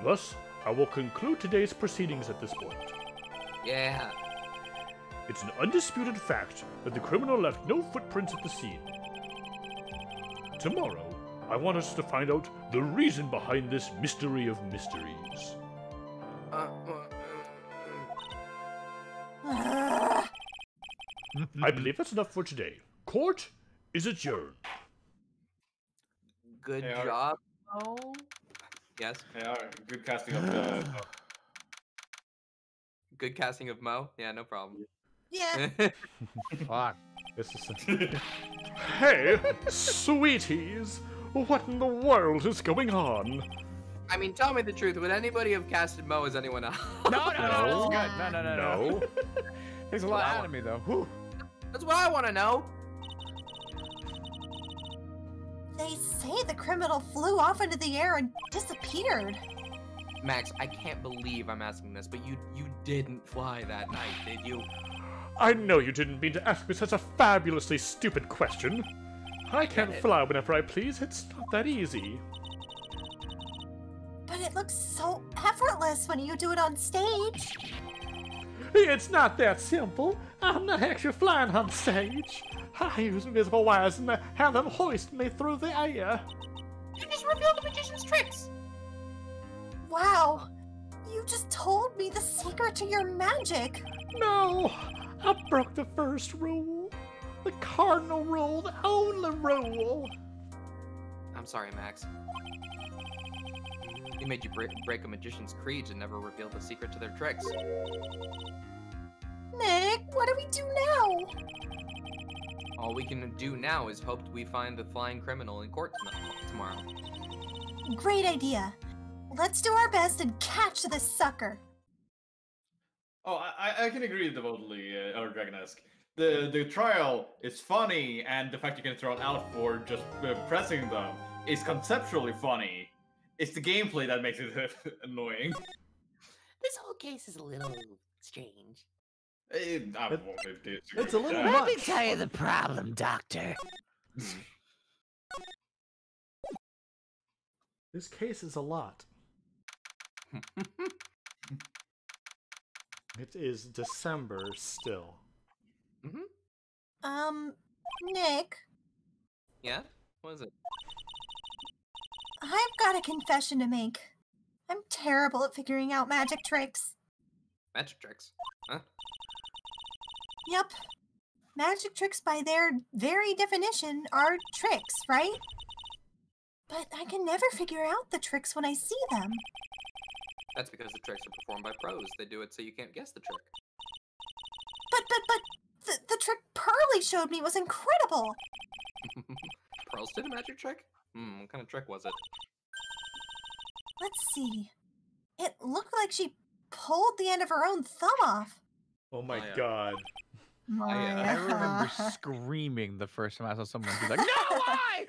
Thus, I will conclude today's proceedings at this point. Yeah. It's an undisputed fact that the criminal left no footprints at the scene. Tomorrow, I want us to find out the reason behind this mystery of mysteries. I believe that's enough for today. Court is adjourned. Good Hey, job. Oh. Yes. Hey, alright, good casting of Good casting of Mo. Yeah, no problem. Yeah. Fuck. This is Hey, sweeties! What in the world is going on? I mean, tell me the truth. Would anybody have casted Mo as anyone else? No, that's good. No. No. Takes a lot out of me, though. Whew. That's what I want to know. They say the criminal flew off into the air and disappeared. Max, I can't believe I'm asking this, but you didn't fly that night, did you? I know you didn't mean to ask me such a fabulously stupid question. I can't fly whenever I please. It's not that easy. But it looks so effortless when you do it on stage. It's not that simple. I'm not actually flying on stage. I use invisible wires and have them hoist me through the air. You just revealed the magician's tricks. Wow. You just told me the secret to your magic. No, I broke the first rule. The cardinal rule, the only rule. I'm sorry, Max. He made you break a magician's creed and never reveal the secret to their tricks. Nick, what do we do now? All we can do now is hope we find the flying criminal in court tomorrow. Great idea. Let's do our best and catch this sucker. Oh, I can agree totally, or Dragonesque. The trial is funny, and the fact you can throw it out for just pressing them is conceptually funny. It's the gameplay that makes it annoying. This whole case is a little strange. It's a little Let me much. tell you the problem, Doctor. This case is a lot. It is December still. Nick, Yeah? What is it? I've got a confession to make. I'm terrible at figuring out magic tricks. Magic tricks. Huh? Yep. Magic tricks, by their very definition, are tricks, right? But I can never figure out the tricks when I see them. That's because the tricks are performed by pros. They do it so you can't guess the trick. But the trick Pearly showed me was incredible. Pearls did a magic trick? What kind of trick was it? Let's see. It looked like she pulled the end of her own thumb off. Oh my Oh, yeah. god. I remember screaming the first time I saw someone be like, "No, why?"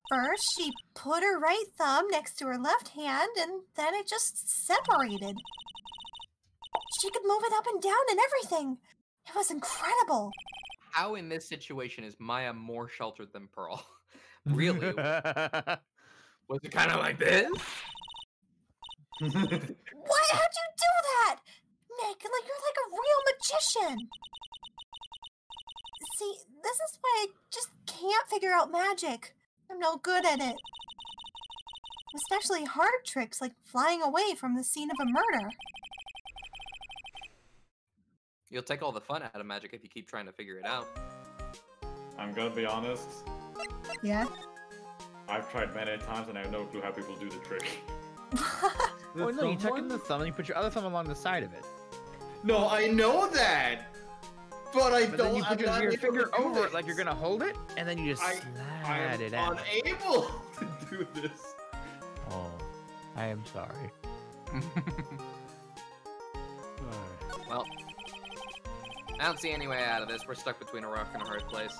First, she put her right thumb next to her left hand, and then it just separated. She could move it up and down and everything. It was incredible. How in this situation is Maya more sheltered than Pearl? Really? Was it kind of like this? What? How'd you do that? Nick, like you're like a real magician. See, this is why I just can't figure out magic. I'm no good at it. Especially hard tricks like flying away from the scene of a murder. You'll take all the fun out of magic if you keep trying to figure it out. I'm gonna be honest. Yeah? I've tried many times and I have no clue how people do the trick. Oh no, you tuck in the thumb and you put your other thumb along the side of it. No, I know that! But I But don't. then you put I'm your not finger able to do over it this. like you're gonna hold it, and then you just I slide it am out. unable to do this. Oh, I am sorry. Alright. Well, I don't see any way out of this. We're stuck between a rock and a hard place.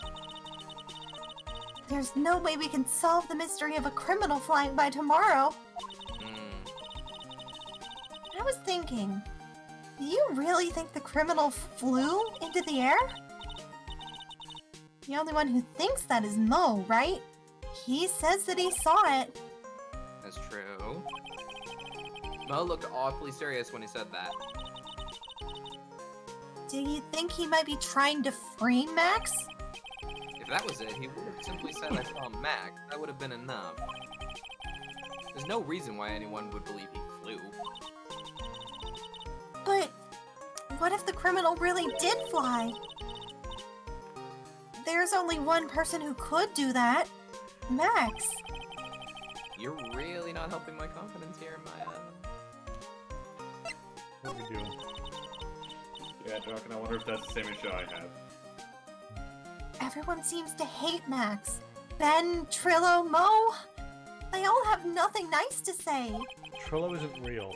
There's no way we can solve the mystery of a criminal flying by tomorrow. I was thinking, do you really think the criminal flew into the air? The only one who thinks that is Mo, right? He says that he saw it. That's true. Mo looked awfully serious when he said that. Do you think he might be trying to frame Max? If that was it, he would have simply said I saw Max. That would have been enough. There's no reason why anyone would believe he flew. But what if the criminal really did fly? There's only one person who could do that. Max. You're really not helping my confidence here, Maya. What do we do? Yeah, Doc, and I wonder if that's the same issue I have. Everyone seems to hate Max. Ben, Trillo, Mo. They all have nothing nice to say. Trillo isn't real.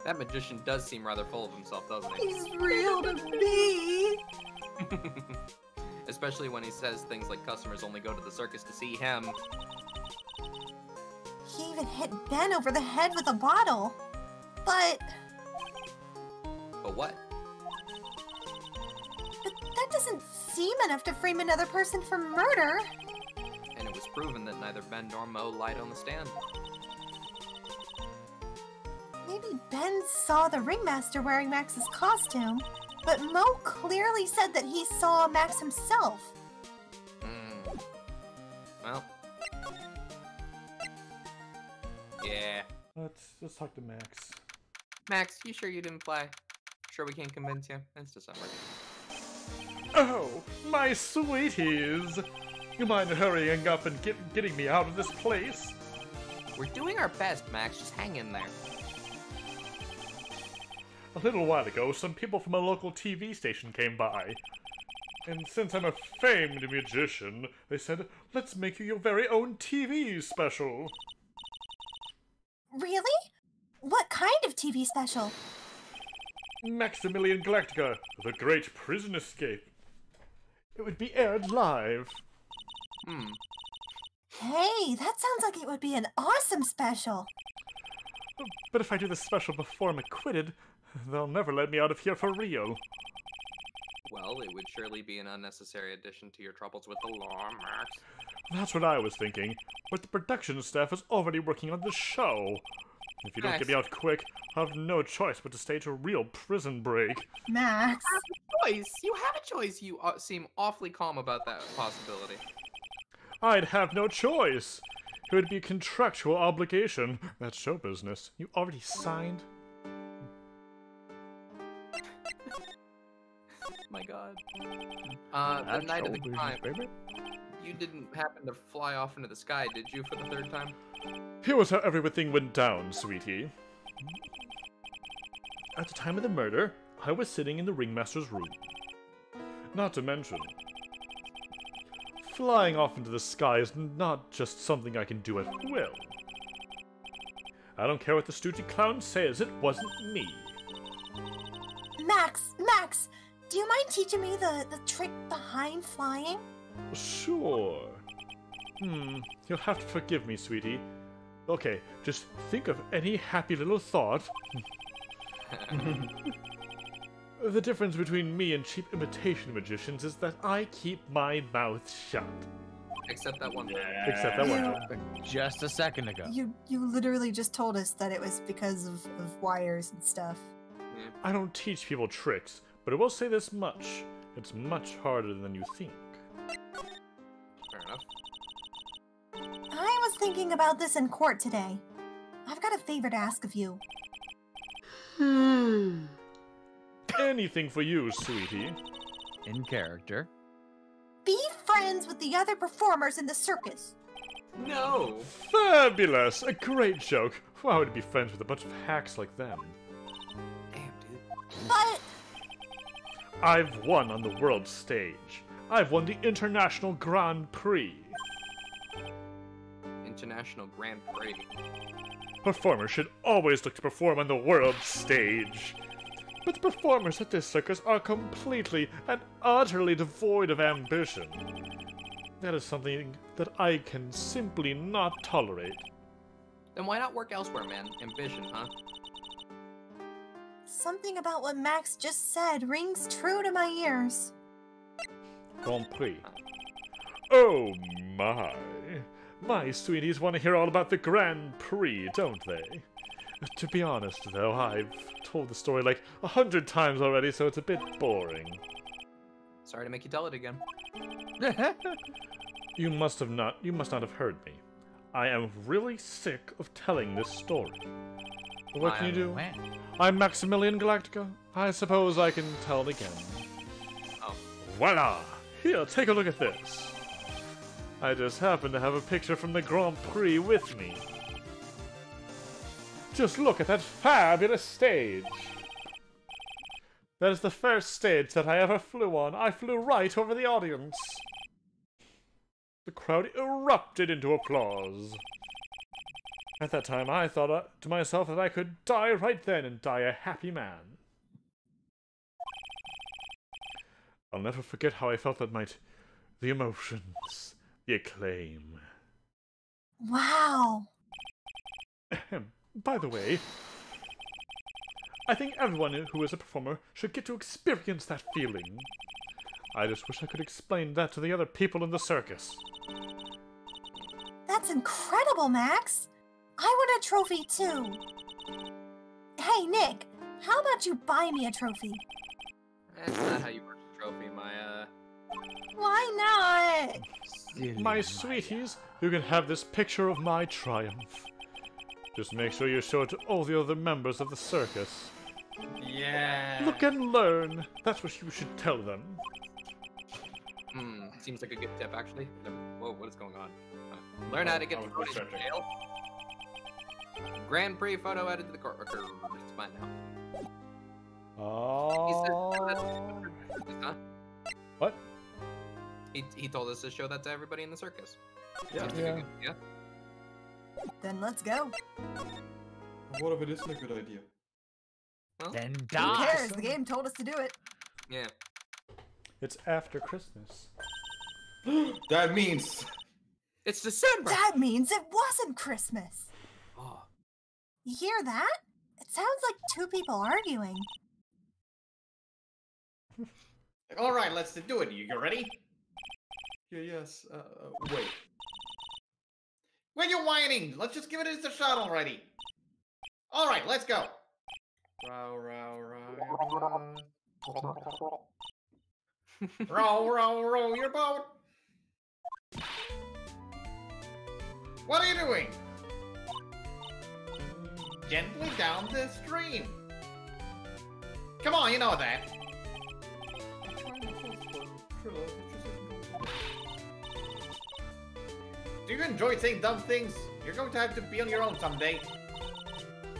That magician does seem rather full of himself, doesn't he? He's real to me. Especially when he says things like customers only go to the circus to see him. He even hit Ben over the head with a bottle. But what? that doesn't seem enough to frame another person for murder. And it was proven that neither Ben nor Mo lied on the stand. Maybe Ben saw the ringmaster wearing Max's costume, but Mo clearly said that he saw Max himself. Well. Yeah. Let's talk to Max. Max, you sure you didn't fly? Sure we can't convince you? It's December. Oh, my sweeties! You mind hurrying up and getting me out of this place? We're doing our best, Max. Just hang in there. A little while ago, some people from a local TV station came by. And since I'm a famed magician, they said, let's make you your very own TV special. Really? What kind of TV special? Maximilian Galactica, The Great Prison Escape. It would be aired live. Hey, that sounds like it would be an awesome special. But if I do the special before I'm acquitted, they'll never let me out of here for real. Well, it would surely be an unnecessary addition to your troubles with the law, Max. That's what I was thinking, but the production staff is already working on the show. If you don't get me out quick, I'll have no choice but to stage a real prison break. Max. Choice? You have a choice. You seem awfully calm about that possibility. I'd have no choice. It would be a contractual obligation. That's show business. You already signed? My god. The night of the crime, you didn't happen to fly off into the sky, did you, for the third time? Here was how everything went down, sweetie. At the time of the murder, I was sitting in the ringmaster's room. Not to mention, flying off into the sky is not just something I can do at will. I don't care what the stoogy clown says, it wasn't me. Max, do you mind teaching me the trick behind flying? Sure. You'll have to forgive me, sweetie. Okay, just think of any happy little thought. The difference between me and cheap imitation magicians is that I keep my mouth shut. Except that one. Except that one joke. Just a second ago. You literally just told us that it was because of wires and stuff. Yeah. I don't teach people tricks, but I will say this much. It's much harder than you think. Fair enough. I was thinking about this in court today. I've got a favor to ask of you. Anything for you, sweetie. In character. Be friends with the other performers in the circus. No! Fabulous! A great joke. Why would I be friends with a bunch of hacks like them? Damn, dude. But I've won on the world stage. I've won the International Grand Prix. International Grand Prix. Performers should always look to perform on the world stage. But the performers at this circus are completely and utterly devoid of ambition. That is something that I can simply not tolerate. Then why not work elsewhere, man? Ambition, huh? Something about what Max just said rings true to my ears. Grand Prix. Oh my. My sweeties want to hear all about the Grand Prix, don't they? To be honest, though, I've told the story like 100 times already, so it's a bit boring. Sorry to make you tell it again. You must not have heard me. I am really sick of telling this story. But what can you do? I'm Maximilian Galactica. I suppose I can tell it again. Oh. Voila! Here, take a look at this. I just happen to have a picture from the Grand Prix with me. Just look at that fabulous stage. That is the first stage that I ever flew on. I flew right over the audience. The crowd erupted into applause. At that time, I thought to myself that I could die right then and die a happy man. I'll never forget how I felt that night. The emotions, the acclaim. Wow. By the way, I think everyone who is a performer should get to experience that feeling. I just wish I could explain that to the other people in the circus. That's incredible, Max. I want a trophy too. Hey, Nick, how about you buy me a trophy? That's not how you work a trophy, Maya. Why not? My sweeties, you can have this picture of my triumph. Just make sure you show it to all the other members of the circus. Yeah. Look and learn. That's what you should tell them. Seems like a good tip, actually. Whoa, what is going on? Learn how to get thrown into jail. Grand Prix photo added to the court record. It's fine now. Oh. Huh? What? He told us to show that to everybody in the circus. Yeah. Yeah. Then let's go. What if it isn't a good idea? Well, Then Who die. cares? The game told us to do it. yeah. It's after Christmas. That means It's December. That means it wasn't Christmas. Oh. You hear that? It sounds like two people arguing. All right, let's do it. You ready? yes. Wait. When you're whining, let's just give it a shot already. All right, let's go. Row, row, row. Row, row, row your boat. What are you doing? Gently down the stream. Come on, you know that. Do you enjoy saying dumb things? You're going to have to be on your own someday.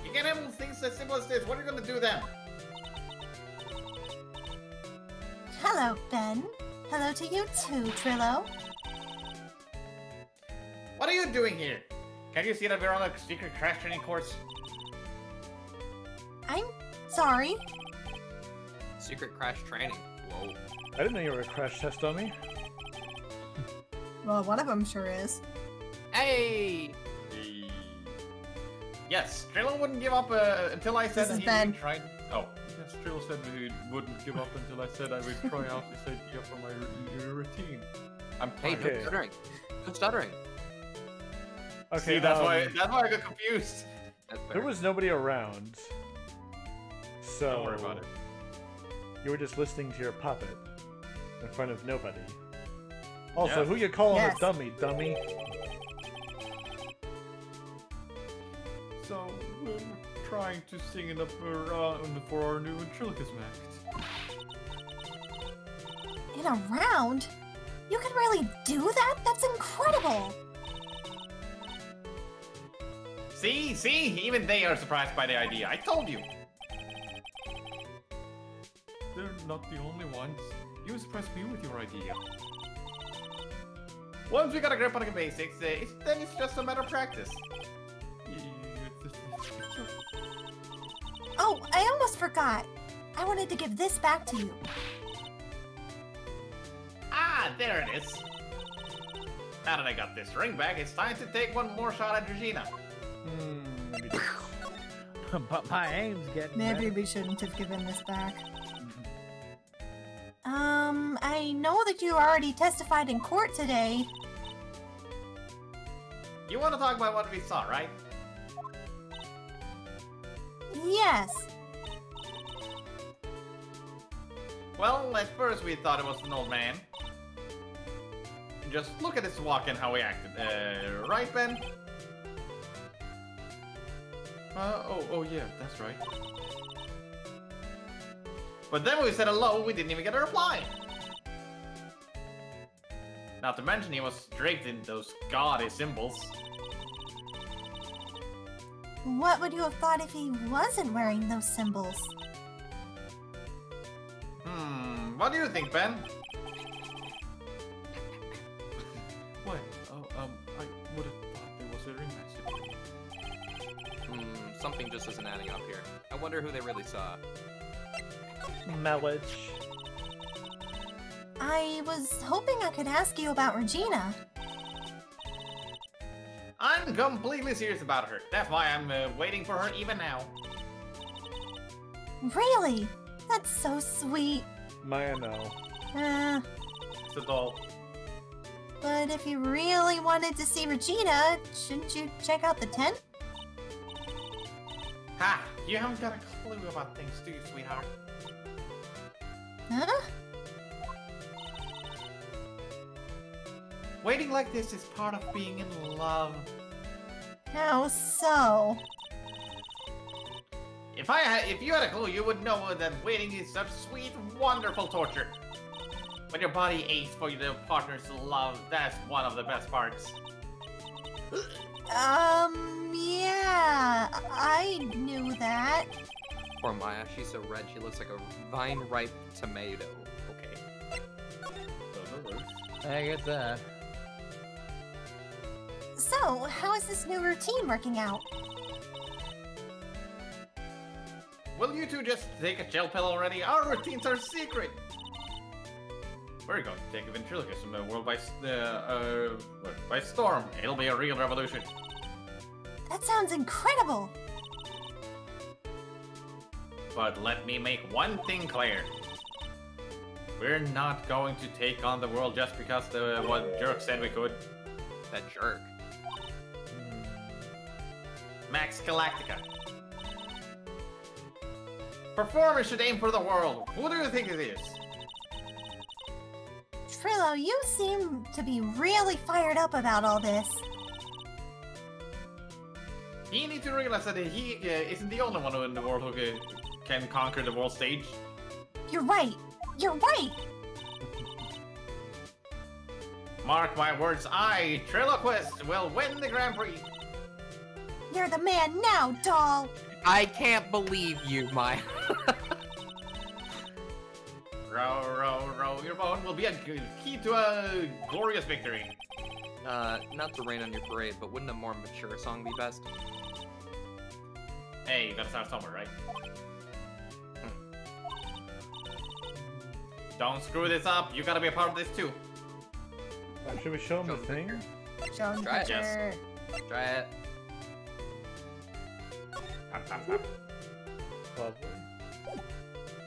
You can't handle things as simple as this. What are you going to do then? Hello, Ben. Hello to you too, Trillo. What are you doing here? Can't you see that we're on a secret crash training course? I'm sorry. Secret crash training. Whoa. I didn't know you were a crash test dummy. Well, one of them sure is. Hey! Yes, Trillo wouldn't give up until I said This is he Ben. tried. Oh, Yes, Trill said he wouldn't give up until I said I would try out this idea for my routine. I'm Hey, tired. no stuttering. No stuttering. Okay, see, that's why I got confused. That's fair. there was nobody around. So Don't worry about it. You were just listening to your puppet in front of nobody. Also, Yeah. who you calling Yes. a dummy, dummy? So, we're trying to sing it up for our new ventriloquist act. In a round? You can really do that? That's incredible! See, even they are surprised by the idea. I told you. They're not the only ones. You impressed me with your idea. Once we got a grip on the basics, then it's just a matter of practice. Oh, I almost forgot. I wanted to give this back to you. Ah, there it is. Now that I got this ring back, it's time to take one more shot at Regina. But my aim's getting Maybe better. we shouldn't have given this back. I know that you already testified in court today. You want to talk about what we saw, right? Yes. Well, at first we thought it was an old man. Just look at his walk and how he acted. Right, Ben? Oh yeah, that's right. But then when we said hello, we didn't even get a reply. Not to mention he was draped in those gaudy symbols. What would you have thought if he wasn't wearing those symbols? What do you think, Ben? What? I would have thought there was a ringmaster. Something just isn't adding up here. I wonder who they really saw. Mellich. I was hoping I could ask you about Regina. I'm completely serious about her. That's why I'm waiting for her even now. Really? That's so sweet. Maya, no. It's a doll. But if you really wanted to see Regina, shouldn't you check out the tent? Ha! You haven't got a clue about things, do you, sweetheart? Huh? Waiting like this is part of being in love. How so? If you had a clue, you would know that waiting is such sweet, wonderful torture. When your body aches for the partner's love, that's one of the best parts. Yeah, I knew that. Poor Maya, she's so red she looks like a vine-ripe tomato. Okay. I get that. So, how is this new routine working out? Will you two just take a chill pill already? Our routines are secret! We're going to take a ventriloquism world by storm. It'll be a real revolution. That sounds incredible! But let me make one thing clear. We're not going to take on the world just because what jerk said we could. That jerk. Max Galactica. Performers should aim for the world. Who do you think it is? Trillo, you seem to be really fired up about all this. He needs to realize that he isn't the only one in the world who can conquer the world stage. You're right! You're right! Mark my words, I, Triloquist, will win the Grand Prix. You're the man now, doll! I can't believe you, Maya. Row, row, row your boat will be a key to a glorious victory. Not to rain on your parade, but wouldn't a more mature song be best? Hey, you gotta start somewhere, right? Don't screw this up. You gotta be a part of this too. Should we show him the Show thing? Show him the Try it. picture. Try it. Lovely.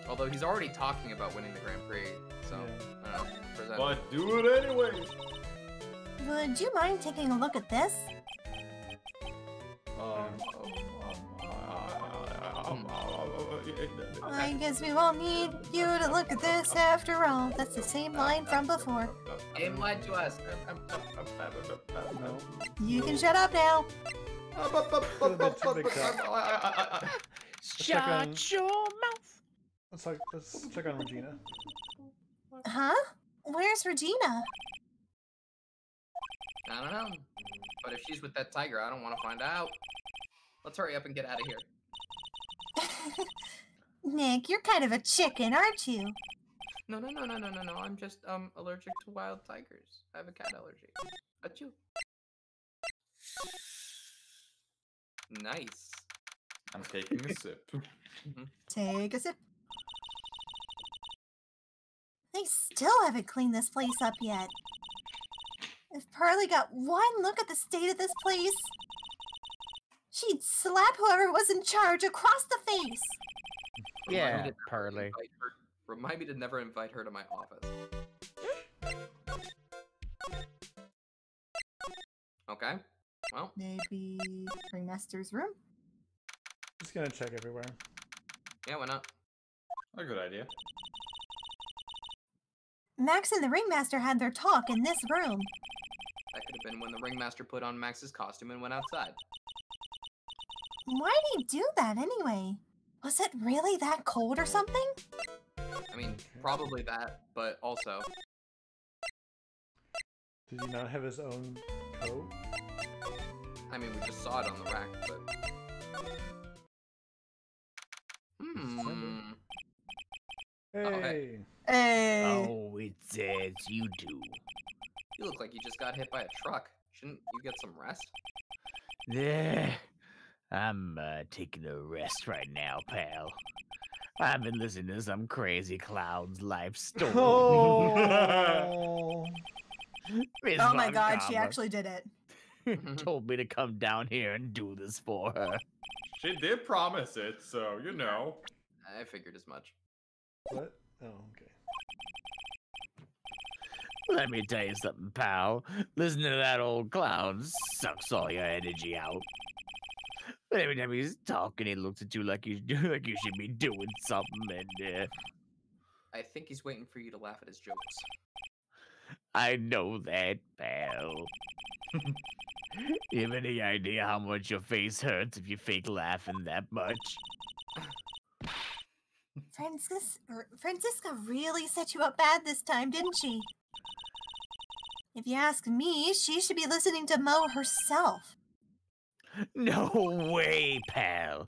Although he's already talking about winning the Grand Prix, so I don't know. Present. But do it anyway. Would you mind taking a look at this? I guess we won't need you to look at this after all. That's the same line from before. Game lied to us. No. You can shut up now. Shut your mouth! Let's check on Regina. Huh? Where's Regina? I don't know. But if she's with that tiger, I don't want to find out. Let's hurry up and get out of here. Nick, you're kind of a chicken, aren't you? No. I'm just allergic to wild tigers. I have a cat allergy. Achoo. Nice. I'm taking a sip. Take a sip. They still haven't cleaned this place up yet. If Pearly got one look at the state of this place, she'd slap whoever was in charge across the face. Yeah, Pearly. Remind me to never invite her to my office. Okay. Well. Maybe Ringmaster's room? Just gonna check everywhere. Yeah, why not? A good idea. Max and the Ringmaster had their talk in this room. That could have been when the Ringmaster put on Max's costume and went outside. Why did he do that anyway? Was it really that cold or something? I mean, probably that, but also... Did he not have his own coat? I mean, we just saw it on the rack, but... Hey! Hey! Oh, it's you two. You look like you just got hit by a truck. Shouldn't you get some rest? There. I'm taking a rest right now, pal. I've been listening to some crazy clown's life story. Oh! Miss Oh my Von god, she Karma actually did it. told me to come down here and do this for her. She did promise it, so you know. I figured as much. What? Oh, okay. Let me tell you something, pal. Listening to that old clown sucks all your energy out. But every time he's talking, he looks at you like you should be doing something, and I think he's waiting for you to laugh at his jokes. I know that, pal. You have any idea how much your face hurts if you fake laughing that much? Francisca really set you up bad this time, didn't she? If you ask me, she should be listening to Mo herself. No way, pal.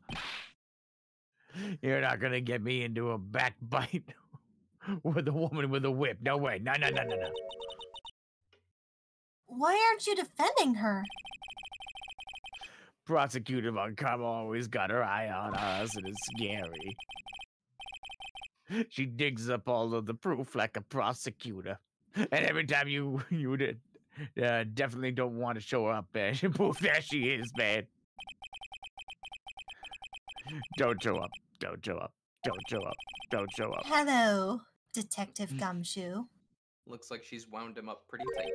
You're not gonna get me into a backbite with a woman with a whip. No way. No. Why aren't you defending her? Prosecutor Von Karma always got her eye on us, and it's scary. She digs up all of the proof like a prosecutor. And every time you definitely don't want to show up, man. Poof, there she is, man. Don't show up. Don't show up. Don't show up. Don't show up. Hello, Detective Gumshoe. Looks like she's wound him up pretty tight.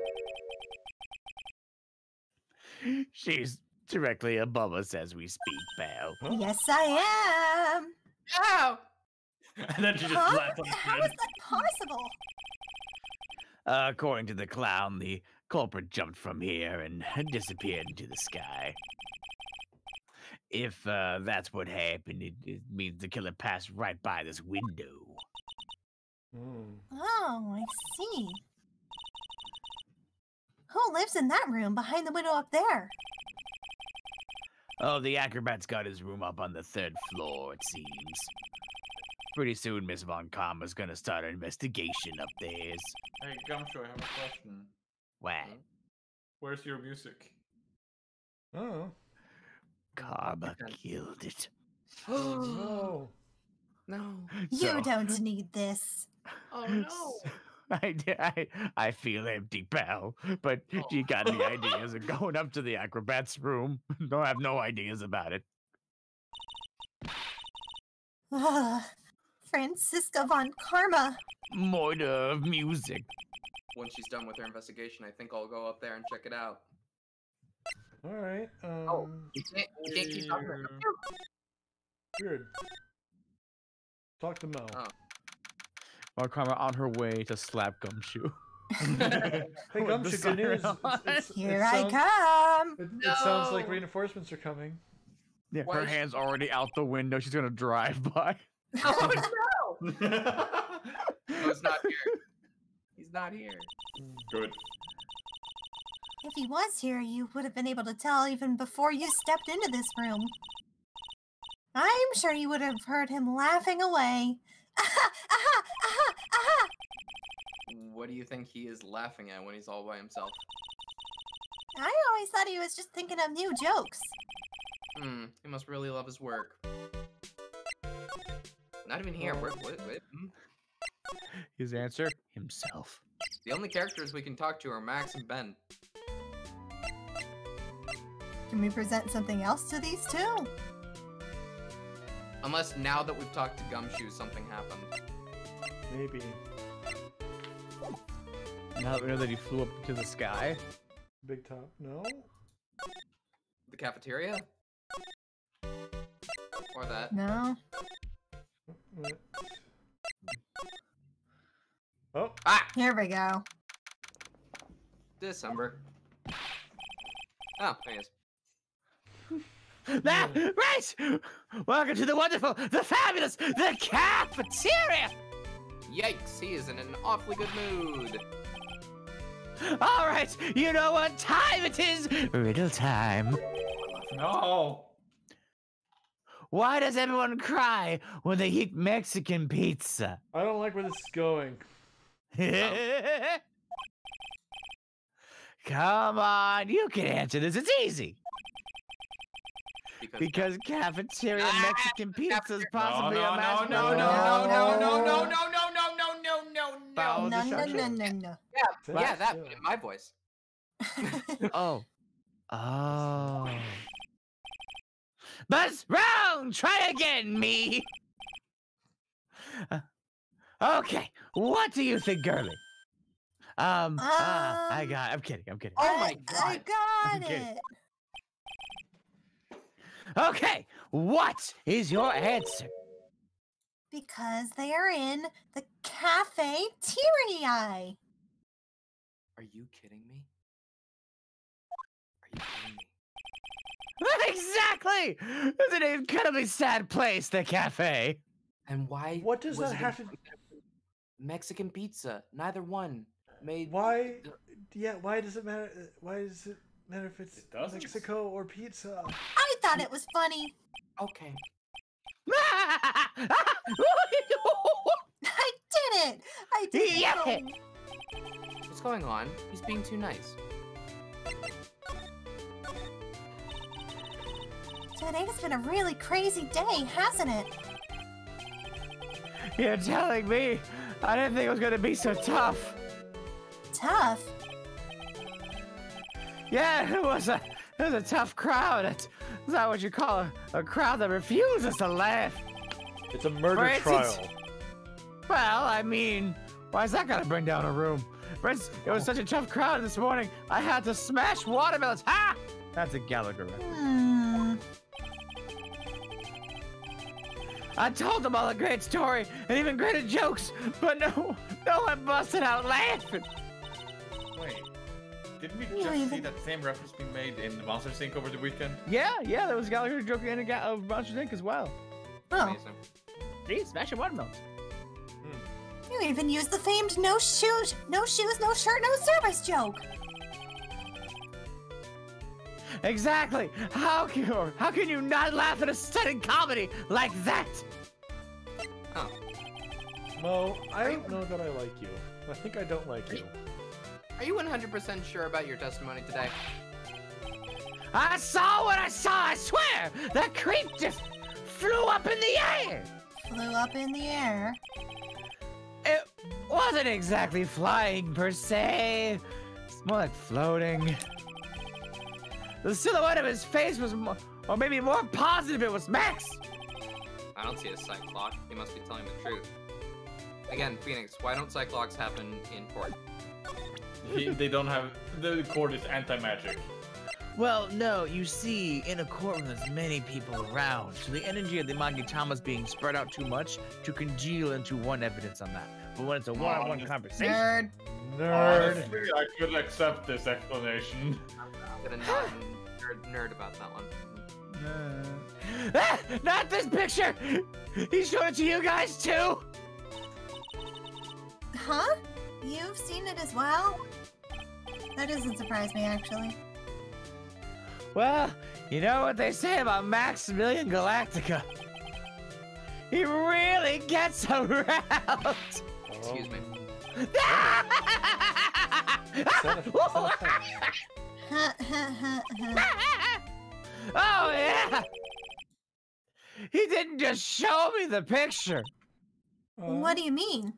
She's directly above us as we speak, pal. Yes, I am. Ow! And then she just Huh? slapped on his How head. is that possible? According to the clown, the culprit jumped from here and disappeared into the sky. If that's what happened, it means the killer passed right by this window. Oh, I see. Who lives in that room behind the window up there? Oh, the acrobat's got his room up on the 3rd floor, it seems. Pretty soon, Miss Von Karma's gonna start an investigation up there. Hey, Gumshoe, I have a question. What? Where's your music? Oh. Karma killed it. No. No. You So- don't need this. Oh no. I feel empty, pal. But you got any ideas of going up to the acrobat's room? Don't have no ideas about it. Ugh. Francisca Von Karma. Moida of music. Once she's done with her investigation, I think I'll go up there and check it out. Alright, You can't keep talking about it. weird. Talk to Mo. Oh. Von Karma on her way to slap Gumshoe. Hey, With Gumshoe, the good news. siren on. Here I come. It sounds like No. reinforcements are coming. Yeah, Why her is she- hand's already out the window. She's gonna drive by. Oh no! Mo's not here. He's not here. Good. If he was here, you would have been able to tell even before you stepped into this room. I'm sure you would have heard him laughing away. Aha! Aha! Aha! Aha! What do you think he is laughing at when he's all by himself? I always thought he was just thinking of new jokes. He must really love his work. Not even here. What? His answer? Himself. The only characters we can talk to are Max and Ben. Can we present something else to these two? Unless now that we've talked to Gumshoe, something happened. Maybe. Now that we know that he flew up into the sky. Big top. No? The cafeteria? Or that? No. Oh. Ah! Here we go. December. Oh, there he is. Ah, right! Welcome to the wonderful, the fabulous, the cafeteria! Yikes, he is in an awfully good mood. All right, you know what time it is? Riddle time. No. Why does everyone cry when they eat Mexican pizza? I don't like where this is going. Come on, you can answer this. It's easy. Because cafeteria Mexican pizza is possibly a mascot. No, no, no. Yeah, that in my voice. Oh. Buzz round! Try again, me! Okay, what do you think, girly? I'm kidding. Oh my god. I got Okay. it. Okay, what is your answer? Because they are in the Cafe Tyranny. Are you kidding me? Are you kidding me? Exactly! It's an incredibly sad place, the cafe. And why? What does was that it have to? Mexican pizza. Neither one made. Why? Yeah. Why does it matter? Why does it matter if it's It doesn't. Mexico or pizza? I thought it was funny. Okay. I did it. I did it. Yeah. What's going on? He's being too nice. Today's been a really crazy day, hasn't it? You're telling me? I didn't think it was gonna be so tough. Tough. Yeah, it was a tough crowd. It's not what you call a crowd that refuses to laugh. It's a murder instance- trial. Well, I mean, why is that gonna bring down a room? For instance, it was such a tough crowd this morning, I had to smash watermelons. Ha! That's a Gallagher reference. I told them all a great story and even greater jokes, but no one busted out laughing. Wait. Didn't we just see that same reference being made in the Monsters Inc. over the weekend? Yeah, there was a Gallagher joke in a Monsters Inc. as well. Oh, Amazing. See, smashing watermelons. you even used the famed no shoes, no shirt, no service joke. Exactly. How can you not laugh at a stunning comedy like that? Oh. Mo, I don't know that I like you. I think I don't like you. Are you 100% sure about your testimony today? I saw what I saw, I swear! That creep just flew up in the air! Flew up in the air. It wasn't exactly flying per se. It's more like floating. The silhouette of his face was more, or maybe more positive it was Max. I don't see a Cyclops. He must be telling the truth. Again, Phoenix, why don't Cyclops happen in court? They don't have... The court is anti-magic. Well, no, you see, in a courtroom there's many people around, so the energy of the Magitamas being spread out too much to congeal into one evidence on that. But when it's a one-on-one conversation... Nerd. Nerd. Honestly, I could accept this explanation. I'm gonna not nerd about that one. Ah, not this picture! He showed it to you guys too! Huh? You've seen it as well? That doesn't surprise me, actually. Well, you know what they say about Maximilian Galactica. He really gets around! Excuse me. Oh, yeah! He didn't just show me the picture. What do you mean?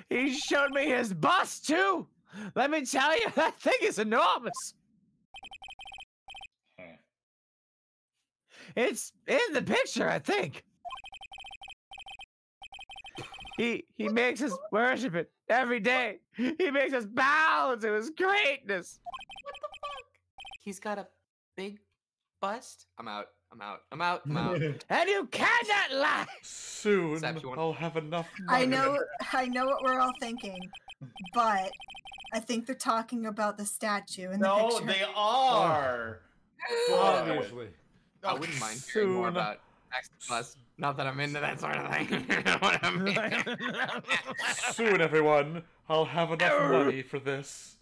He showed me his bust, too. Let me tell you, that thing is enormous. It's in the picture, I think. He makes us worship it every day. He makes us bow to his greatness. He's got a big bust. I'm out. I'm out. I'm out. I'm out. And you cannot lie. Soon, Zap, you want- I'll have enough money. I know what we're all thinking, but I think they're talking about the statue in the No, picture. they are. Obviously. I wouldn't mind hearing more Soon. about Max's bust. Not that I'm into that sort of thing. You know what I mean? Soon, everyone, I'll have enough money for this.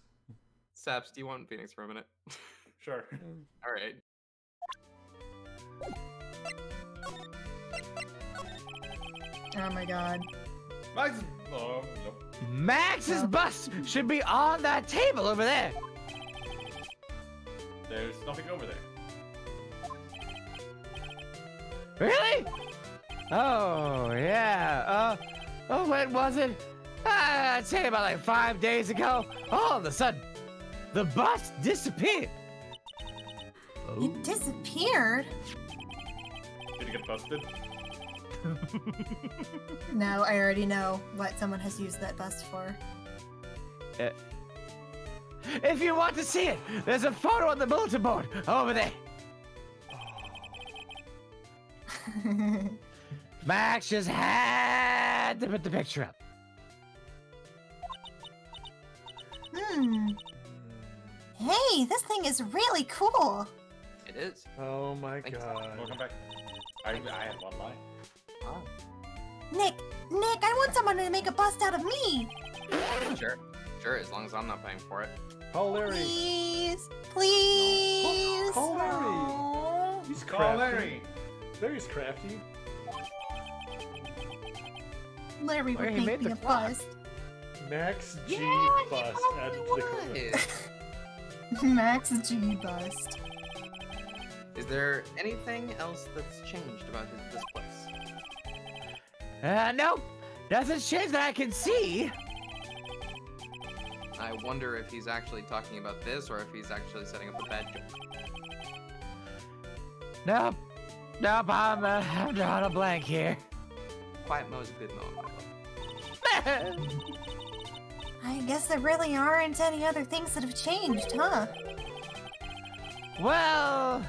Saps, do you want Phoenix for a minute? Sure. All right. Oh my god. Max. Oh, nope. Max's bust should be on that table over there. There's nothing over there. Really? Oh, yeah. Oh, when was it? I'd say about like 5 days ago. All of a sudden, the bust disappeared. It disappeared? Did you get busted? No, I already know what someone has used that bust for. If you want to see it, there's a photo on the bulletin board over there. Max just had to put the picture up. Hey, this thing is really cool. It is. Oh my Thanks. god. Welcome back. I had one line. Oh. Nick, I want someone to make a bust out of me. Sure. Sure, as long as I'm not paying for it. Call Larry. Please. Call Larry. Aw. He's Call crafty. Larry. Larry's crafty. Larry Well, would he make made me the a clock. bust. Max G bust added to the collection. Max G bust. Is there anything else that's changed about this place? Nope. Nothing's changed that I can see. I wonder if he's actually talking about this or if he's actually setting up a bad joke. Nope. Nope, I'm drawing a blank here. Quiet Mo's a good Mo in my book. I guess there really aren't any other things that have changed, huh? Well,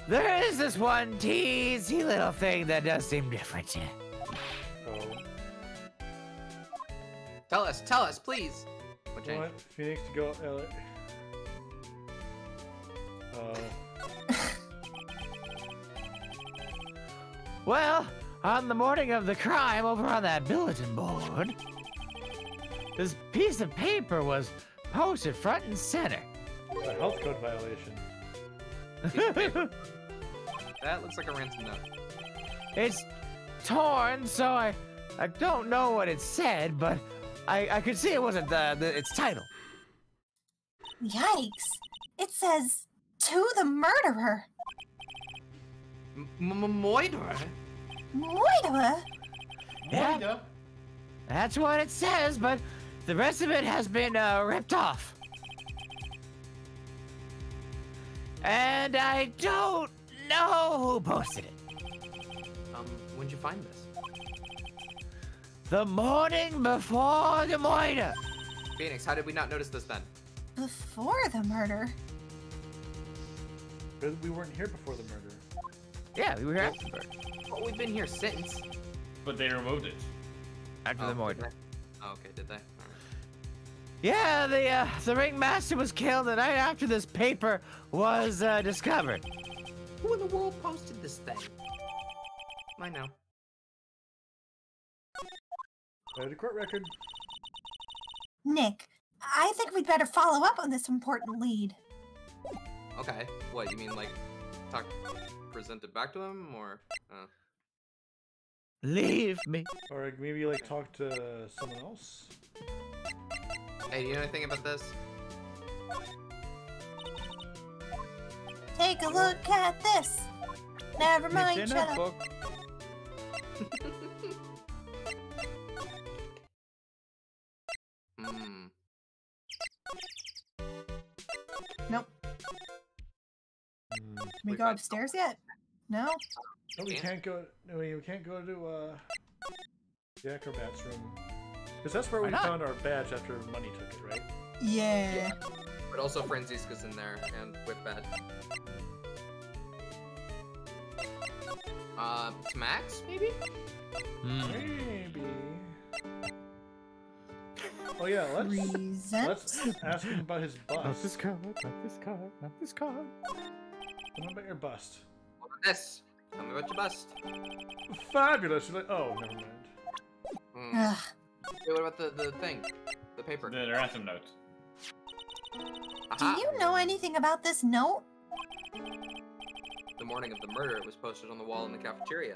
there is this one teensy little thing that does seem different. Oh. Tell us, please. What changed? What? Phoenix to go LA. Well, on the morning of the crime over on that bulletin board, this piece of paper was posted front and center. A health code violation. Piece of paper. That looks like a ransom note. It's torn, so I don't know what it said, but I could see it wasn't its title. Yikes. It says, to the murderer. Moira? Moira? Yeah, Moira. that's what it says, but the rest of it has been ripped off. And I don't know who posted it. When'd you find this? The morning before the murder. Phoenix, how did we not notice this then? Before the murder? But we weren't here before the murder. Yeah, we were here after Well, we've been here since. But they removed it. the did murder. they? Oh, okay, did they? All right. Yeah, the ringmaster was killed the night after this paper was discovered. Who in the world posted this thing? I know. The court record. Nick, I think we'd better follow up on this important lead. Okay. What, you mean like present it back to him or Leave me. Or maybe like talk to someone else. Hey, do you know anything about this? Take a look at this. Never mind, It's in shut a up. book. Hmm. Nope. Hmm. Can we We go found- upstairs yet? No? No, we can't go. No, we can't go to the acrobat's room. Because that's where Why we not? found our badge after Money took it, right? Yeah. But also Franziska's in there, and Whitbad. To Max, maybe? Maybe. Oh yeah, let's Present. ask him about his Not bust. this card, not this card, not this card. Tell him about your bust. What about this? Tell me about your bust. Fabulous. You're like, oh, never mind. Hmm. Ugh. Wait, what about the thing? The paper? The ransom note. Do Aha! you know anything about this note? The morning of the murder, it was posted on the wall in the cafeteria.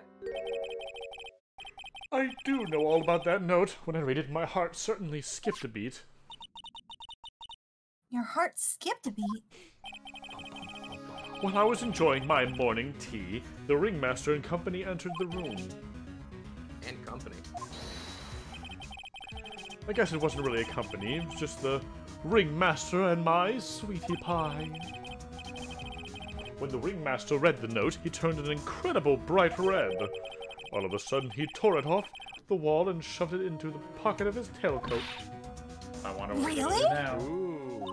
I do know all about that note. When I read it, my heart certainly skipped a beat. Your heart skipped a beat. While I was enjoying my morning tea, the ringmaster and company entered the room. And company. I guess it wasn't really a company, it was just the ringmaster and my sweetie pie. When the ringmaster read the note, he turned an incredible bright red. All of a sudden, he tore it off the wall and shoved it into the pocket of his tailcoat. I wonder what it Really? is now. Ooh.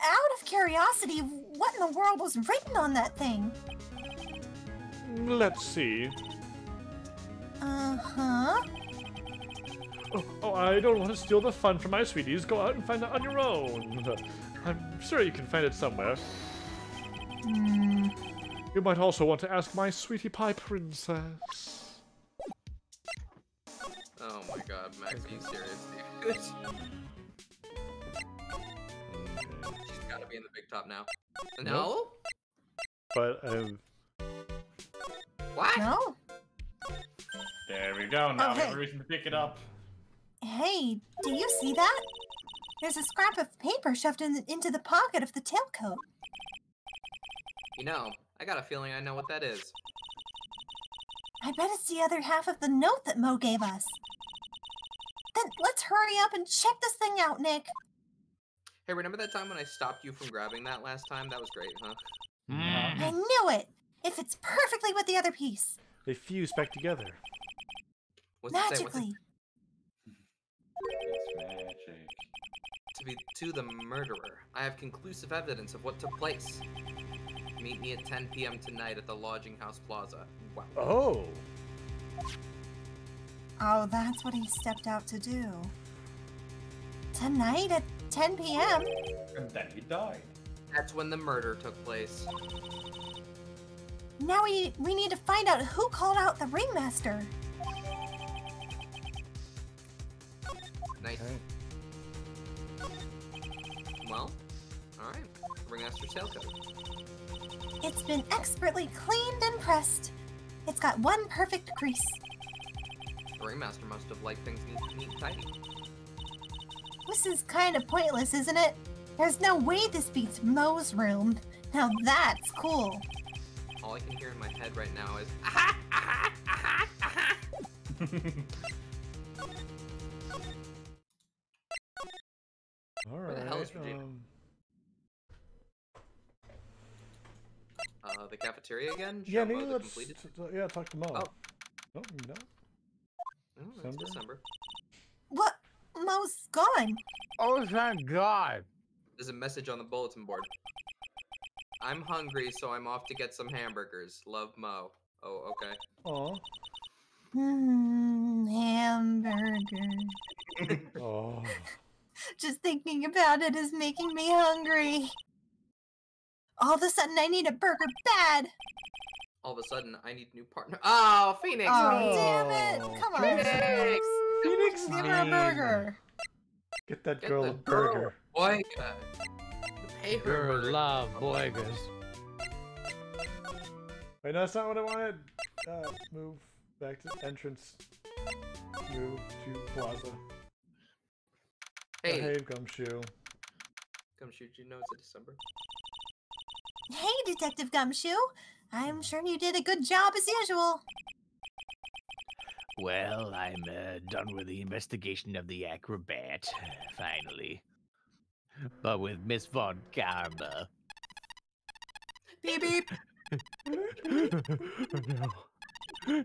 Out of curiosity, what in the world was written on that thing? Let's see. Uh-huh. Oh, I don't want to steal the fun from my sweeties. Go out and find it on your own. I'm sure you can find it somewhere. Hmm. You might also want to ask my sweetie pie princess. Oh my god, Max, are you serious, dude? She's gotta be in the big top now. No? But, What? No? There we go. Now we have Okay. a reason to pick it up. Hey, do you see that? There's a scrap of paper shoved into the pocket of the tailcoat. You know, I got a feeling I know what that is. I bet it's the other half of the note that Mo gave us. Then let's hurry up and check this thing out, Nick. Hey, remember that time when I stopped you from grabbing that last time? That was great, huh? I knew it! It fits perfectly with the other piece. they fuse back together. What's it say? What's it Magically. It's magic. to the murderer? I have conclusive evidence of what took place. Meet me at 10 p.m. tonight at the Lodging House Plaza. Wow. Oh. Oh, that's what he stepped out to do. Tonight at 10 p.m.? And then he died. That's when the murder took place. Now we need to find out who called out the ringmaster. Nice. Well, alright. Ringmaster Sailcoat. It's been expertly cleaned and pressed. It's got one perfect crease. The Ringmaster must have liked things neat and tidy. This is kind of pointless, isn't it? There's no way this beats Mo's room. Now that's cool. All I can hear in my head right now is aha, aha, aha, aha. All right. Where the hell is Regina? The cafeteria again? Yeah, Show Mo maybe the let's completed- yeah talk to Mo. Oh. No, maybe not. Oh, that's December? December. What? Mo's gone. Oh, thank God. There's a message on the bulletin board. I'm hungry, so I'm off to get some hamburgers. Love, Mo. Oh, okay. Aw. Hamburger. Oh. Just thinking about it is making me hungry. All of a sudden, I need a burger bad. All of a sudden, I need a new partner. Oh, Phoenix! Oh, me. damn it. Come on, Phoenix! Phoenix, give her a burger. Get that Get girl the a burger. girl. Boy, pay her a Your burger. love, boygas. Wait, no, that's not what I wanted. Move. Back to entrance. Move to plaza. Hey, Behave, Gumshoe. Gumshoe, do you know it's December? Hey, Detective Gumshoe. I'm sure you did a good job as usual. Well, I'm done with the investigation of the acrobat, finally. But with Miss Von Karma. Beep beep. No.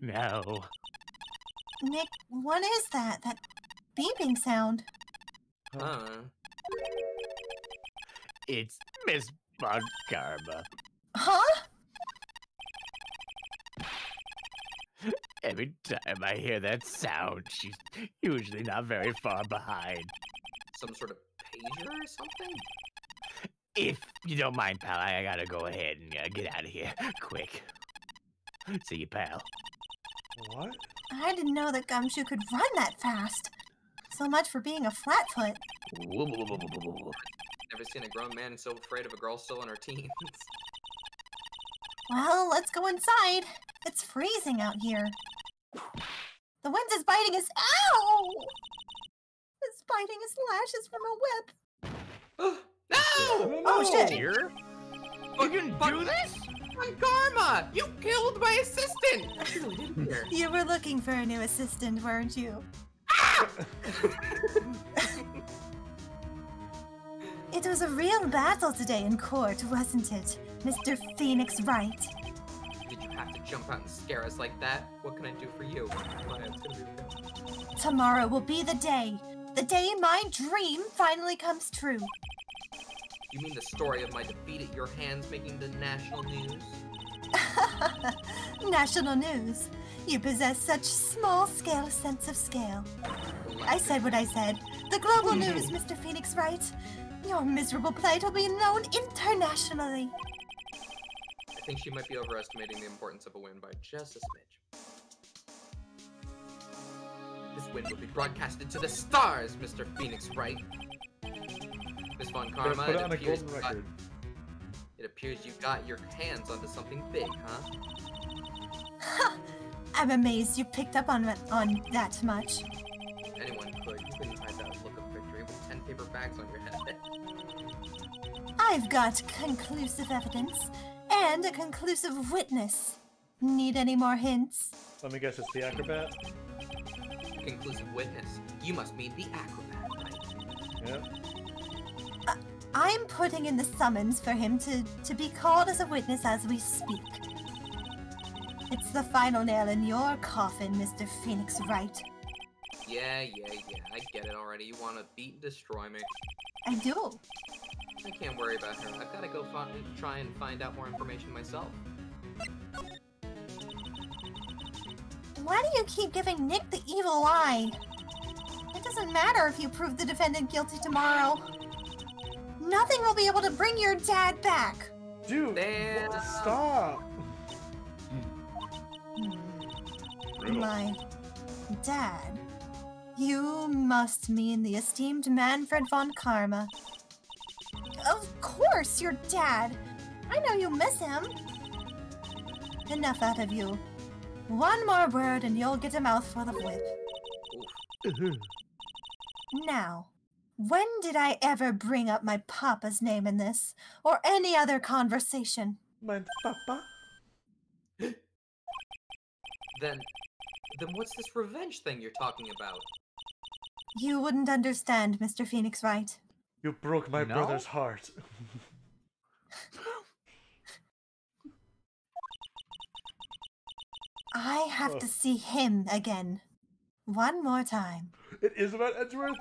No. Nick, what is that? That beeping sound? It's Miss Von Karma. Huh? Every time I hear that sound, she's usually not very far behind. Some sort of pager or something? If you don't mind, pal, I gotta go ahead and get out of here. Quick. See you, pal. What? I didn't know that Gumshoe could run that fast. So much for being a flatfoot. Never seen a grown man so afraid of a girl still in her teens. Well, let's go inside. It's freezing out here. The wind is biting his— Ow! It's biting his lashes from a whip. No! Oh, shit. Dear? You can do this? Von Karma! You killed my assistant! I really didn't hear. You were looking for a new assistant, weren't you? It was a real battle today in court, wasn't it, Mr. Phoenix Wright? Did you have to jump out and scare us like that? What can I do for you? It's gonna be okay. Tomorrow will be the day my dream finally comes true. You mean the story of my defeat at your hands making the national news? National news. You possess such small-scale sense of scale. I said what I said. The global news, Mr. Phoenix Wright. Your miserable plight will be known internationally. I think she might be overestimating the importance of a win by just a smidge. This win will be broadcasted to the stars, Mr. Phoenix Wright. Miss Von Karma, Put it on a golden record. It appears you got your hands onto something big, huh? Ha! I'm amazed you picked up on that much. Anyone could. You couldn't hide that look of victory with 10 paper bags on your head. I've got conclusive evidence and a conclusive witness. Need any more hints? Let me guess, it's the acrobat? Conclusive witness. You must mean the acrobat, right? Yep. I'm putting in the summons for him to be called as a witness as we speak. It's the final nail in your coffin, Mr. Phoenix Wright. Yeah. I get it already. You want to beat and destroy me. I do. I can't worry about her. I've got to go try and find out more information myself. Why do you keep giving Nick the evil eye? It doesn't matter if you prove the defendant guilty tomorrow. Nothing will be able to bring your dad back. Dude, Damn. stop! My dad? You must mean the esteemed Manfred von Karma. Of course, your dad. I know you miss him. Enough out of you. One more word and you'll get a mouthful of whip. Now, when did I ever bring up my papa's name in this, or any other conversation? My papa? Then what's this revenge thing you're talking about? You wouldn't understand, Mr. Phoenix Wright. You broke my No? brother's heart. I have to see him again. One more time. It is about Edgeworth?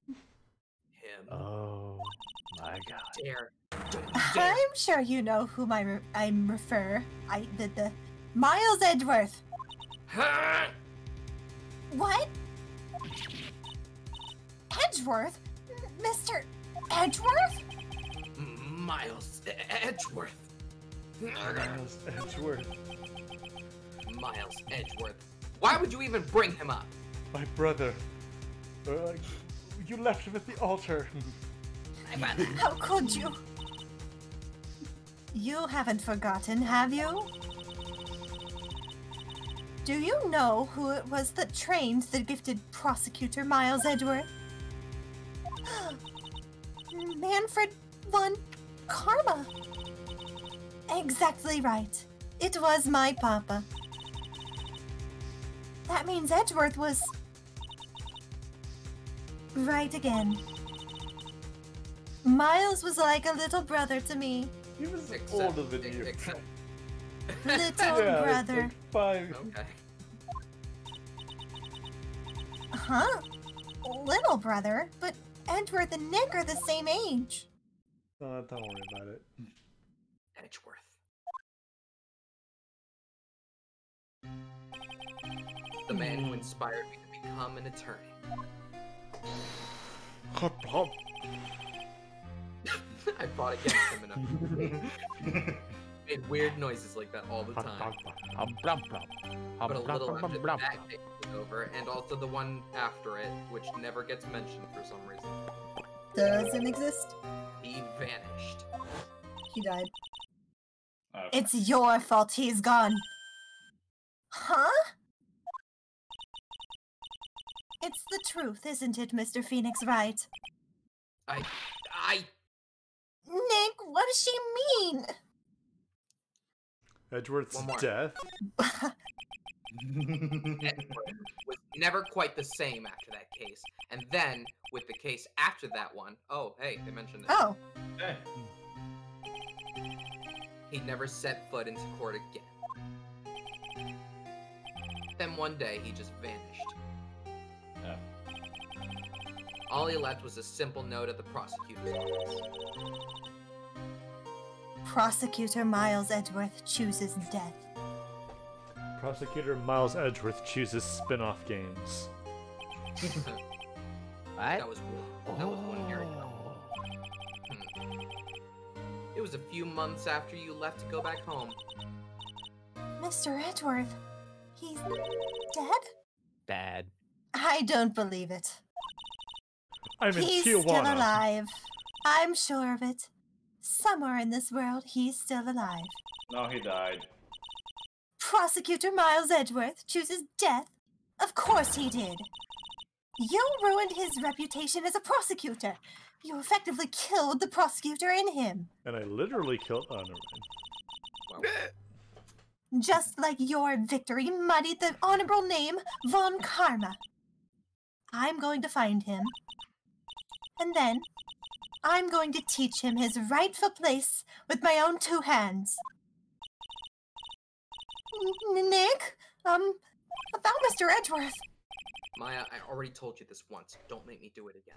Him. Oh my god. Dare. I'm sure you know whom I'm refer. The Miles Edgeworth. What? Edgeworth? Mr. Edgeworth? Miles Edgeworth. Miles Edgeworth. Miles Edgeworth. Why would you even bring him up? My brother. You left him at the altar. How could you? You haven't forgotten, have you? Do you know who it was that trained the gifted prosecutor Miles Edgeworth? Manfred von Karma. Exactly right. It was my papa. That means Edgeworth was... right again. Miles was like a little brother to me. He was Except- older than you. except- Little Yeah, brother. like 5. Okay. Huh? Little brother? But Edgeworth and Nick are the same age. Don't worry about it. Edgeworth. The man who inspired me to become an attorney. Hop, hop. I fought against him and made weird noises like that all the time. But a little after that case was over, and also the one after it, which never gets mentioned for some reason. Doesn't exist. He vanished. He died. Okay. It's your fault he's gone. Huh? It's the truth, isn't it, Mr. Phoenix Wright? I Nick, what does she mean? Edgeworth's One more. death. Edgeworth was never quite the same after that case. And then, with the case after that one, oh, hey, they mentioned it. Oh, Hey. He never set foot into court again. Then one day, he just vanished. Yeah. All he left was a simple note at the prosecutor's office. Prosecutor Miles Edgeworth chooses death. Prosecutor Miles Edgeworth chooses spin-off games. That was 1 year ago. It was a few months after you left to go back home. Mr. Edgeworth, he's dead? Dad. I don't believe it. I'm in He's still Tijuana. alive. I'm sure of it. Somewhere in this world, he's still alive. No, he died. Prosecutor Miles Edgeworth chooses death? Of course he did. You ruined his reputation as a prosecutor. You effectively killed the prosecutor in him. And I literally killed. Oh, never mind. Just like your victory muddied the honorable name Von Karma. I'm going to find him. And then, I'm going to teach him his rightful place with my own 2 hands. Nick? About Mr. Edgeworth. Maya, I already told you this once. Don't make me do it again.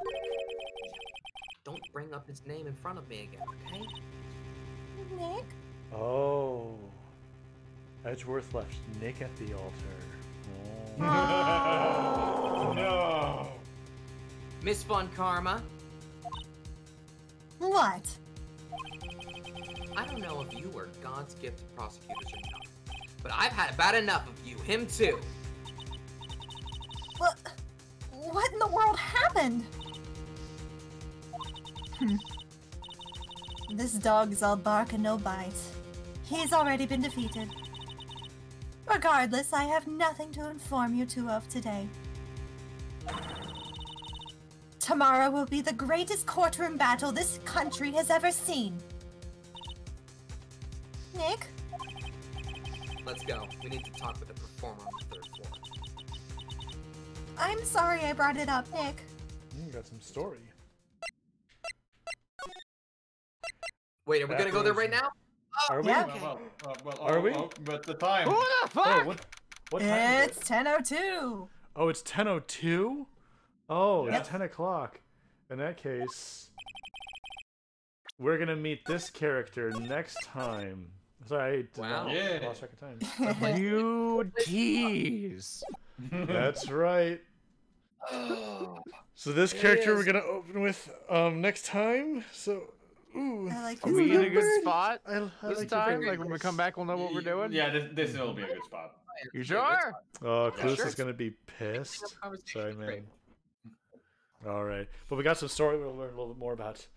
Don't bring up his name in front of me again, okay? Nick? Oh. Edgeworth left Nick at the altar. Oh. No. Miss Von Karma, What? I don't know if you were God's gift to prosecutors or not, but I've had about enough of you. Him too. What in the world happened? This dog's all bark and no bite. He's already been defeated. Regardless, I have nothing to inform you two of today. Tomorrow will be the greatest courtroom battle this country has ever seen. Nick? Let's go. We need to talk with the performer on the 3rd floor. I'm sorry I brought it up, Nick. Got some story. Wait, are we gonna go there right now? Are we? Yeah. Are we? But the time. Who the fuck? Oh, what time is it? It's 10:02. Oh, it's 10:02? Oh, Yeah. it's 10 o'clock. In that case, we're gonna meet this character next time. Sorry, I did Wow. not- Yeah. lost track of time. You tease. That's right. So this character we're gonna open with next time. So, ooh, I like Are his we in a number. good spot I this like time? your Like when we come back, we'll know what we're doing? Yeah, this will be a good spot. You sure? Oh, Clueless sure. is gonna be pissed. Conversation. Sorry, Great. man. All right, but we got some story. We'll learn a little bit more about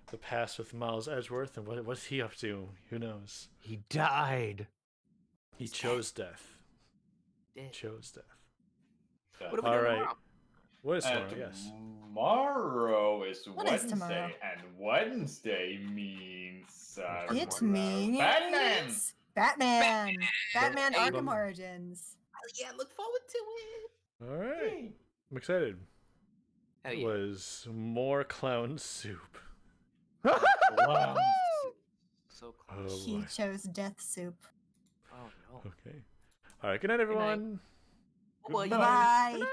the past with Miles Edgeworth and what's he up to. Who knows? He died. He chose death. did. Chose death. What are we All doing right. tomorrow? What is And tomorrow? Yes. tomorrow is What is Wednesday, tomorrow? and Wednesday means It means Batman. Batman. Batman Hey, Arkham Origins. Oh, yeah, look forward to it. All right. I'm excited. Hell It yeah. was more clown soup. Wow. So Oh, close. He boy. chose Death Soup. Oh no. Okay. All right. Good night, everyone. Well, Bye bye. Good night.